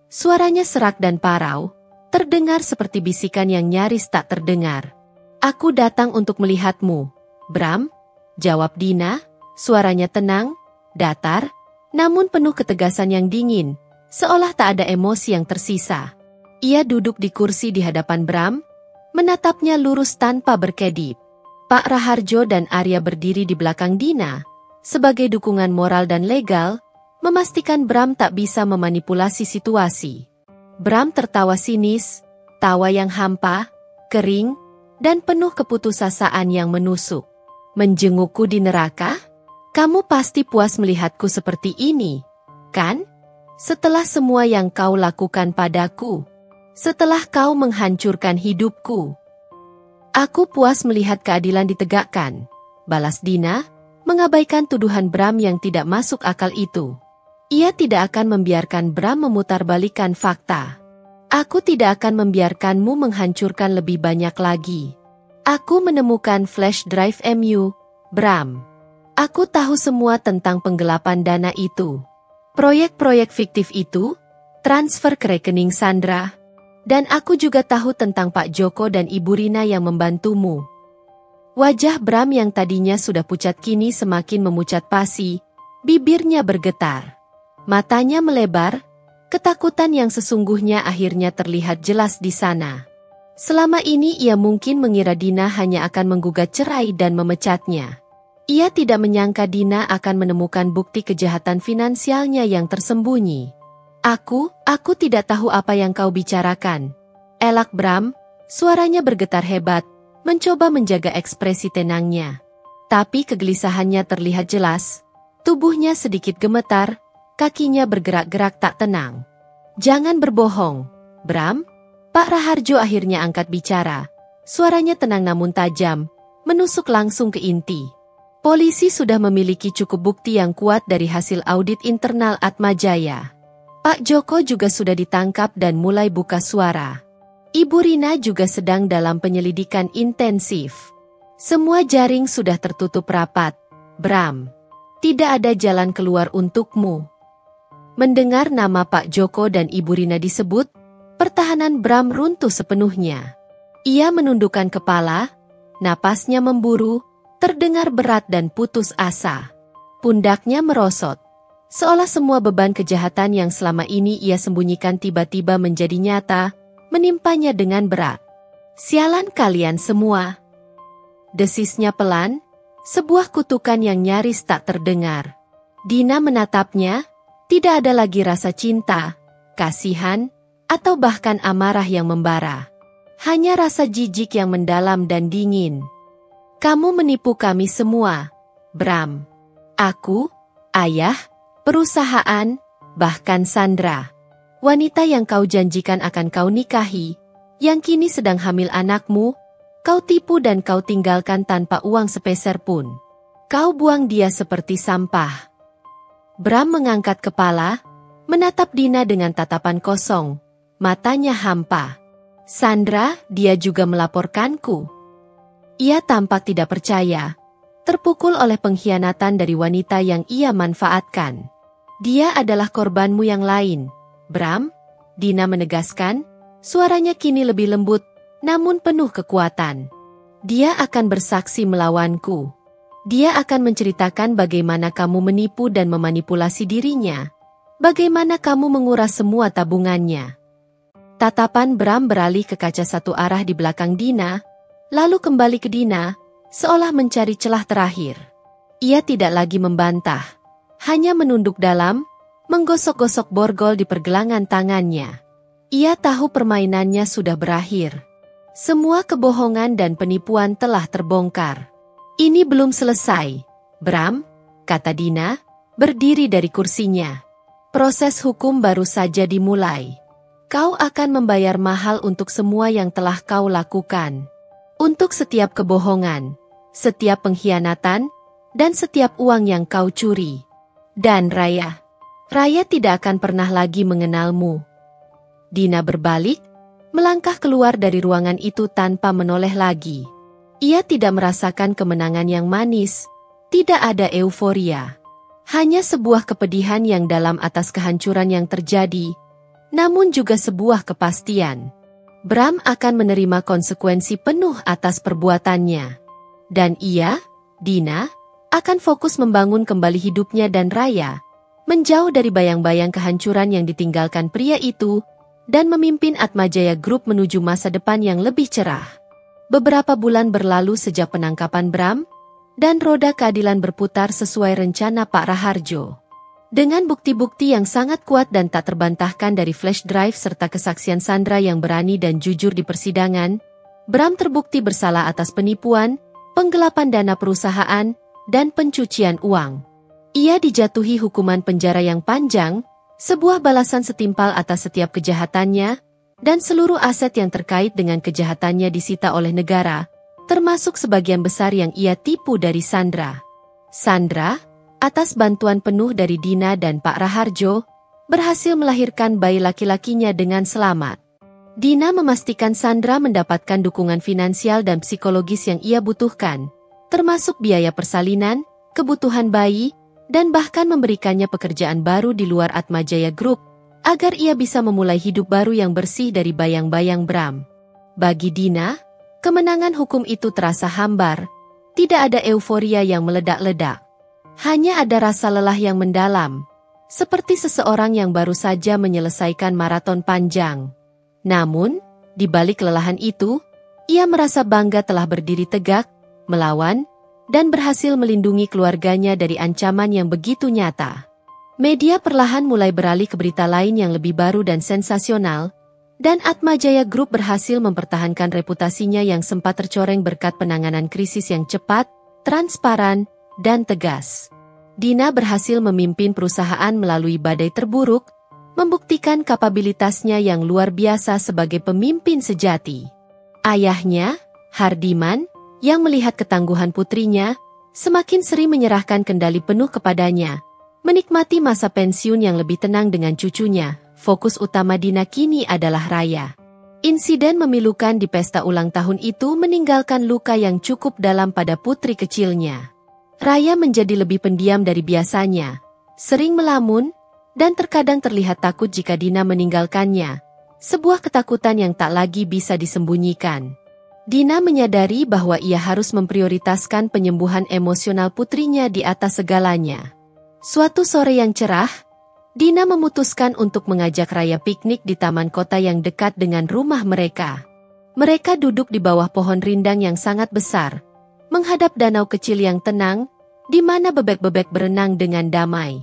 Suaranya serak dan parau, terdengar seperti bisikan yang nyaris tak terdengar. "Aku datang untuk melihatmu, Bram," jawab Dina, suaranya tenang, datar, namun penuh ketegasan yang dingin, seolah tak ada emosi yang tersisa. Ia duduk di kursi di hadapan Bram, menatapnya lurus tanpa berkedip. Pak Raharjo dan Arya berdiri di belakang Dina, sebagai dukungan moral dan legal, memastikan Bram tak bisa memanipulasi situasi. Bram tertawa sinis, tawa yang hampa, kering, dan penuh keputusasaan yang menusuk. "Menjengukku di neraka? Kamu pasti puas melihatku seperti ini, kan? Setelah semua yang kau lakukan padaku, setelah kau menghancurkan hidupku." "Aku puas melihat keadilan ditegakkan," balas Dina, mengabaikan tuduhan Bram yang tidak masuk akal itu. Ia tidak akan membiarkan Bram memutarbalikkan fakta. "Aku tidak akan membiarkanmu menghancurkan lebih banyak lagi. Aku menemukan flash drive MU, Bram. Aku tahu semua tentang penggelapan dana itu. Proyek-proyek fiktif itu, transfer ke rekening Sandra. Dan aku juga tahu tentang Pak Joko dan Ibu Rina yang membantumu." Wajah Bram yang tadinya sudah pucat kini semakin memucat pasi, bibirnya bergetar. Matanya melebar, ketakutan yang sesungguhnya akhirnya terlihat jelas di sana. Selama ini ia mungkin mengira Dina hanya akan menggugat cerai dan memecatnya. Ia tidak menyangka Dina akan menemukan bukti kejahatan finansialnya yang tersembunyi. Aku tidak tahu apa yang kau bicarakan," elak Bram, suaranya bergetar hebat, mencoba menjaga ekspresi tenangnya. Tapi kegelisahannya terlihat jelas, tubuhnya sedikit gemetar, kakinya bergerak-gerak tak tenang. "Jangan berbohong, Bram." Pak Raharjo akhirnya angkat bicara. Suaranya tenang namun tajam, menusuk langsung ke inti. Polisi sudah memiliki cukup bukti yang kuat dari hasil audit internal Atmajaya. Pak Joko juga sudah ditangkap dan mulai buka suara. Ibu Rina juga sedang dalam penyelidikan intensif. Semua jaring sudah tertutup rapat. Bram, tidak ada jalan keluar untukmu. Mendengar nama Pak Joko dan Ibu Rina disebut, pertahanan Bram runtuh sepenuhnya. Ia menundukkan kepala, napasnya memburu, terdengar berat dan putus asa. Pundaknya merosot, seolah semua beban kejahatan yang selama ini ia sembunyikan tiba-tiba menjadi nyata, menimpanya dengan berat. Sialan kalian semua. Desisnya pelan, sebuah kutukan yang nyaris tak terdengar. Dina menatapnya, tidak ada lagi rasa cinta, kasihan, atau bahkan amarah yang membara. Hanya rasa jijik yang mendalam dan dingin. Kamu menipu kami semua, Bram. Aku, ayah, perusahaan, bahkan Sandra. Wanita yang kau janjikan akan kau nikahi, yang kini sedang hamil anakmu, kau tipu dan kau tinggalkan tanpa uang sepeser pun. Kau buang dia seperti sampah. Bram mengangkat kepala, menatap Dina dengan tatapan kosong, matanya hampa. Sandra, dia juga melaporkanku. Ia tampak tidak percaya, terpukul oleh pengkhianatan dari wanita yang ia manfaatkan. Dia adalah korbanmu yang lain, Bram, Dina menegaskan, suaranya kini lebih lembut, namun penuh kekuatan. Dia akan bersaksi melawanku. Dia akan menceritakan bagaimana kamu menipu dan memanipulasi dirinya. Bagaimana kamu menguras semua tabungannya. Tatapan Bram beralih ke kaca satu arah di belakang Dina, lalu kembali ke Dina, seolah mencari celah terakhir. Ia tidak lagi membantah, hanya menunduk dalam, menggosok-gosok borgol di pergelangan tangannya. Ia tahu permainannya sudah berakhir. Semua kebohongan dan penipuan telah terbongkar. Ini belum selesai, Bram, kata Dina, berdiri dari kursinya. Proses hukum baru saja dimulai. Kau akan membayar mahal untuk semua yang telah kau lakukan. Untuk setiap kebohongan, setiap pengkhianatan, dan setiap uang yang kau curi. Dan Raya tidak akan pernah lagi mengenalmu. Dina berbalik, melangkah keluar dari ruangan itu tanpa menoleh lagi. Ia tidak merasakan kemenangan yang manis, tidak ada euforia. Hanya sebuah kepedihan yang dalam atas kehancuran yang terjadi, namun juga sebuah kepastian. Bram akan menerima konsekuensi penuh atas perbuatannya. Dan ia, Dina, akan fokus membangun kembali hidupnya dan Raya, menjauh dari bayang-bayang kehancuran yang ditinggalkan pria itu, dan memimpin Atmajaya Group menuju masa depan yang lebih cerah. Beberapa bulan berlalu sejak penangkapan Bram, dan roda keadilan berputar sesuai rencana Pak Raharjo. Dengan bukti-bukti yang sangat kuat dan tak terbantahkan dari flash drive serta kesaksian Sandra yang berani dan jujur di persidangan, Bram terbukti bersalah atas penipuan, penggelapan dana perusahaan, dan pencucian uang. Ia dijatuhi hukuman penjara yang panjang, sebuah balasan setimpal atas setiap kejahatannya, dan seluruh aset yang terkait dengan kejahatannya disita oleh negara, termasuk sebagian besar yang ia tipu dari Sandra. Sandra, atas bantuan penuh dari Dina dan Pak Raharjo, berhasil melahirkan bayi laki-lakinya dengan selamat. Dina memastikan Sandra mendapatkan dukungan finansial dan psikologis yang ia butuhkan, termasuk biaya persalinan, kebutuhan bayi, dan bahkan memberikannya pekerjaan baru di luar Atmajaya Group, agar ia bisa memulai hidup baru yang bersih dari bayang-bayang Bram. Bagi Dina, kemenangan hukum itu terasa hambar, tidak ada euforia yang meledak-ledak. Hanya ada rasa lelah yang mendalam, seperti seseorang yang baru saja menyelesaikan maraton panjang. Namun, di balik kelelahan itu, ia merasa bangga telah berdiri tegak, melawan, dan berhasil melindungi keluarganya dari ancaman yang begitu nyata. Media perlahan mulai beralih ke berita lain yang lebih baru dan sensasional, dan Atmajaya Group berhasil mempertahankan reputasinya yang sempat tercoreng berkat penanganan krisis yang cepat, transparan, dan tegas. Dina berhasil memimpin perusahaan melalui badai terburuk, membuktikan kapabilitasnya yang luar biasa sebagai pemimpin sejati. Ayahnya, Hardiman, yang melihat ketangguhan putrinya, Semakin Sri menyerahkan kendali penuh kepadanya, menikmati masa pensiun yang lebih tenang dengan cucunya. Fokus utama Dina kini adalah Raya. Insiden memilukan di pesta ulang tahun itu meninggalkan luka yang cukup dalam pada putri kecilnya. Raya menjadi lebih pendiam dari biasanya, sering melamun, dan terkadang terlihat takut jika Dina meninggalkannya. Sebuah ketakutan yang tak lagi bisa disembunyikan. Dina menyadari bahwa ia harus memprioritaskan penyembuhan emosional putrinya di atas segalanya. Suatu sore yang cerah, Dina memutuskan untuk mengajak Raya piknik di taman kota yang dekat dengan rumah mereka. Mereka duduk di bawah pohon rindang yang sangat besar, menghadap danau kecil yang tenang, di mana bebek-bebek berenang dengan damai.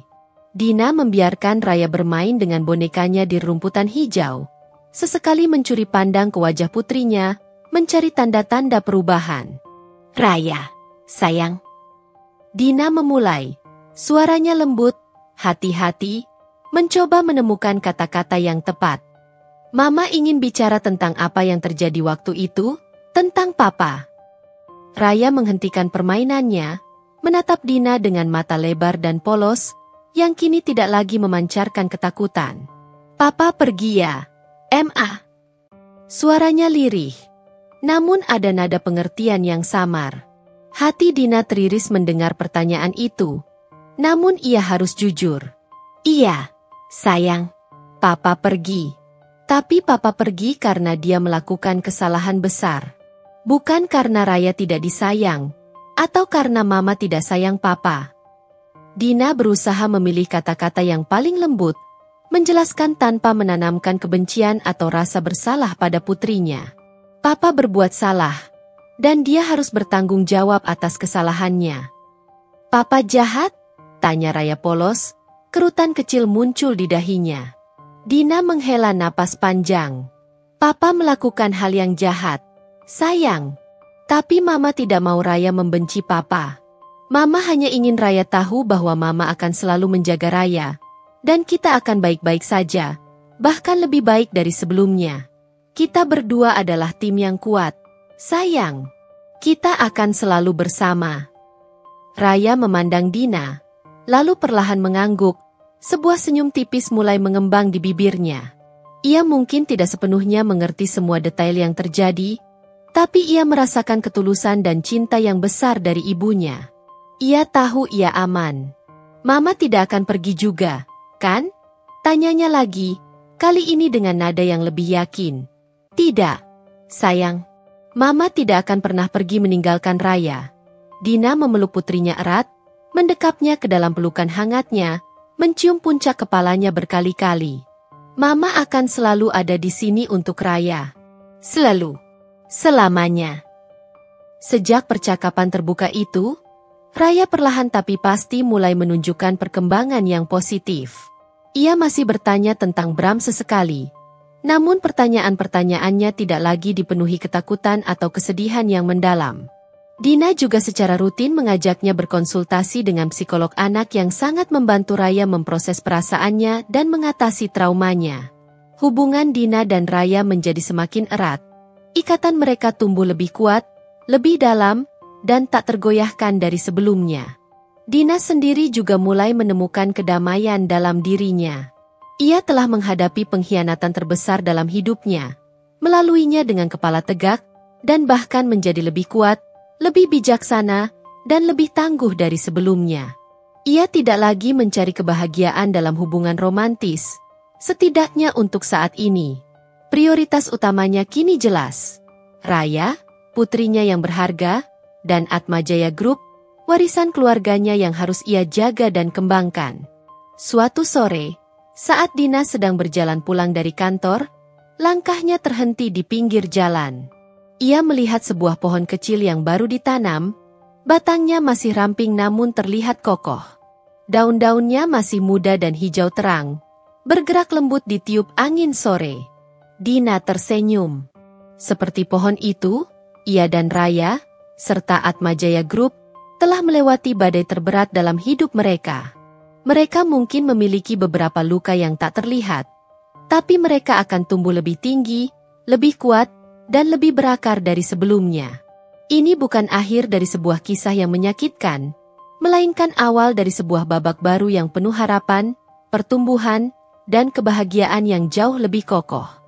Dina membiarkan Raya bermain dengan bonekanya di rumputan hijau. Sesekali mencuri pandang ke wajah putrinya, mencari tanda-tanda perubahan. "Raya, sayang." Dina memulai. Suaranya lembut, hati-hati, mencoba menemukan kata-kata yang tepat. "Mama ingin bicara tentang apa yang terjadi waktu itu, tentang Papa." Raya menghentikan permainannya, menatap Dina dengan mata lebar dan polos, yang kini tidak lagi memancarkan ketakutan. "Papa pergi ya, Ma." Suaranya lirih, namun ada nada pengertian yang samar. Hati Dina teriris mendengar pertanyaan itu. Namun ia harus jujur. "Iya, sayang. Papa pergi. Tapi Papa pergi karena dia melakukan kesalahan besar. Bukan karena Raya tidak disayang, atau karena Mama tidak sayang Papa." Dina berusaha memilih kata-kata yang paling lembut, menjelaskan tanpa menanamkan kebencian atau rasa bersalah pada putrinya. "Papa berbuat salah, dan dia harus bertanggung jawab atas kesalahannya." "Papa jahat?" tanya Raya polos, kerutan kecil muncul di dahinya. Dina menghela napas panjang. "Papa melakukan hal yang jahat, sayang. Tapi Mama tidak mau Raya membenci Papa. Mama hanya ingin Raya tahu bahwa Mama akan selalu menjaga Raya, dan kita akan baik-baik saja, bahkan lebih baik dari sebelumnya. Kita berdua adalah tim yang kuat, sayang. Kita akan selalu bersama." Raya memandang Dina, lalu perlahan mengangguk. Sebuah senyum tipis mulai mengembang di bibirnya. Ia mungkin tidak sepenuhnya mengerti semua detail yang terjadi, tapi ia merasakan ketulusan dan cinta yang besar dari ibunya. Ia tahu ia aman. "Mama tidak akan pergi juga, kan?" tanyanya lagi, kali ini dengan nada yang lebih yakin. "Tidak, sayang. Mama tidak akan pernah pergi meninggalkan Raya." Dina memeluk putrinya erat, mendekapnya ke dalam pelukan hangatnya, mencium puncak kepalanya berkali-kali. "Mama akan selalu ada di sini untuk Raya. Selalu. Selamanya." Sejak percakapan terbuka itu, Raya perlahan tapi pasti mulai menunjukkan perkembangan yang positif. Ia masih bertanya tentang Bram sesekali. Namun pertanyaan-pertanyaannya tidak lagi dipenuhi ketakutan atau kesedihan yang mendalam. Dina juga secara rutin mengajaknya berkonsultasi dengan psikolog anak yang sangat membantu Raya memproses perasaannya dan mengatasi traumanya. Hubungan Dina dan Raya menjadi semakin erat. Ikatan mereka tumbuh lebih kuat, lebih dalam, dan tak tergoyahkan dari sebelumnya. Dina sendiri juga mulai menemukan kedamaian dalam dirinya. Ia telah menghadapi pengkhianatan terbesar dalam hidupnya, melaluinya dengan kepala tegak, dan bahkan menjadi lebih kuat, lebih bijaksana, dan lebih tangguh dari sebelumnya. Ia tidak lagi mencari kebahagiaan dalam hubungan romantis, setidaknya untuk saat ini. Prioritas utamanya kini jelas. Raya, putrinya yang berharga, dan Atmajaya Group, warisan keluarganya yang harus ia jaga dan kembangkan. Suatu sore, saat Dina sedang berjalan pulang dari kantor, langkahnya terhenti di pinggir jalan. Ia melihat sebuah pohon kecil yang baru ditanam, batangnya masih ramping namun terlihat kokoh. Daun-daunnya masih muda dan hijau terang, bergerak lembut ditiup angin sore. Dina tersenyum. Seperti pohon itu, ia dan Raya, serta Atmajaya Group, telah melewati badai terberat dalam hidup mereka. Mereka mungkin memiliki beberapa luka yang tak terlihat, tapi mereka akan tumbuh lebih tinggi, lebih kuat, dan lebih berakar dari sebelumnya. Ini bukan akhir dari sebuah kisah yang menyakitkan, melainkan awal dari sebuah babak baru yang penuh harapan, pertumbuhan, dan kebahagiaan yang jauh lebih kokoh.